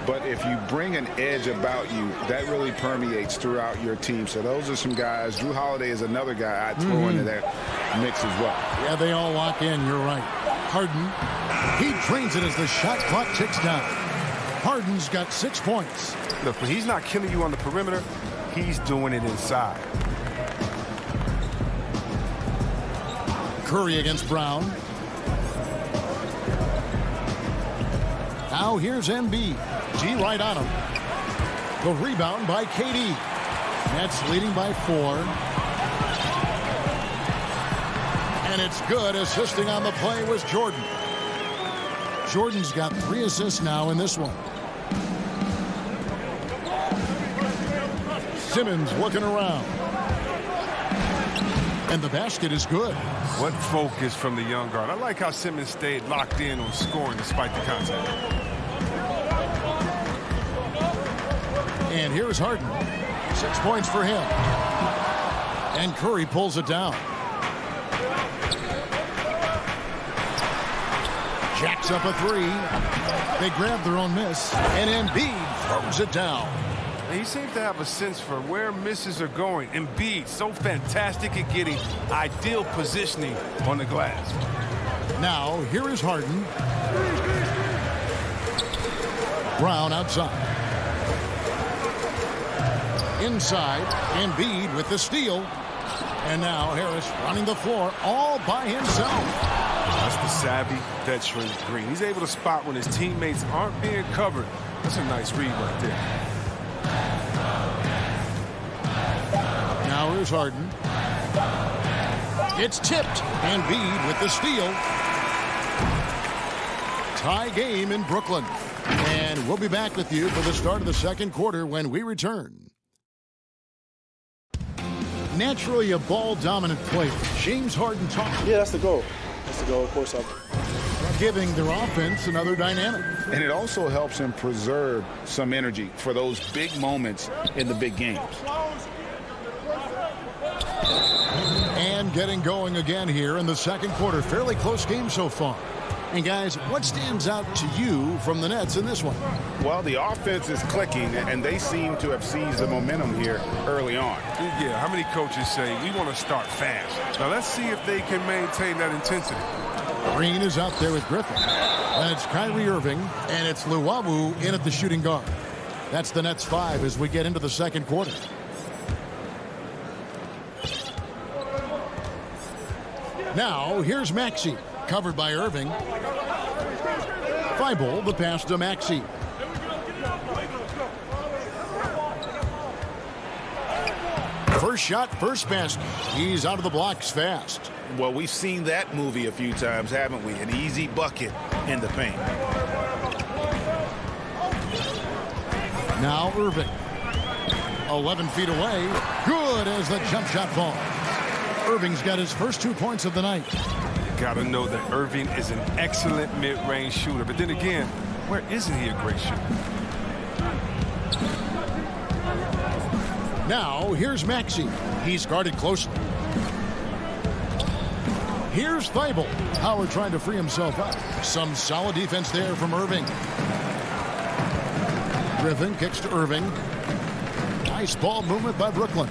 but if you bring an edge about you, that really permeates throughout your team. So those are some guys. Drew Holiday is another guy I'd throw into that mix as well. Yeah, they all lock in. You're right. Harden, he drains it as the shot clock ticks down. Harden's got 6 points. Look, when he's not killing you on the perimeter, he's doing it inside. Curry against Brown. Now here's Embiid. G right on him. The rebound by KD. Nets leading by 4. And it's good. Assisting on the play was Jordan. Jordan's got 3 assists now in this one. Simmons looking around. And the basket is good. What focus from the young guard. I like how Simmons stayed locked in on scoring despite the contact. And here's Harden. 6 points for him. And Curry pulls it down. Jacks up a 3. They grab their own miss. And Embiid throws it down. He seems to have a sense for where misses are going. Embiid, so fantastic at getting ideal positioning on the glass. Now, here is Harden. Brown outside. Inside, Embiid with the steal. And now Harris running the floor all by himself. That's the savvy veteran Green. He's able to spot when his teammates aren't being covered. That's a nice read right there. Now here's Harden. It's tipped. Embiid with the steal. Tie game in Brooklyn. And we'll be back with you for the start of the second quarter when we return. naturally a ball-dominant player. James Harden talked. Yeah, that's the goal. That's the goal, of course. Giving their offense another dynamic. And it also helps him preserve some energy for those big moments in the big games. And getting going again here in the second quarter. Fairly close game so far. And guys, what stands out to you from the Nets in this one? Well, the offense is clicking, and they seem to have seized the momentum here early on. Yeah, how many coaches say we want to start fast? Now let's see if they can maintain that intensity. Green is out there with Griffin. That's Kyrie Irving, and it's Luwawu in at the shooting guard. That's the Nets 5 as we get into the second quarter. Now, here's Maxey, covered by Irving. Thibault, the pass to Maxey. First shot, first basket. He's out of the blocks fast. Well, we've seen that movie a few times, haven't we? An easy bucket in the paint. Now Irving. 11 feet away. Good as the jump shot falls. Irving's got his first 2 points of the night. Got to know that Irving is an excellent mid-range shooter. But then again, where isn't he a great shooter? Now, here's Maxey. He's guarded closely. Here's Thibault. Howard trying to free himself up. Some solid defense there from Irving. Griffin kicks to Irving. Nice ball movement by Brooklyn.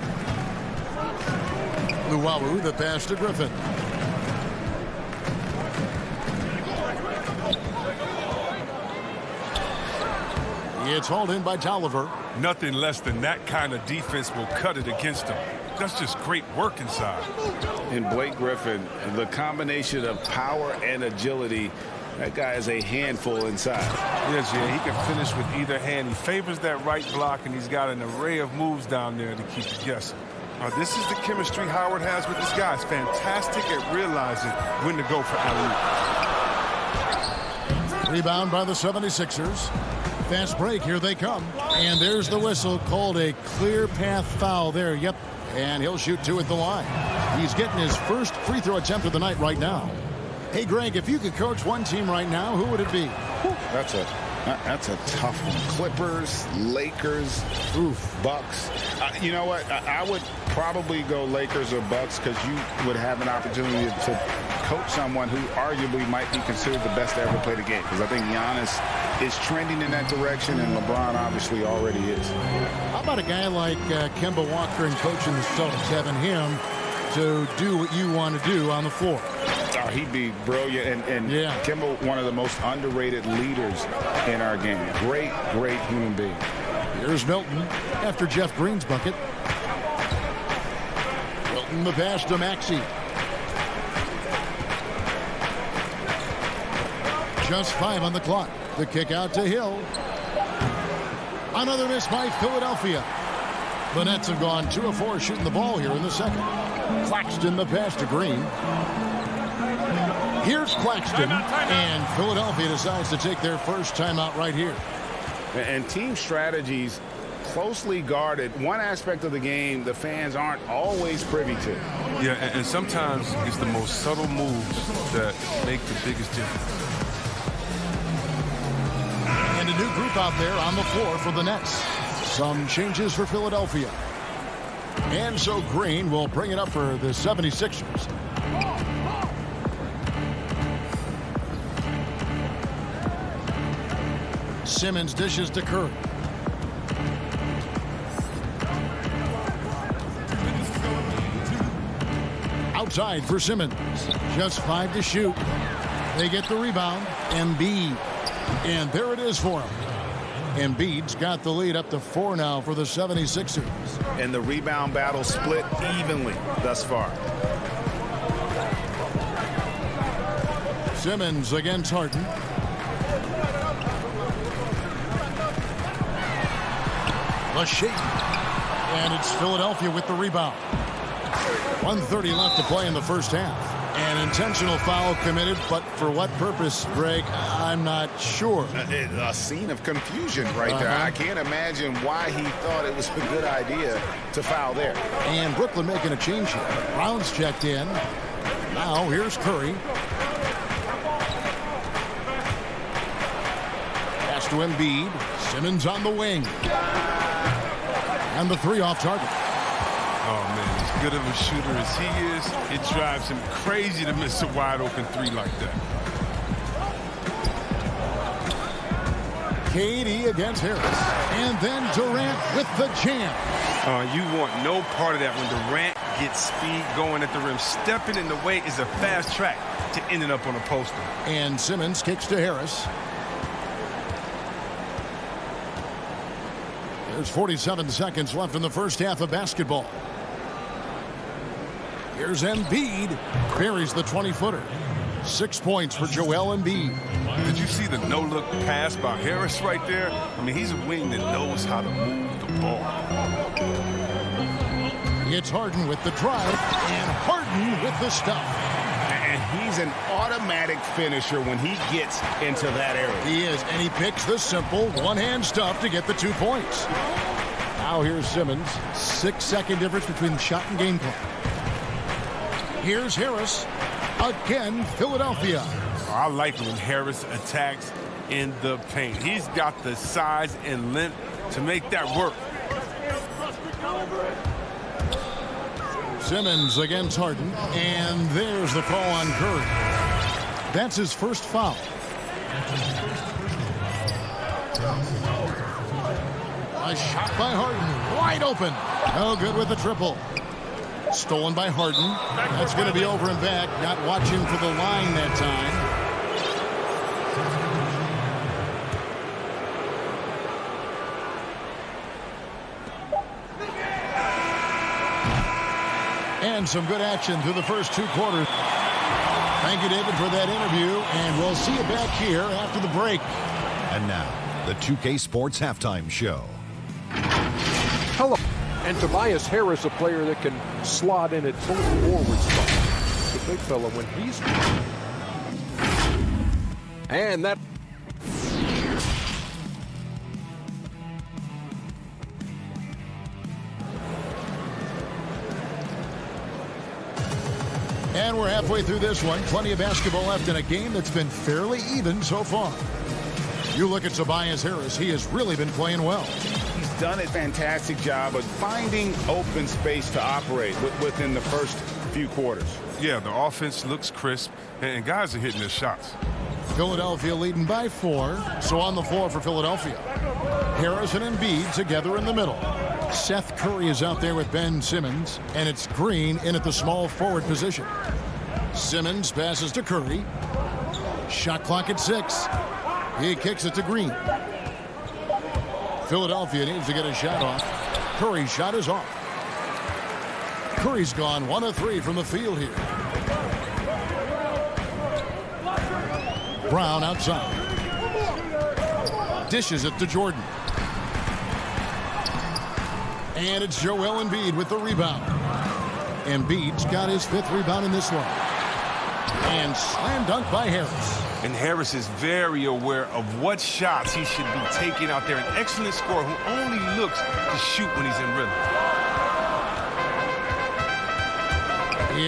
Luwawu, the pass to Griffin. It's hauled in by Tolliver. Nothing less than that kind of defense will cut it against them. That's just great work inside. And Blake Griffin, the combination of power and agility, that guy is a handful inside. Yes, yeah, he can finish with either hand. He favors that right block, and he's got an array of moves down there to keep you guessing. This is the chemistry Howard has with this guy. It's fantastic at realizing when to go for alley-oop. Rebound by the 76ers. Fast break, here they come. And there's the whistle, called a clear path foul there. Yep, and he'll shoot 2 at the line. He's getting his first free throw attempt of the night right now. Hey, Greg, if you could coach one team right now, who would it be? That's a tough one. Clippers, Lakers, Bucks. You know what? I would probably go Lakers or Bucks because you would have an opportunity to coach someone who arguably might be considered the best to ever play the game. Because I think Giannis is trending in that direction, and LeBron obviously already is. How about a guy like Kemba Walker and coaching the Celtics, having him to do what you want to do on the floor? Oh, he'd be brilliant, and yeah. Kemba, one of the most underrated leaders in our game. Great human being. Here's Milton after Jeff Green's bucket. Milton the pass to Maxey. Just 5 on the clock. The kick out to Hill. Another miss by Philadelphia. The Nets have gone 2 of 4 shooting the ball here in the second. Claxton the pass to Green. Here's Claxton, and Philadelphia decides to take their first timeout right here. And team strategies closely guarded. One aspect of the game the fans aren't always privy to. Yeah, and sometimes it's the most subtle moves that make the biggest difference. And a new group out there on the floor for the Nets. Some changes for Philadelphia. And so Green will bring it up for the 76ers. Simmons dishes to Curry. Outside for Simmons. Just 5 to shoot. They get the rebound. Embiid. And there it is for him. Embiid's got the lead up to 4 now for the 76ers. And the rebound battle split evenly thus far. Simmons against Harden. The shake. And it's Philadelphia with the rebound. 1:30 left to play in the first half. An intentional foul committed, but for what purpose, Greg? I'm not sure. A scene of confusion right there. I can't imagine why he thought it was a good idea to foul there. And Brooklyn making a change here. Brown's checked in. Now here's Curry. Pass to Embiid. Simmons on the wing. And the three off target. Oh, man, as good of a shooter as he is, it drives him crazy to miss a wide-open three like that. KD against Harris. And then Durant with the jam. You want no part of that when Durant gets speed going at the rim. Stepping in the way is a fast track to ending up on a poster. And Simmons kicks to Harris. There's 47 seconds left in the first half of basketball. Here's Embiid. Buries the 20-footer. 6 points for Joel Embiid. Did you see the no-look pass by Harris right there? I mean, he's a wing that knows how to move the ball. It's Harden with the drive, and Harden with the stuff. And he's an automatic finisher when he gets into that area. He is, and he picks the simple one-hand stuff to get the 2 points. Now here's Simmons. 6-second difference between the shot and game clock. Here's Harris. Again, Philadelphia. I like when Harris attacks in the paint. He's got the size and length to make that work. Simmons against Harden, and there's the call on Curry. That's his first foul. A shot by Harden, wide open. No good with the triple. Stolen by Harden. That's going to be over and back. Not watching for the line that time. And some good action through the first 2 quarters. Thank you, David, for that interview, and we'll see you back here after the break. And now, the 2K Sports Halftime Show. Hello. And Tobias Harris, a player that can slot in at both forward spots. The big fella when he's... And that... And we're halfway through this one. Plenty of basketball left in a game that's been fairly even so far. You look at Tobias Harris, he has really been playing well. He's done a fantastic job of finding open space to operate within the first few quarters. Yeah, the offense looks crisp, and guys are hitting their shots. Philadelphia leading by 4. So on the floor for Philadelphia. Harris and Embiid together in the middle. Seth Curry is out there with Ben Simmons, and it's Green in at the small forward position. Simmons passes to Curry. Shot clock at 6. He kicks it to Green. Philadelphia needs to get a shot off. Curry's shot is off. Curry's gone 1 of 3 from the field here. Brown outside. Dishes it to Jordan. And it's Joel Embiid with the rebound. Embiid's got his 5th rebound in this one. And slam dunk by Harris. And Harris is very aware of what shots he should be taking out there. An excellent scorer who only looks to shoot when he's in rhythm.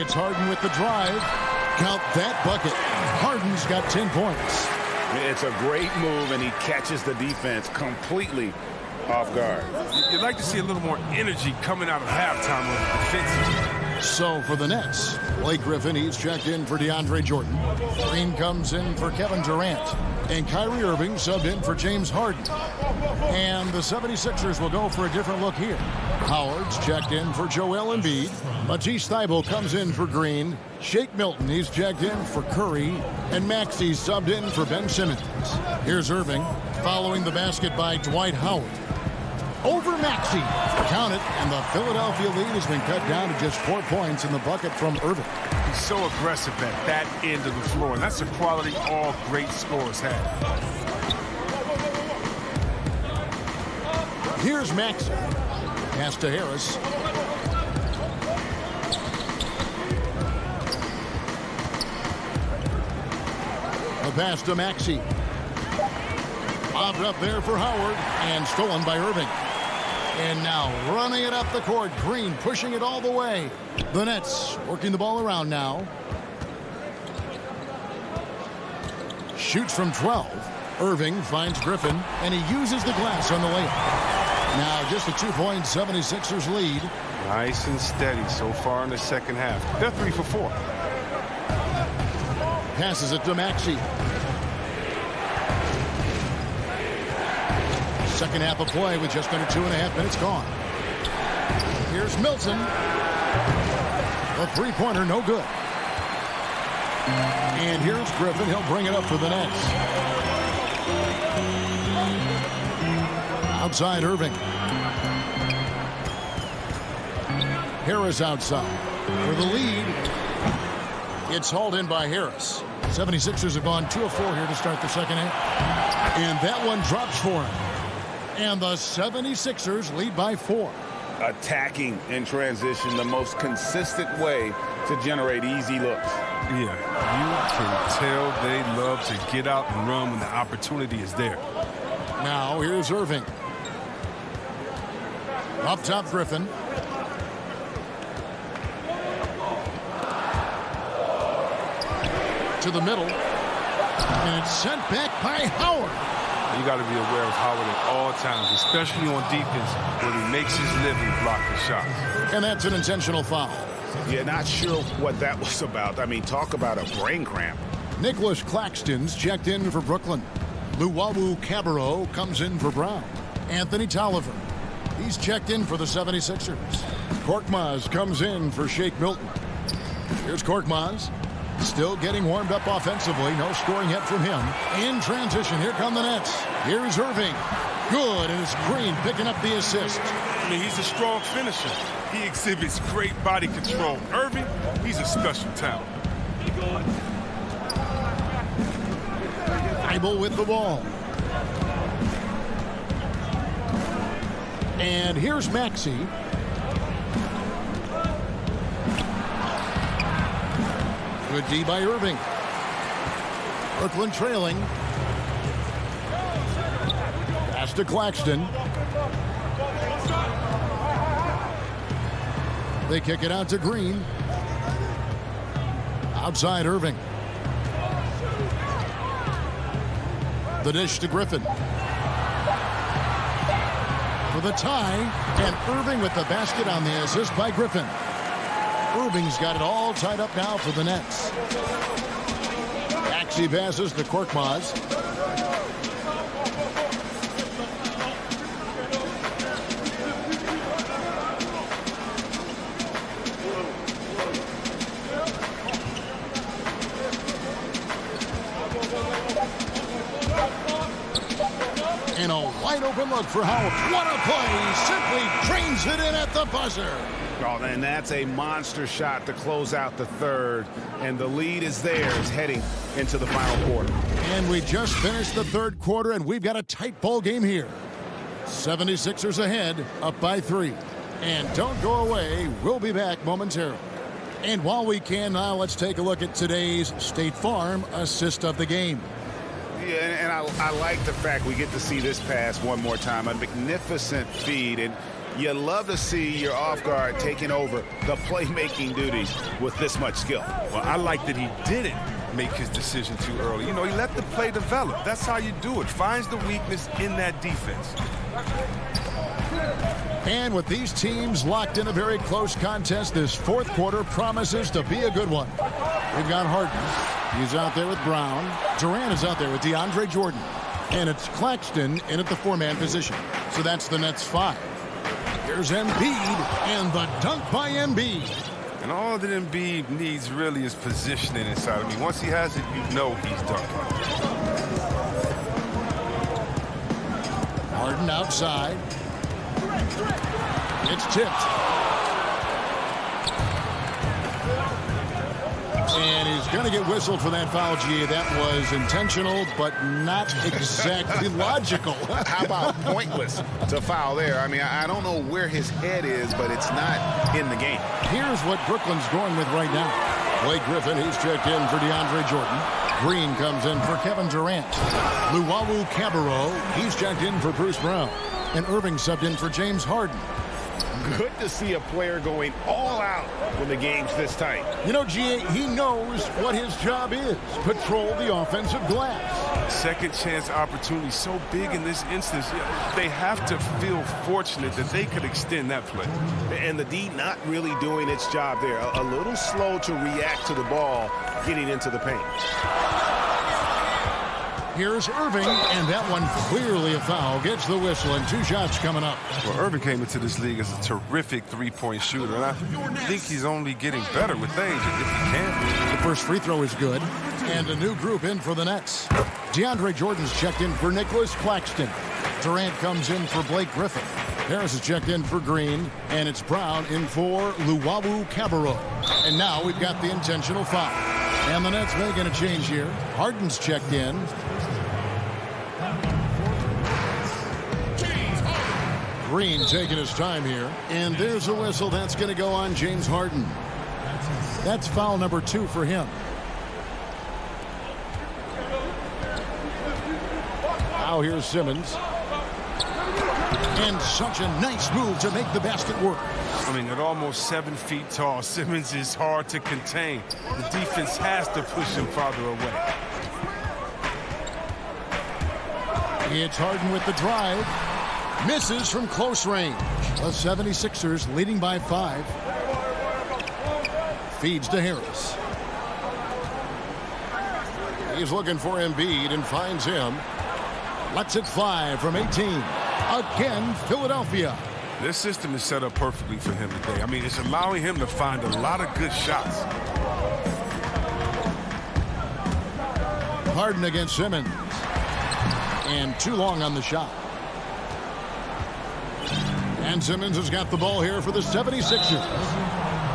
It's Harden with the drive. Count that bucket. Harden's got 10 points. It's a great move, and he catches the defense completely off guard. You'd like to see a little more energy coming out of halftime on the defensive. So for the Nets, Blake Griffin, he's checked in for DeAndre Jordan. Green comes in for Kevin Durant. And Kyrie Irving subbed in for James Harden. And the 76ers will go for a different look here. Howard's checked in for Joel Embiid. Matisse Thybulle comes in for Green. Shake Milton, he's checked in for Curry. And Maxey's subbed in for Ben Simmons. Here's Irving, following the basket by Dwight Howard. Over Maxey. Count it, and the Philadelphia lead has been cut down to just 4 points in the bucket from Irving. He's so aggressive at that end of the floor, and that's a quality all great scorers have. Here's Maxey. Pass to Harris. The pass to Maxey. Bobbed up there for Howard and stolen by Irving. And now running it up the court. Green pushing it all the way. The Nets working the ball around now. Shoots from 12. Irving finds Griffin, and he uses the glass on the layup. Now just a 2-point 76ers lead. Nice and steady so far in the second half. They're 3 for 4. Passes it to Maxey. Second half of play with just under 2.5 minutes gone. Here's Milton. The three-pointer, no good. And here's Griffin. He'll bring it up for the Nets. Outside Irving. Harris outside. For the lead, it's hauled in by Harris. 76ers have gone 2 of 4 here to start the second half. And that one drops for him. And the 76ers lead by 4. Attacking in transition, the most consistent way to generate easy looks. Yeah, you can tell they love to get out and run when the opportunity is there. Now here's Irving. Up top, Griffin. To the middle. And it's sent back by Howard. You got to be aware of Howard at all times, especially on defense when he makes his living blocking shots. And that's an intentional foul. Yeah, not sure what that was about. I mean, talk about a brain cramp. Nicholas Claxton's checked in for Brooklyn. Luwawu Cabarro comes in for Brown. Anthony Tolliver, he's checked in for the 76ers. Korkmaz comes in for Shake Milton. Here's Korkmaz. Still getting warmed up offensively. No scoring yet from him. In transition, here come the Nets. Here's Irving. Good, and it's Green picking up the assist. I mean, he's a strong finisher. He exhibits great body control. Irving, he's a special talent. Eibel with the ball. And here's Maxey. Good D by Irving. Brooklyn trailing. Pass to Claxton. They kick it out to Green. Outside Irving. The dish to Griffin. For the tie. And Irving with the basket on the assist by Griffin. Irving's got it all tied up now for the Nets. Maxey passes to Korkmaz. And a wide open look for Howard. What a play! Simply drains it in at the buzzer. Oh, and that's a monster shot to close out the third. And the lead is theirs heading into the final quarter. And we just finished the third quarter, and we've got a tight ball game here. 76ers ahead, up by 3. And don't go away. We'll be back momentarily. And while we can now, let's take a look at today's State Farm assist of the game. Yeah, and I like the fact we get to see this pass one more time. A magnificent feed, and you love to see your off guard taking over the playmaking duties with this much skill. Well, I like that he didn't make his decision too early. You know, he let the play develop. That's how you do it. Finds the weakness in that defense. And with these teams locked in a very close contest, this fourth quarter promises to be a good one. We've got Harden. He's out there with Brown. Durant is out there with DeAndre Jordan. And it's Claxton in at the 4-man position. So that's the Nets 5. Here's Embiid, and the dunk by Embiid. And all that Embiid needs really is positioning inside. I mean, once he has it, you know he's dunking. Harden outside. It's tipped. And he's going to get whistled for that foul, G. That was intentional, but not exactly logical. How about pointless to foul there? I mean, I don't know where his head is, but it's not in the game. Here's what Brooklyn's going with right now. Blake Griffin, he's checked in for DeAndre Jordan. Green comes in for Kevin Durant. Luwawu Cabarrot, he's checked in for Bruce Brown. And Irving subbed in for James Harden. Good to see a player going all out when the game's this tight. You know, G.A., he knows what his job is. Patrol the offensive glass. Second chance opportunity so big in this instance. They have to feel fortunate that they could extend that play. And the D not really doing its job there. A little slow to react to the ball getting into the paint. Here's Irving, and that one clearly a foul. Gets the whistle, and 2 shots coming up. Well, Irving came into this league as a terrific three-point shooter, and I think he's only getting better with age if he can. The first free throw is good, and a new group in for the Nets. DeAndre Jordan's checked in for Nicholas Claxton. Durant comes in for Blake Griffin. Harris is checked in for Green, and it's Brown in for Luwawu Cabarrot. And now we've got the intentional foul. And the Nets making a change here. Harden's checked in. Green taking his time here. And there's a whistle. That's going to go on James Harden. That's foul number 2 for him. Now here's Simmons. And such a nice move to make the basket work. I mean, at almost 7 feet tall, Simmons is hard to contain. The defense has to push him farther away. It's Harden with the drive. Misses from close range. The 76ers leading by 5. Feeds to Harris. He's looking for Embiid and finds him. Lets it fly from 18. Again, Philadelphia. This system is set up perfectly for him today. I mean, it's allowing him to find a lot of good shots. Harden against Simmons. And too long on the shot. And Simmons has got the ball here for the 76ers.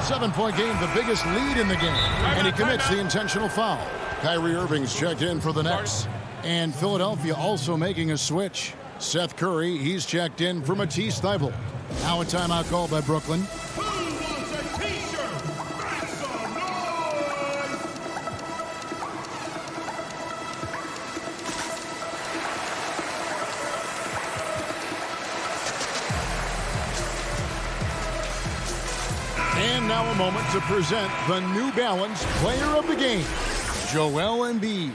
7-point game, the biggest lead in the game. And he commits the intentional foul. Kyrie Irving's checked in for the Nets. And Philadelphia also making a switch. Seth Curry, he's checked in for Matisse Thybulle. Now a timeout called by Brooklyn. And now a moment to present the New Balance Player of the Game, Joel Embiid.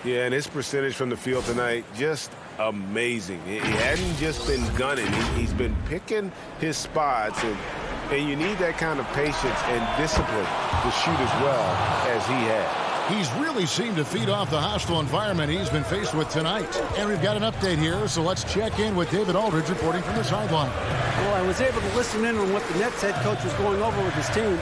Yeah, and his percentage from the field tonight, just amazing. He hadn't just been gunning. He's been picking his spots, and you need that kind of patience and discipline to shoot as well as he had. He's really seemed to feed off the hostile environment he's been faced with tonight. And we've got an update here, so let's check in with David Aldridge reporting from the sideline. Well, I was able to listen in on what the Nets head coach was going over with his team.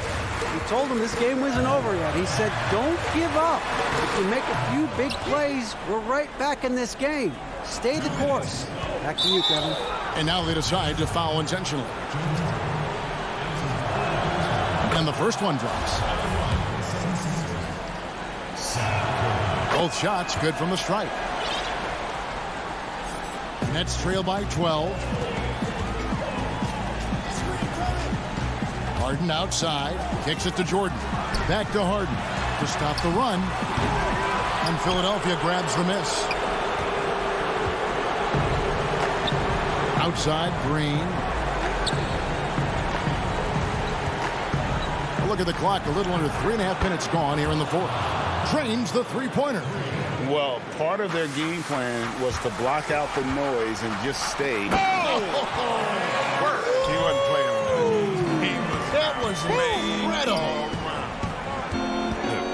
He told them this game wasn't over yet. He said, don't give up. If you make a few big plays, we're right back in this game. Stay the course. Back to you, Kevin. And now they decide to foul intentionally. And the first one drops. Both shots good from the stripe. Nets trail by 12. Harden outside. Kicks it to Jordan. Back to Harden to stop the run. And Philadelphia grabs the miss. Outside, Green. Look at the clock. A little under 3.5 minutes gone here in the fourth. Trains the three-pointer. Well, part of their game plan was to block out the noise and just stay. Oh! He wasn't playing. That was incredible.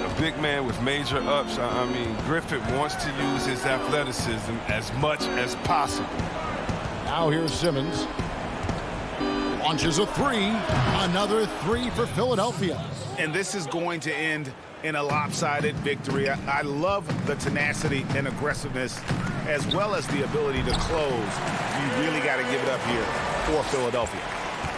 A big man with major ups. I mean, Griffin wants to use his athleticism as much as possible. Now here's Simmons. Launches a three. Another three for Philadelphia. And this is going to end in a lopsided victory. I love the tenacity and aggressiveness as well as the ability to close. You really got to give it up here for Philadelphia.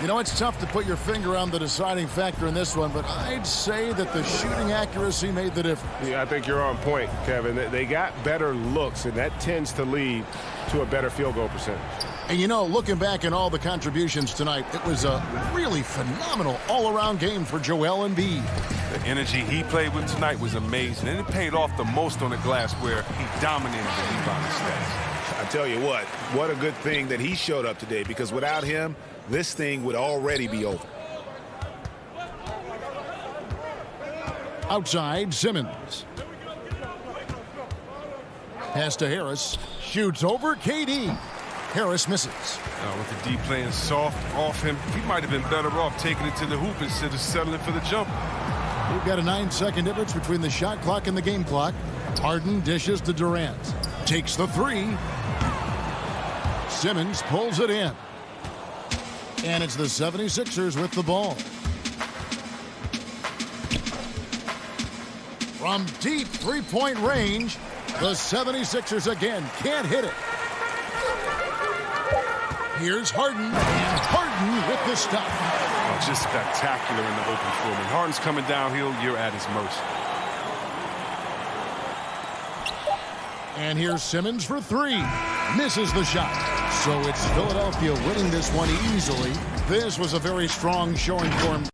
You know, it's tough to put your finger on the deciding factor in this one, but I'd say that the shooting accuracy made the difference. Yeah, I think you're on point, Kevin. They got better looks, and that tends to lead to a better field goal percentage. And, you know, looking back at all the contributions tonight, it was a really phenomenal all-around game for Joel Embiid. The energy he played with tonight was amazing, and it paid off the most on the glass where he dominated the rebounding stats. I tell you what a good thing that he showed up today, because without him, this thing would already be over. Outside, Simmons. Pass to Harris. Shoots over KD. Harris misses. With the D playing soft off him, he might have been better off taking it to the hoop instead of settling for the jumper. We've got a 9-second difference between the shot clock and the game clock. Harden dishes to Durant. Takes the three. Simmons pulls it in. And it's the 76ers with the ball. From deep three-point range, the 76ers again can't hit it. Here's Harden, and Harden with the stop. Oh, just spectacular in the open floor. When Harden's coming downhill, you're at his mercy. And here's Simmons for three. Misses the shot. So it's Philadelphia winning this one easily. This was a very strong showing for him.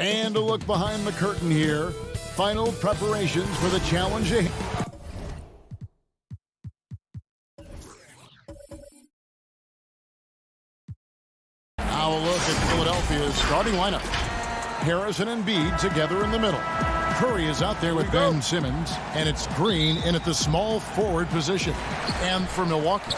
And a look behind the curtain here. Final preparations for the challenge ahead. Now a look at Philadelphia's starting lineup. Harrison and Embiid together in the middle. Curry is out there with Ben Simmons, and it's Green in at the small forward position. And for Milwaukee,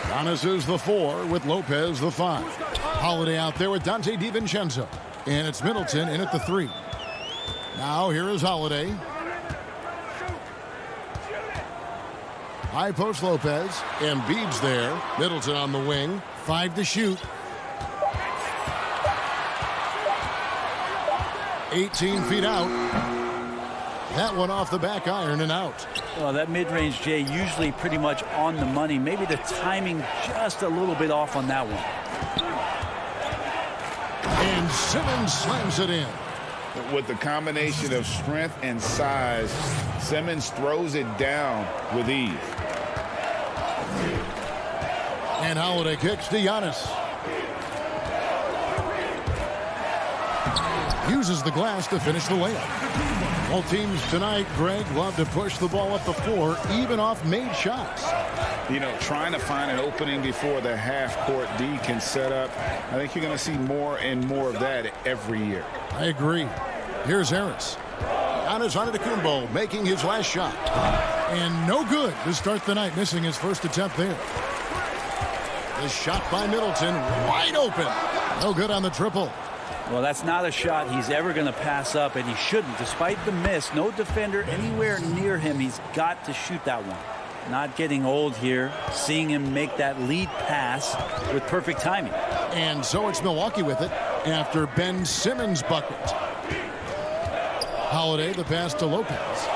Giannis is the 4 with Lopez the 5. Holiday out there with Dante DiVincenzo. And it's Middleton in at the 3. Now here is Holiday. High post Lopez. Embiid's there. Middleton on the wing. 5 to shoot. 18 feet out. That one off the back iron and out. Well, that mid-range, Jay, usually pretty much on the money. Maybe the timing just a little bit off on that one. And Simmons slams it in. With the combination of strength and size, Simmons throws it down with ease. And Holiday kicks to Giannis. Uses the glass to finish the layup. Both teams tonight, Greg, love to push the ball up the floor, even off made shots. You know, trying to find an opening before the half-court D can set up. I think you're going to see more and more of that every year. I agree. Here's Harris. Giannis Antetokounmpo making his last shot. And no good to start the night, missing his first attempt there. The shot by Middleton, wide open. No good on the triple. Well, that's not a shot he's ever going to pass up, and he shouldn't. Despite the miss, no defender anywhere near him. He's got to shoot that one. Not getting old here, seeing him make that lead pass with perfect timing. And so it's Milwaukee with it after Ben Simmons' bucket. Holiday, the pass to Lopez.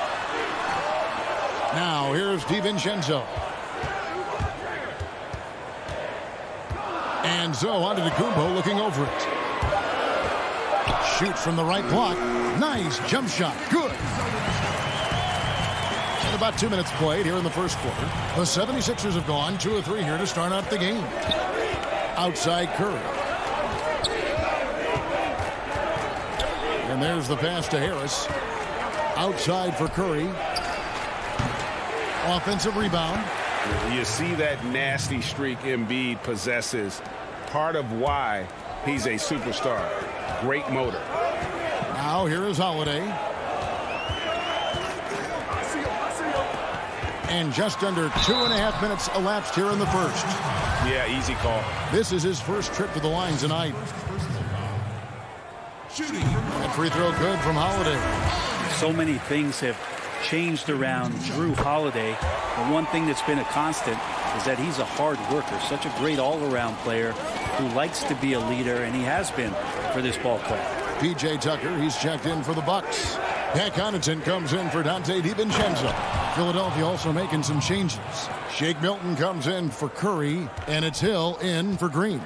Now here's DiVincenzo. And so Antetokounmpo looking over it. Shoots from the right block. Nice jump shot. Good. And about 2 minutes played here in the first quarter. The 76ers have gone 2 of 3 here to start out the game. Outside Curry. And there's the pass to Harris. Outside for Curry. Offensive rebound. You see that nasty streak Embiid possesses. Part of why he's a superstar. Great motor. Now here is Holiday. And just under 2.5 minutes elapsed here in the first. Yeah, easy call. This is his first trip to the line tonight. That free throw good from Holiday. So many things have changed around Drew Holiday. The one thing that's been a constant is that he's a hard worker, such a great all-around player who likes to be a leader, and he has been for this ball club. P.J. Tucker, he's checked in for the Bucks. Pat Connaughton comes in for Dante DiVincenzo. Philadelphia also making some changes. Shake Milton comes in for Curry, and it's Hill in for Green.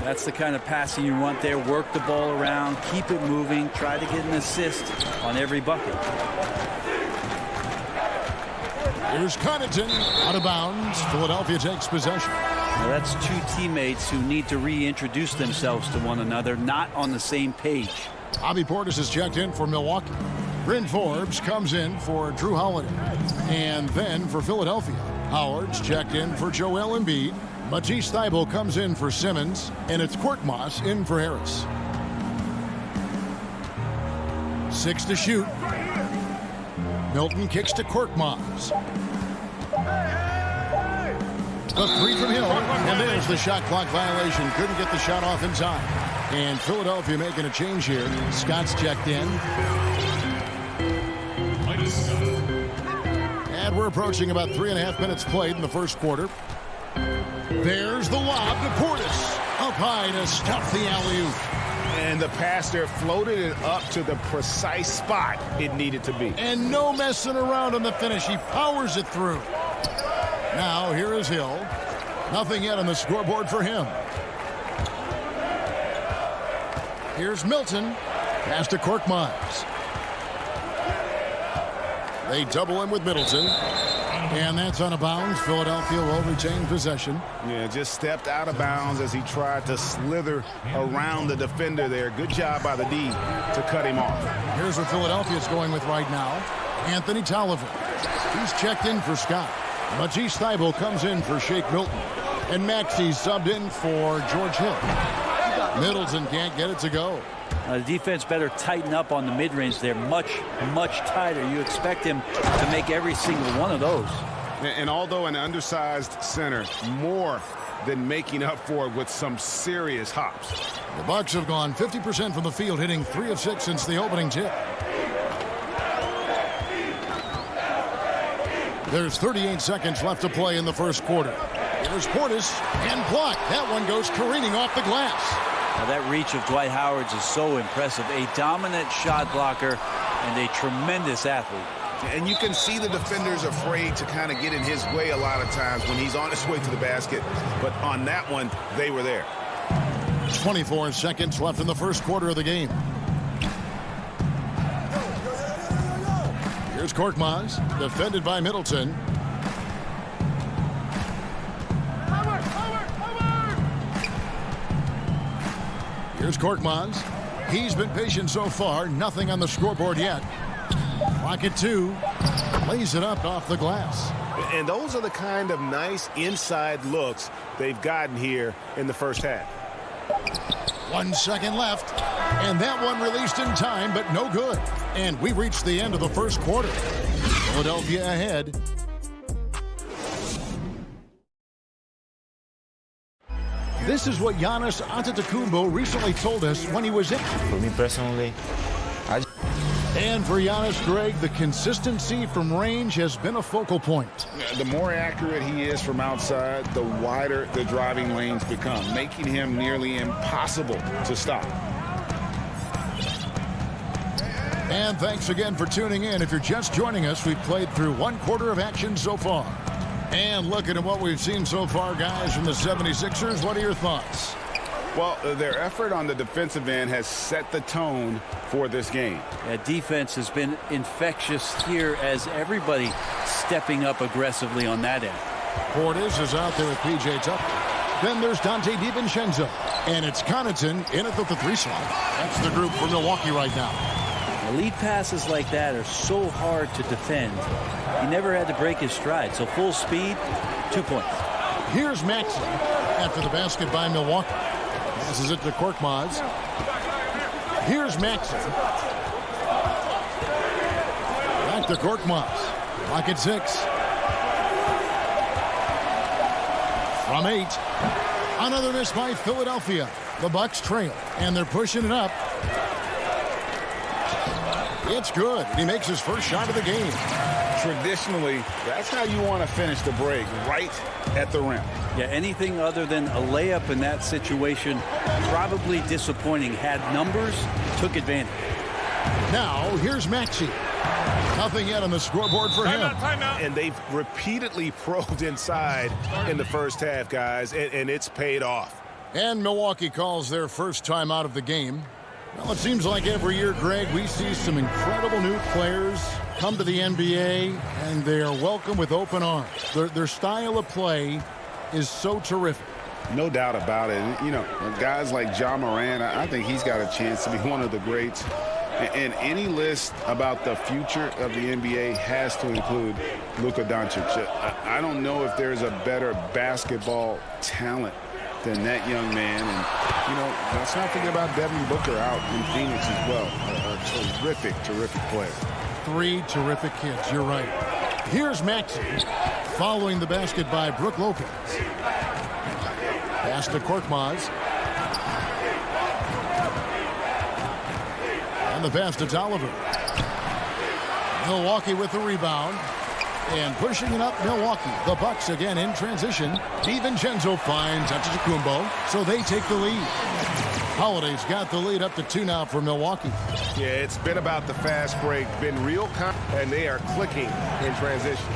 That's the kind of passing you want there. Work the ball around, keep it moving, try to get an assist on every bucket. Here's Connaughton out of bounds. Philadelphia takes possession. Now that's two teammates who need to reintroduce themselves to one another, not on the same page. Bobby Portis is checked in for Milwaukee. Bryn Forbes comes in for Drew Holiday. And then for Philadelphia, Howard's checked in for Joel Embiid. Matisse Thybulle comes in for Simmons. And it's Korkmaz in for Harris. 6 to shoot. Milton kicks to Korkmaz. The 3 from Hill, and there's the shot clock violation. Couldn't get the shot off in time. And Philadelphia making a change here. Scott's checked in. And we're approaching about 3.5 minutes played in the first quarter. There's the lob to Portis. Up high to stuff the alley-oop. And the pass there floated it up to the precise spot it needed to be. And no messing around on the finish. He powers it through. Now here is Hill. Nothing yet on the scoreboard for him. Here's Milton. Pass to Korkmaz. They double him with Middleton. And that's out of bounds. Philadelphia will retain possession. Yeah, just stepped out of bounds as he tried to slither around the defender there. Good job by the D to cut him off. Here's what Philadelphia's going with right now. Anthony Tolliver. He's checked in for Scott. Matisse Thybulle comes in for Shake Milton. And Maxey's subbed in for George Hill. Middleton can't get it to go. The defense better tighten up on the mid-range. They're much, much tighter. You expect him to make every single one of those. And although an undersized center, more than making up for it with some serious hops. The Bucks have gone 50% from the field, hitting 3 of 6 since the opening tip. There's 38 seconds left to play in the first quarter. Here's Portis and blocked. That one goes careening off the glass. Now that reach of Dwight Howard's is so impressive. A dominant shot blocker and a tremendous athlete. And you can see the defenders afraid to kind of get in his way a lot of times when he's on his way to the basket. But on that one, they were there. 24 seconds left in the first quarter of the game. Here's Korkmaz, defended by Middleton. Here's Korkmaz. He's been patient so far. Nothing on the scoreboard yet. Clock at 2. Lays it up off the glass. And those are the kind of nice inside looks they've gotten here in the first half. 1 second left. And that one released in time, but no good. And we reached the end of the first quarter. Philadelphia ahead. This is what Giannis Antetokounmpo recently told us when he was in. For me personally, and for Giannis, Greg, the consistency from range has been a focal point. The more accurate he is from outside, the wider the driving lanes become, making him nearly impossible to stop. And thanks again for tuning in. If you're just joining us, we've played through 1 quarter of action so far. And looking at what we've seen so far, guys, from the 76ers, what are your thoughts? Well, their effort on the defensive end has set the tone for this game. Yeah, defense has been infectious here as everybody stepping up aggressively on that end. Portis is out there with P.J. Tucker. Then there's Dante DiVincenzo. And it's Connaughton in at the 3 slot. That's the group for Milwaukee right now. Lead passes like that are so hard to defend. He never had to break his stride. So full speed, 2 points. Here's Maxey after the basket by Milwaukee. Passes it to Korkmaz. Here's Maxey. Back to Korkmaz. Clock at 6. From 8. Another miss by Philadelphia. The Bucks trail, and they're pushing it up. It's good. He makes his first shot of the game. Traditionally, that's how you want to finish the break, right at the rim. Yeah, anything other than a layup in that situation, probably disappointing. Had numbers, took advantage. Now, here's Maxey. Nothing yet on the scoreboard for him. And they've repeatedly probed inside in the first half, guys, and it's paid off. And Milwaukee calls their first time out of the game. Well, it seems like every year, Greg, we see some incredible new players come to the NBA, and they are welcome with open arms. Their style of play is so terrific. No doubt about it. You know, guys like Ja Morant, I think he's got a chance to be one of the greats. And any list about the future of the NBA has to include Luka Doncic. I don't know if there's a better basketball talent than that young man. And, you know, let's not forget about Devin Booker out in Phoenix as well. A terrific, terrific player. 3 terrific kids, you're right. Here's Maxey following the basket by Brook Lopez. Pass to Korkmaz. And the pass to Tolliver. Milwaukee with the rebound. And pushing it up, Milwaukee. The Bucks again in transition. DiVincenzo finds Antetokounmpo, so they take the lead. Holiday's got the lead up to 2 now for Milwaukee. Yeah, it's been about the fast break, been real and they are clicking in transition.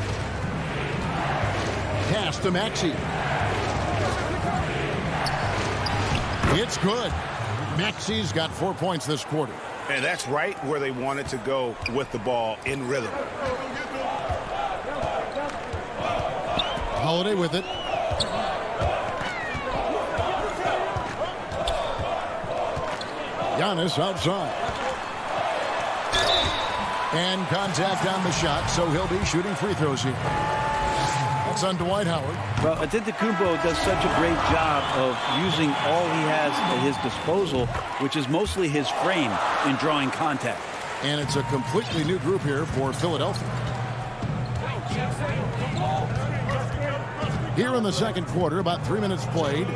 Pass to Maxey. It's good. Maxey's got 4 points this quarter. And that's right where they wanted to go with the ball in rhythm. Holiday with it. Giannis outside. And contact on the shot, so he'll be shooting free throws here. That's on Dwight Howard. Well, Antetokounmpo does such a great job of using all he has at his disposal, which is mostly his frame in drawing contact. And it's a completely new group here for Philadelphia. Here in the second quarter, about 3 minutes played.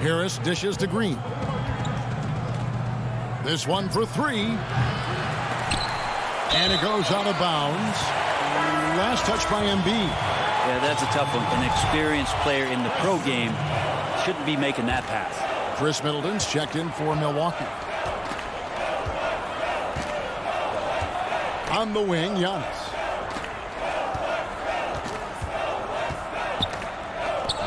Harris dishes to Green. This one for 3. And it goes out of bounds. Last touch by Embiid. Yeah, that's a tough one. An experienced player in the pro game shouldn't be making that pass. Chris Middleton's checked in for Milwaukee. On the wing, Giannis.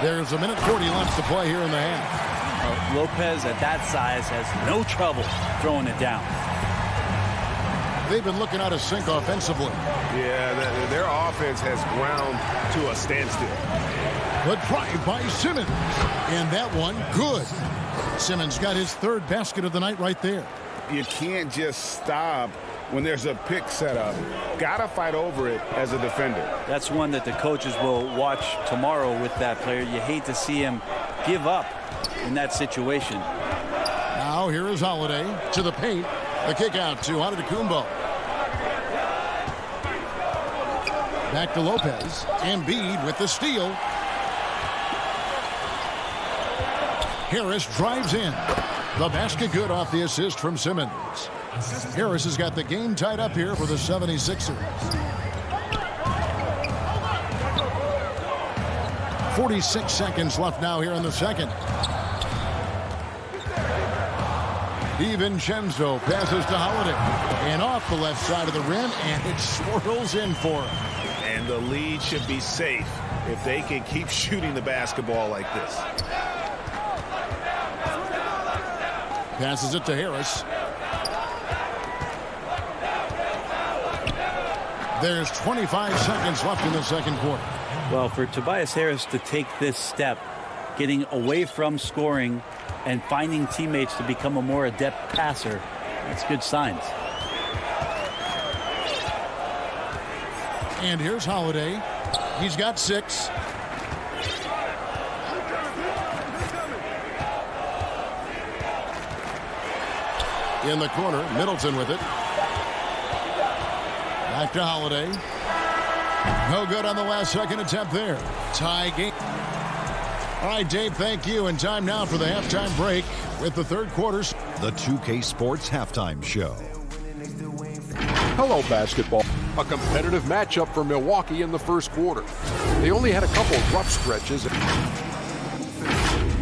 There's 1:40 left to play here in the half. Lopez at that size has no trouble throwing it down. They've been looking out of sync offensively. Yeah, their offense has ground to a standstill. The drive by Simmons. And that one, good. Simmons got his third basket of the night right there. You can't just stop when there's a pick set up. Gotta fight over it as a defender. That's one that the coaches will watch tomorrow with that player. You hate to see him give up in that situation. Now here is Holiday to the paint. The kick out to Antetokounmpo. Back to Lopez. Embiid with the steal. Harris drives in. The basket good off the assist from Simmons. Harris has got the game tied up here for the 76ers. 46 seconds left now here in the second. DiVincenzo passes to Holiday. And off the left side of the rim, and it swirls in for him. And the lead should be safe if they can keep shooting the basketball like this. Passes it to Harris. There's 25 seconds left in the second quarter. Well, for Tobias Harris to take this step, getting away from scoring and finding teammates to become a more adept passer, that's good signs. And here's Holiday. He's got 6. In the corner, Middleton with it. Back to Holiday. No good on the last second attempt there. Tie game. All right, Dave, thank you. And time now for the halftime break with the third quarter. The 2K Sports Halftime Show. Hello, basketball. A competitive matchup for Milwaukee in the first quarter. They only had a couple of rough stretches.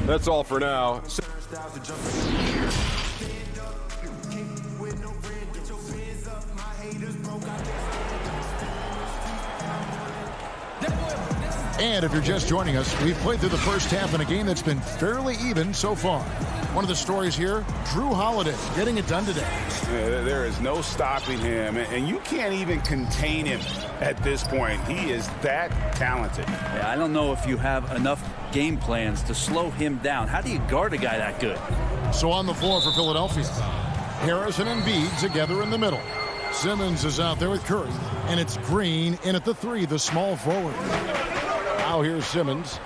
That's all for now. And if you're just joining us, we've played through the first half in a game that's been fairly even so far. One of the stories here, Drew Holiday getting it done today. Yeah, there is no stopping him, and you can't even contain him at this point. He is that talented. Yeah, I don't know if you have enough game plans to slow him down. How do you guard a guy that good? So on the floor for Philadelphia, Harris and Embiid together in the middle. Simmons is out there with Curry, and it's Green in at the 3, the small forward. Now here's Simmons.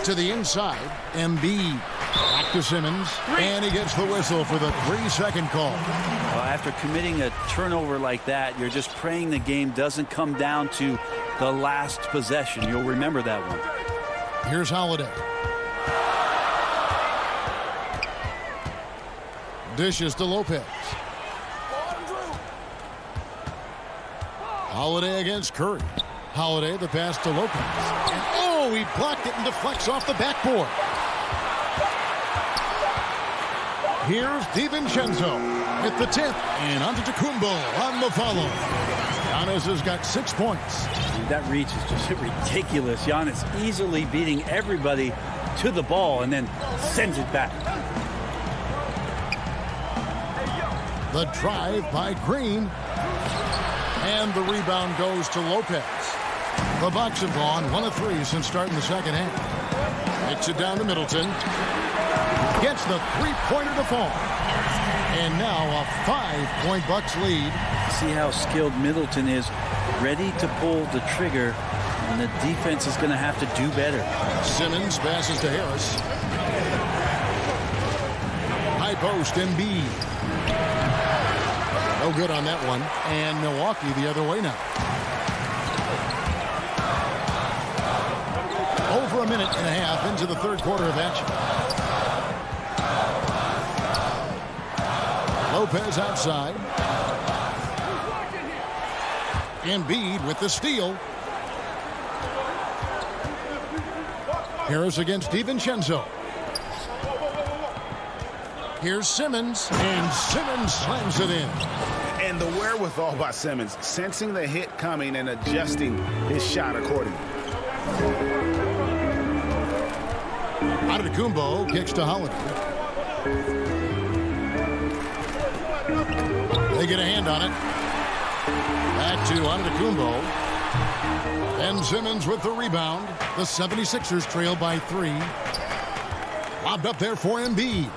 To the inside, Embiid. Back to Simmons, and he gets the whistle for the 3-second call. Well, after committing a turnover like that, you're just praying the game doesn't come down to the last possession. You'll remember that one. Here's Holiday. Dishes to Lopez. Holiday against Curry. Holiday, the pass to Lopez. And oh, he blocked it and deflects off the backboard. Here's DiVincenzo at the tip. And Antetokounmpo on the follow. Giannis has got 6 points. That reach is just ridiculous. Giannis easily beating everybody to the ball and then sends it back. The drive by Green. And the rebound goes to Lopez. The Bucks have gone 1 of 3 since starting the second half. Kicks it down to Middleton. Gets the three-pointer to fall. And now a 5-point Bucks lead. See how skilled Middleton is, ready to pull the trigger, and the defense is going to have to do better. Simmons passes to Harris. High post, Embiid. No good on that one. And Milwaukee the other way now. Over a minute and a half into the third quarter of action. Lopez outside. Embiid with the steal. Harris against DiVincenzo. Here's Simmons, and Simmons slams it in. And the wherewithal by Simmons, sensing the hit coming and adjusting his shot accordingly. Antetokounmpo kicks to Holiday. They get a hand on it. Back to Antetokounmpo. Ben Simmons with the rebound. The 76ers trail by 3. Lobbed up there for Embiid.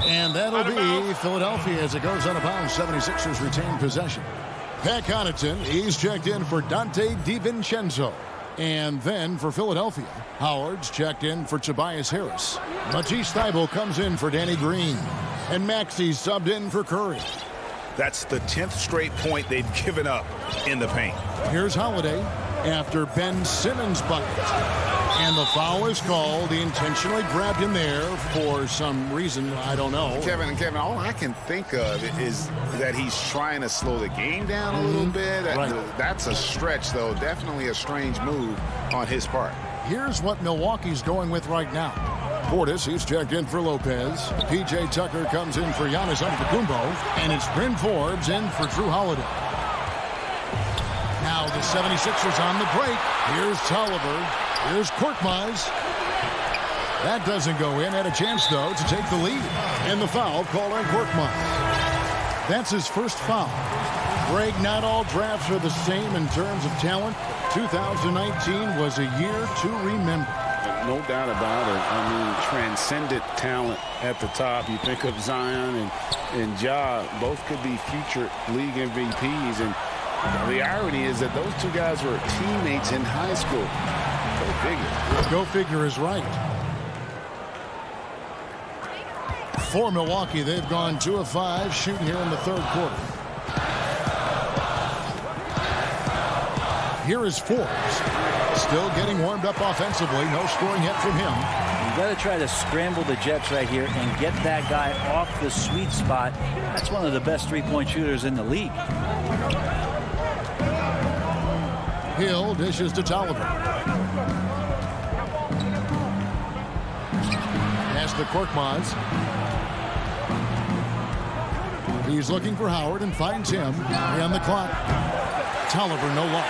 And that'll be Philadelphia as it goes out of bounds. 76ers retain possession. Pat Connaughton, he's checked in for Dante DiVincenzo. And then for Philadelphia, Howard's checked in for Tobias Harris. Matisse Thybulle comes in for Danny Green. And Maxi's subbed in for Curry. That's the 10th straight point they've given up in the paint. Here's Holiday after Ben Simmons' bucket. And the foul is called. He intentionally grabbed him there for some reason. I don't know. Kevin, all I can think of is that he's trying to slow the game down a little bit. That's a stretch, though. Definitely a strange move on his part. Here's what Milwaukee's going with right now. Portis, he's checked in for Lopez. P.J. Tucker comes in for Giannis Antetokounmpo. And it's Bryn Forbes in for Drew Holiday. Now the 76ers on the break. Here's Tolliver. Here's Korkmaz. That doesn't go in. Had a chance, though, to take the lead. And the foul called on Korkmaz. That's his first foul. Greg, not all drafts are the same in terms of talent. 2019 was a year to remember. No doubt about it. I mean, transcendent talent at the top. You think of Zion and Ja, both could be future league MVPs. And the irony is that those two guys were teammates in high school. Go figure. Go figure is right. For Milwaukee, they've gone 2 of 5 shooting here in the third quarter. Here is Forbes. Still getting warmed up offensively. No scoring yet from him. You got to try to scramble the Jets right here and get that guy off the sweet spot. That's one of the best three-point shooters in the league. Hill dishes to Tolliver. Pass to Korkmaz. He's looking for Howard and finds him. On the clock. Tolliver, no luck.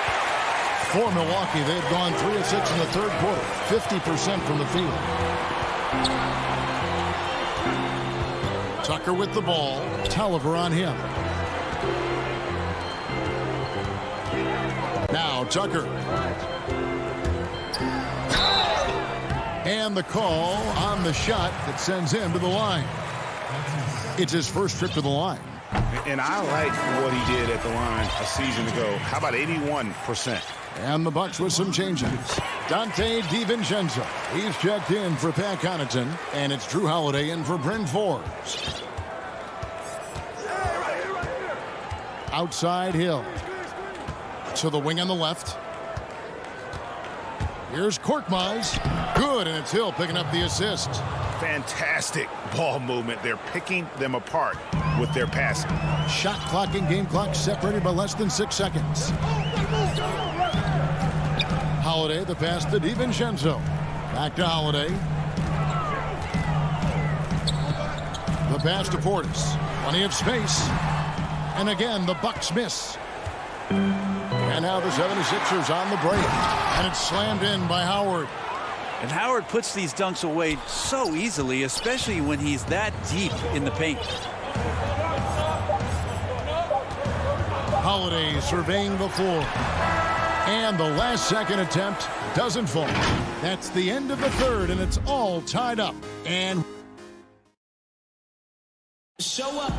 For Milwaukee, they've gone 3 of 6 in the third quarter. 50% from the field. Tucker with the ball. Tolliver on him. Now Tucker. And the call on the shot that sends him to the line. It's his first trip to the line. And I like what he did at the line a season ago. How about 81%? And the Bucks with some changes. Dante DiVincenzo. He's checked in for Pat Connaughton. And it's Drew Holiday in for Bryn Forbes. Outside Hill. To the wing on the left. Here's Korkmaz. Good, and it's Hill picking up the assist. Fantastic ball movement. They're picking them apart with their passing. Shot clock and game clock separated by less than 6 seconds. Holiday, the pass to DiVincenzo. Back to Holiday. The pass to Portis. Plenty of space. And again, the Bucks miss. And now the 76ers on the break. And it's slammed in by Howard. And Howard puts these dunks away so easily, especially when he's that deep in the paint. Holiday surveying the floor. And the last second attempt doesn't fall. That's the end of the third, and it's all tied up. And show up.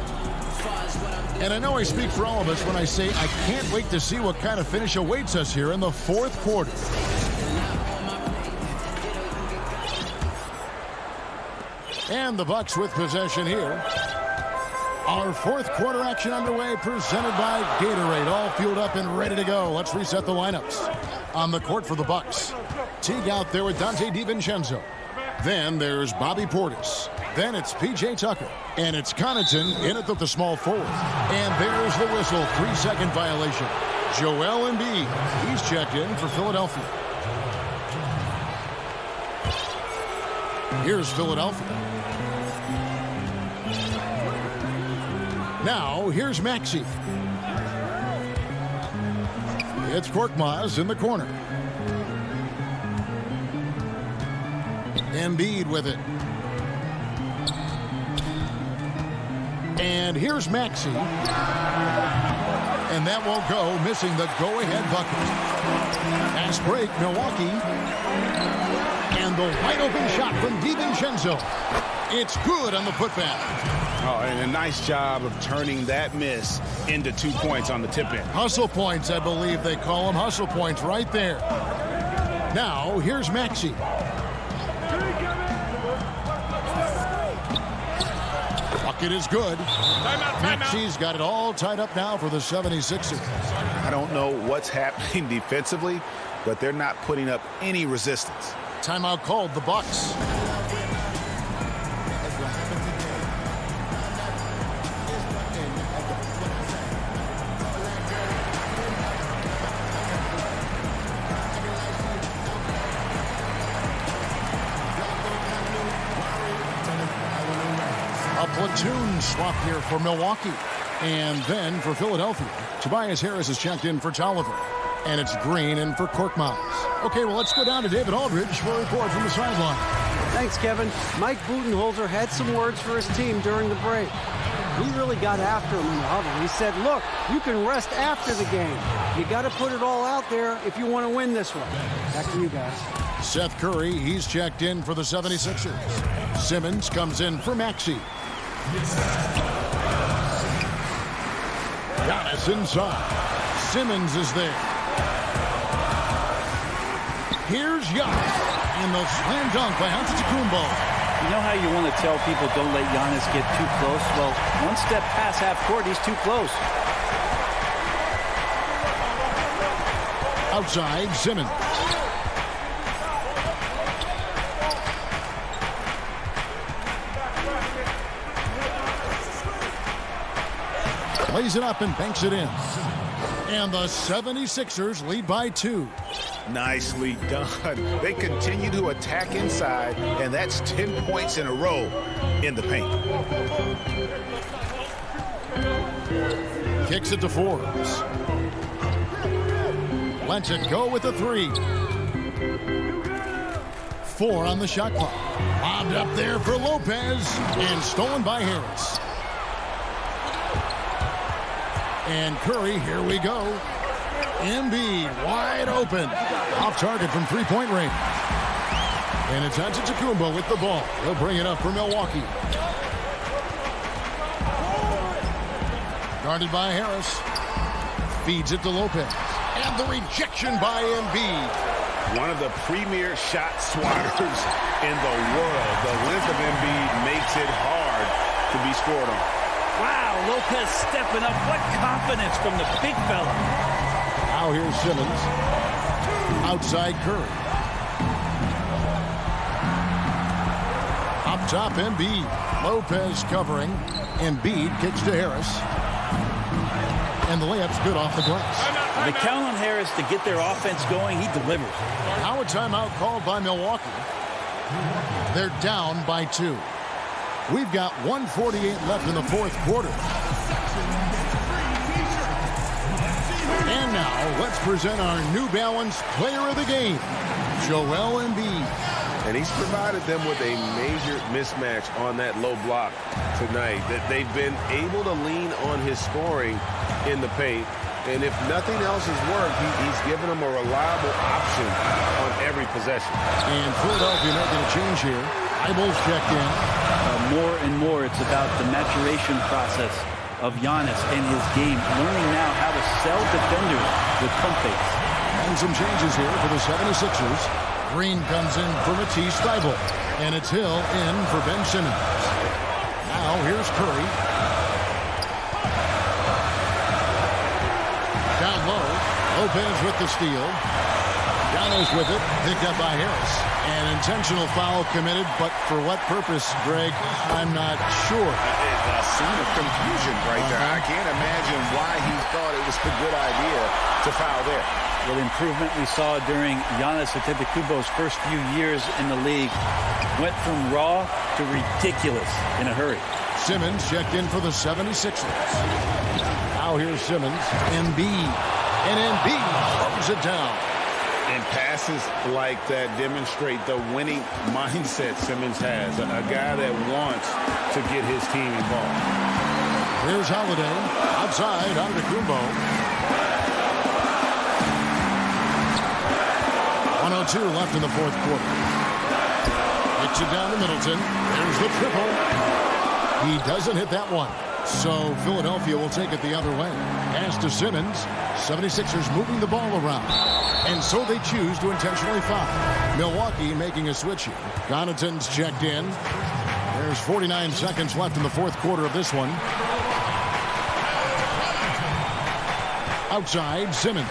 And I know I speak for all of us when I say I can't wait to see what kind of finish awaits us here in the fourth quarter. And the Bucks with possession here. Our fourth quarter action underway, presented by Gatorade. All fueled up and ready to go. Let's reset the lineups. On the court for the Bucks. Teague out there with Dante DiVincenzo. Then there's Bobby Portis. Then it's P.J. Tucker. And it's Connaughton in at the small forward. And there's the whistle. 3-second violation. Joel Embiid. He's checked in for Philadelphia. Here's Philadelphia. Now, here's Maxey. It's Korkmaz in the corner. Embiid with it. And here's Maxey. And that won't go, missing the go-ahead bucket. Pass break, Milwaukee. And the wide-open shot from DiVincenzo. It's good on the putback. Oh, and a nice job of turning that miss into 2 points on the tip-in. Hustle points, I believe they call them. Hustle points right there. Now, here's Maxey. Bucket is good. Maxey's got it all tied up now for the 76ers. I don't know what's happening defensively, but they're not putting up any resistance. Timeout called, the Bucks. A platoon swap here for Milwaukee. And then for Philadelphia, Tobias Harris is checked in for Tolliver. And it's Green in for Korkmaz. Okay, well, let's go down to David Aldridge for a report from the sideline. Thanks, Kevin. Mike Budenholzer had some words for his team during the break. He really got after him in the huddle. He said, look, you can rest after the game. You got to put it all out there if you want to win this one. Back to you guys. Seth Curry, he's checked in for the 76ers. Simmons comes in for Maxey. Giannis inside. Simmons is there. Here's Giannis. And the slam dunk by Antetokounmpo. You know how you want to tell people don't let Giannis get too close? Well, one step past half court, he's too close. Outside, Simmons. Lays it up and banks it in. And the 76ers lead by 2. Nicely done. They continue to attack inside, and that's 10 points in a row in the paint. Kicks it to Forbes. Lets it go with a 3. 4 on the shot clock. Lobbed up there for Lopez and stolen by Harris. And Curry, here we go. Embiid wide open. Off target from three-point range. And it's Antetokounmpo with the ball. He'll bring it up for Milwaukee. Guarded by Harris. Feeds it to Lopez. And the rejection by Embiid. One of the premier shot swatters in the world. The length of Embiid makes it hard to be scored on. Wow, Lopez stepping up. What confidence from the big fella. Now here's Simmons. Outside Curry. Up top, Embiid. Lopez covering. Embiid kicks to Harris. And the layup's good off the glass. They count on Harris to get their offense going. He delivers. Now a timeout called by Milwaukee. They're down by 2. We've got 1:48 left in the fourth quarter. And now, let's present our New Balance Player of the Game, Joel Embiid. And he's provided them with a major mismatch on that low block tonight. That they've been able to lean on his scoring in the paint. And if nothing else has worked, he's given them a reliable option on every possession. And Philadelphia making a change here. Eibel's checked in. More and more, it's about the maturation process of Giannis and his game, learning now how to sell defenders with pump fakes. And some changes here for the 76ers. Green comes in for Matisse Thybulle. And it's Hill in for Ben Simmons. Now here's Curry. Down low. Lopez with the steal. Giannis with it, picked up by Harris. An intentional foul committed, but for what purpose, Greg, I'm not sure. A scene of confusion right there. I can't imagine why he thought it was a good idea to foul there. Well, the improvement we saw during Giannis Antetokounmpo's first few years in the league went from raw to ridiculous in a hurry. Simmons checked in for the 76ers. Now here's Simmons. Embiid. And Embiid throws it down. And passes like that demonstrate the winning mindset Simmons has. A guy that wants to get his team involved. Here's Holiday. Outside, Antetokounmpo. 1:02 left in the fourth quarter. Hits it down to Middleton. There's the triple. He doesn't hit that one. So Philadelphia will take it the other way. Pass to Simmons. 76ers moving the ball around. And so they choose to intentionally foul. Milwaukee making a switch here. Connaughton's checked in. There's 49 seconds left in the fourth quarter of this one. Outside, Simmons.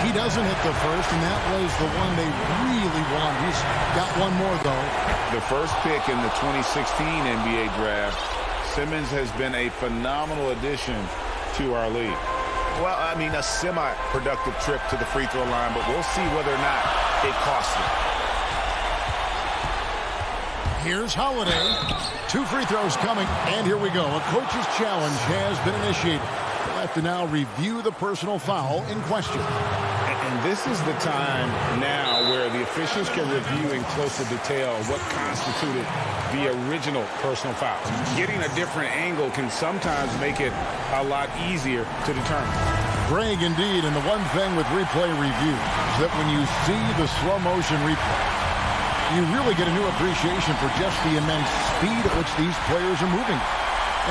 He doesn't hit the first, and that was the one they really wanted. He's got one more, though. The first pick in the 2016 NBA draft, Simmons has been a phenomenal addition to our league. Well, I mean, a semi-productive trip to the free throw line, but we'll see whether or not it costs him. Here's Holiday. 2 free throws coming, and here we go. A coach's challenge has been initiated. We'll have to now review the personal foul in question. And this is the time now where the officials can review in closer detail what constituted the original personal foul. Getting a different angle can sometimes make it a lot easier to determine. Greg, indeed, and the one thing with replay review is that when you see the slow motion replay, you really get a new appreciation for just the immense speed at which these players are moving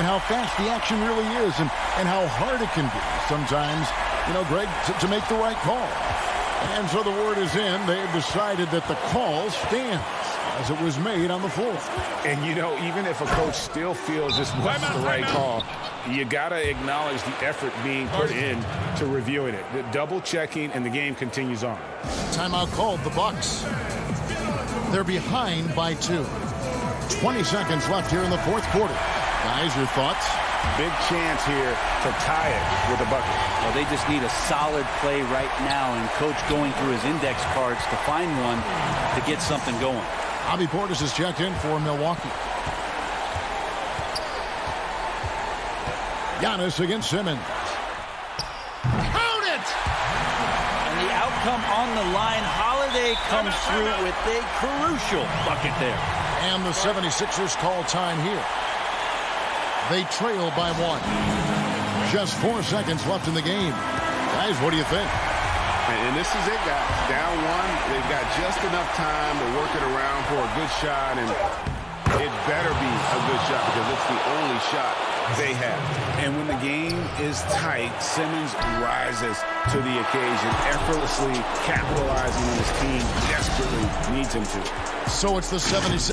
and how fast the action really is and how hard it can be sometimes, you know, Greg, to make the right call. And so the word is in. They've decided that the call stands as it was made on the floor. And, you know, even if a coach still feels this wasn't the right call, you got to acknowledge the effort being put in to reviewing it. The double checking, and the game continues on. Timeout called, the Bucks. They're behind by 2. 20 seconds left here in the fourth quarter. Guys, your thoughts? Big chance here to tie it with a bucket. Well, they just need a solid play right now, and coach going through his index cards to find one to get something going. Bobby Portis is checked in for Milwaukee. Giannis against Simmons. Count it! And the outcome on the line, Holiday comes through with a crucial bucket there. And the 76ers call time here. They trail by 1. Just 4 seconds left in the game. Guys, what do you think? And this is it, guys. Down 1. They've got just enough time to work it around for a good shot, and it better be a good shot because it's the only shot they have. And when the game is tight, Simmons rises to the occasion, effortlessly capitalizing when his team desperately needs him to. So it's the 76ers.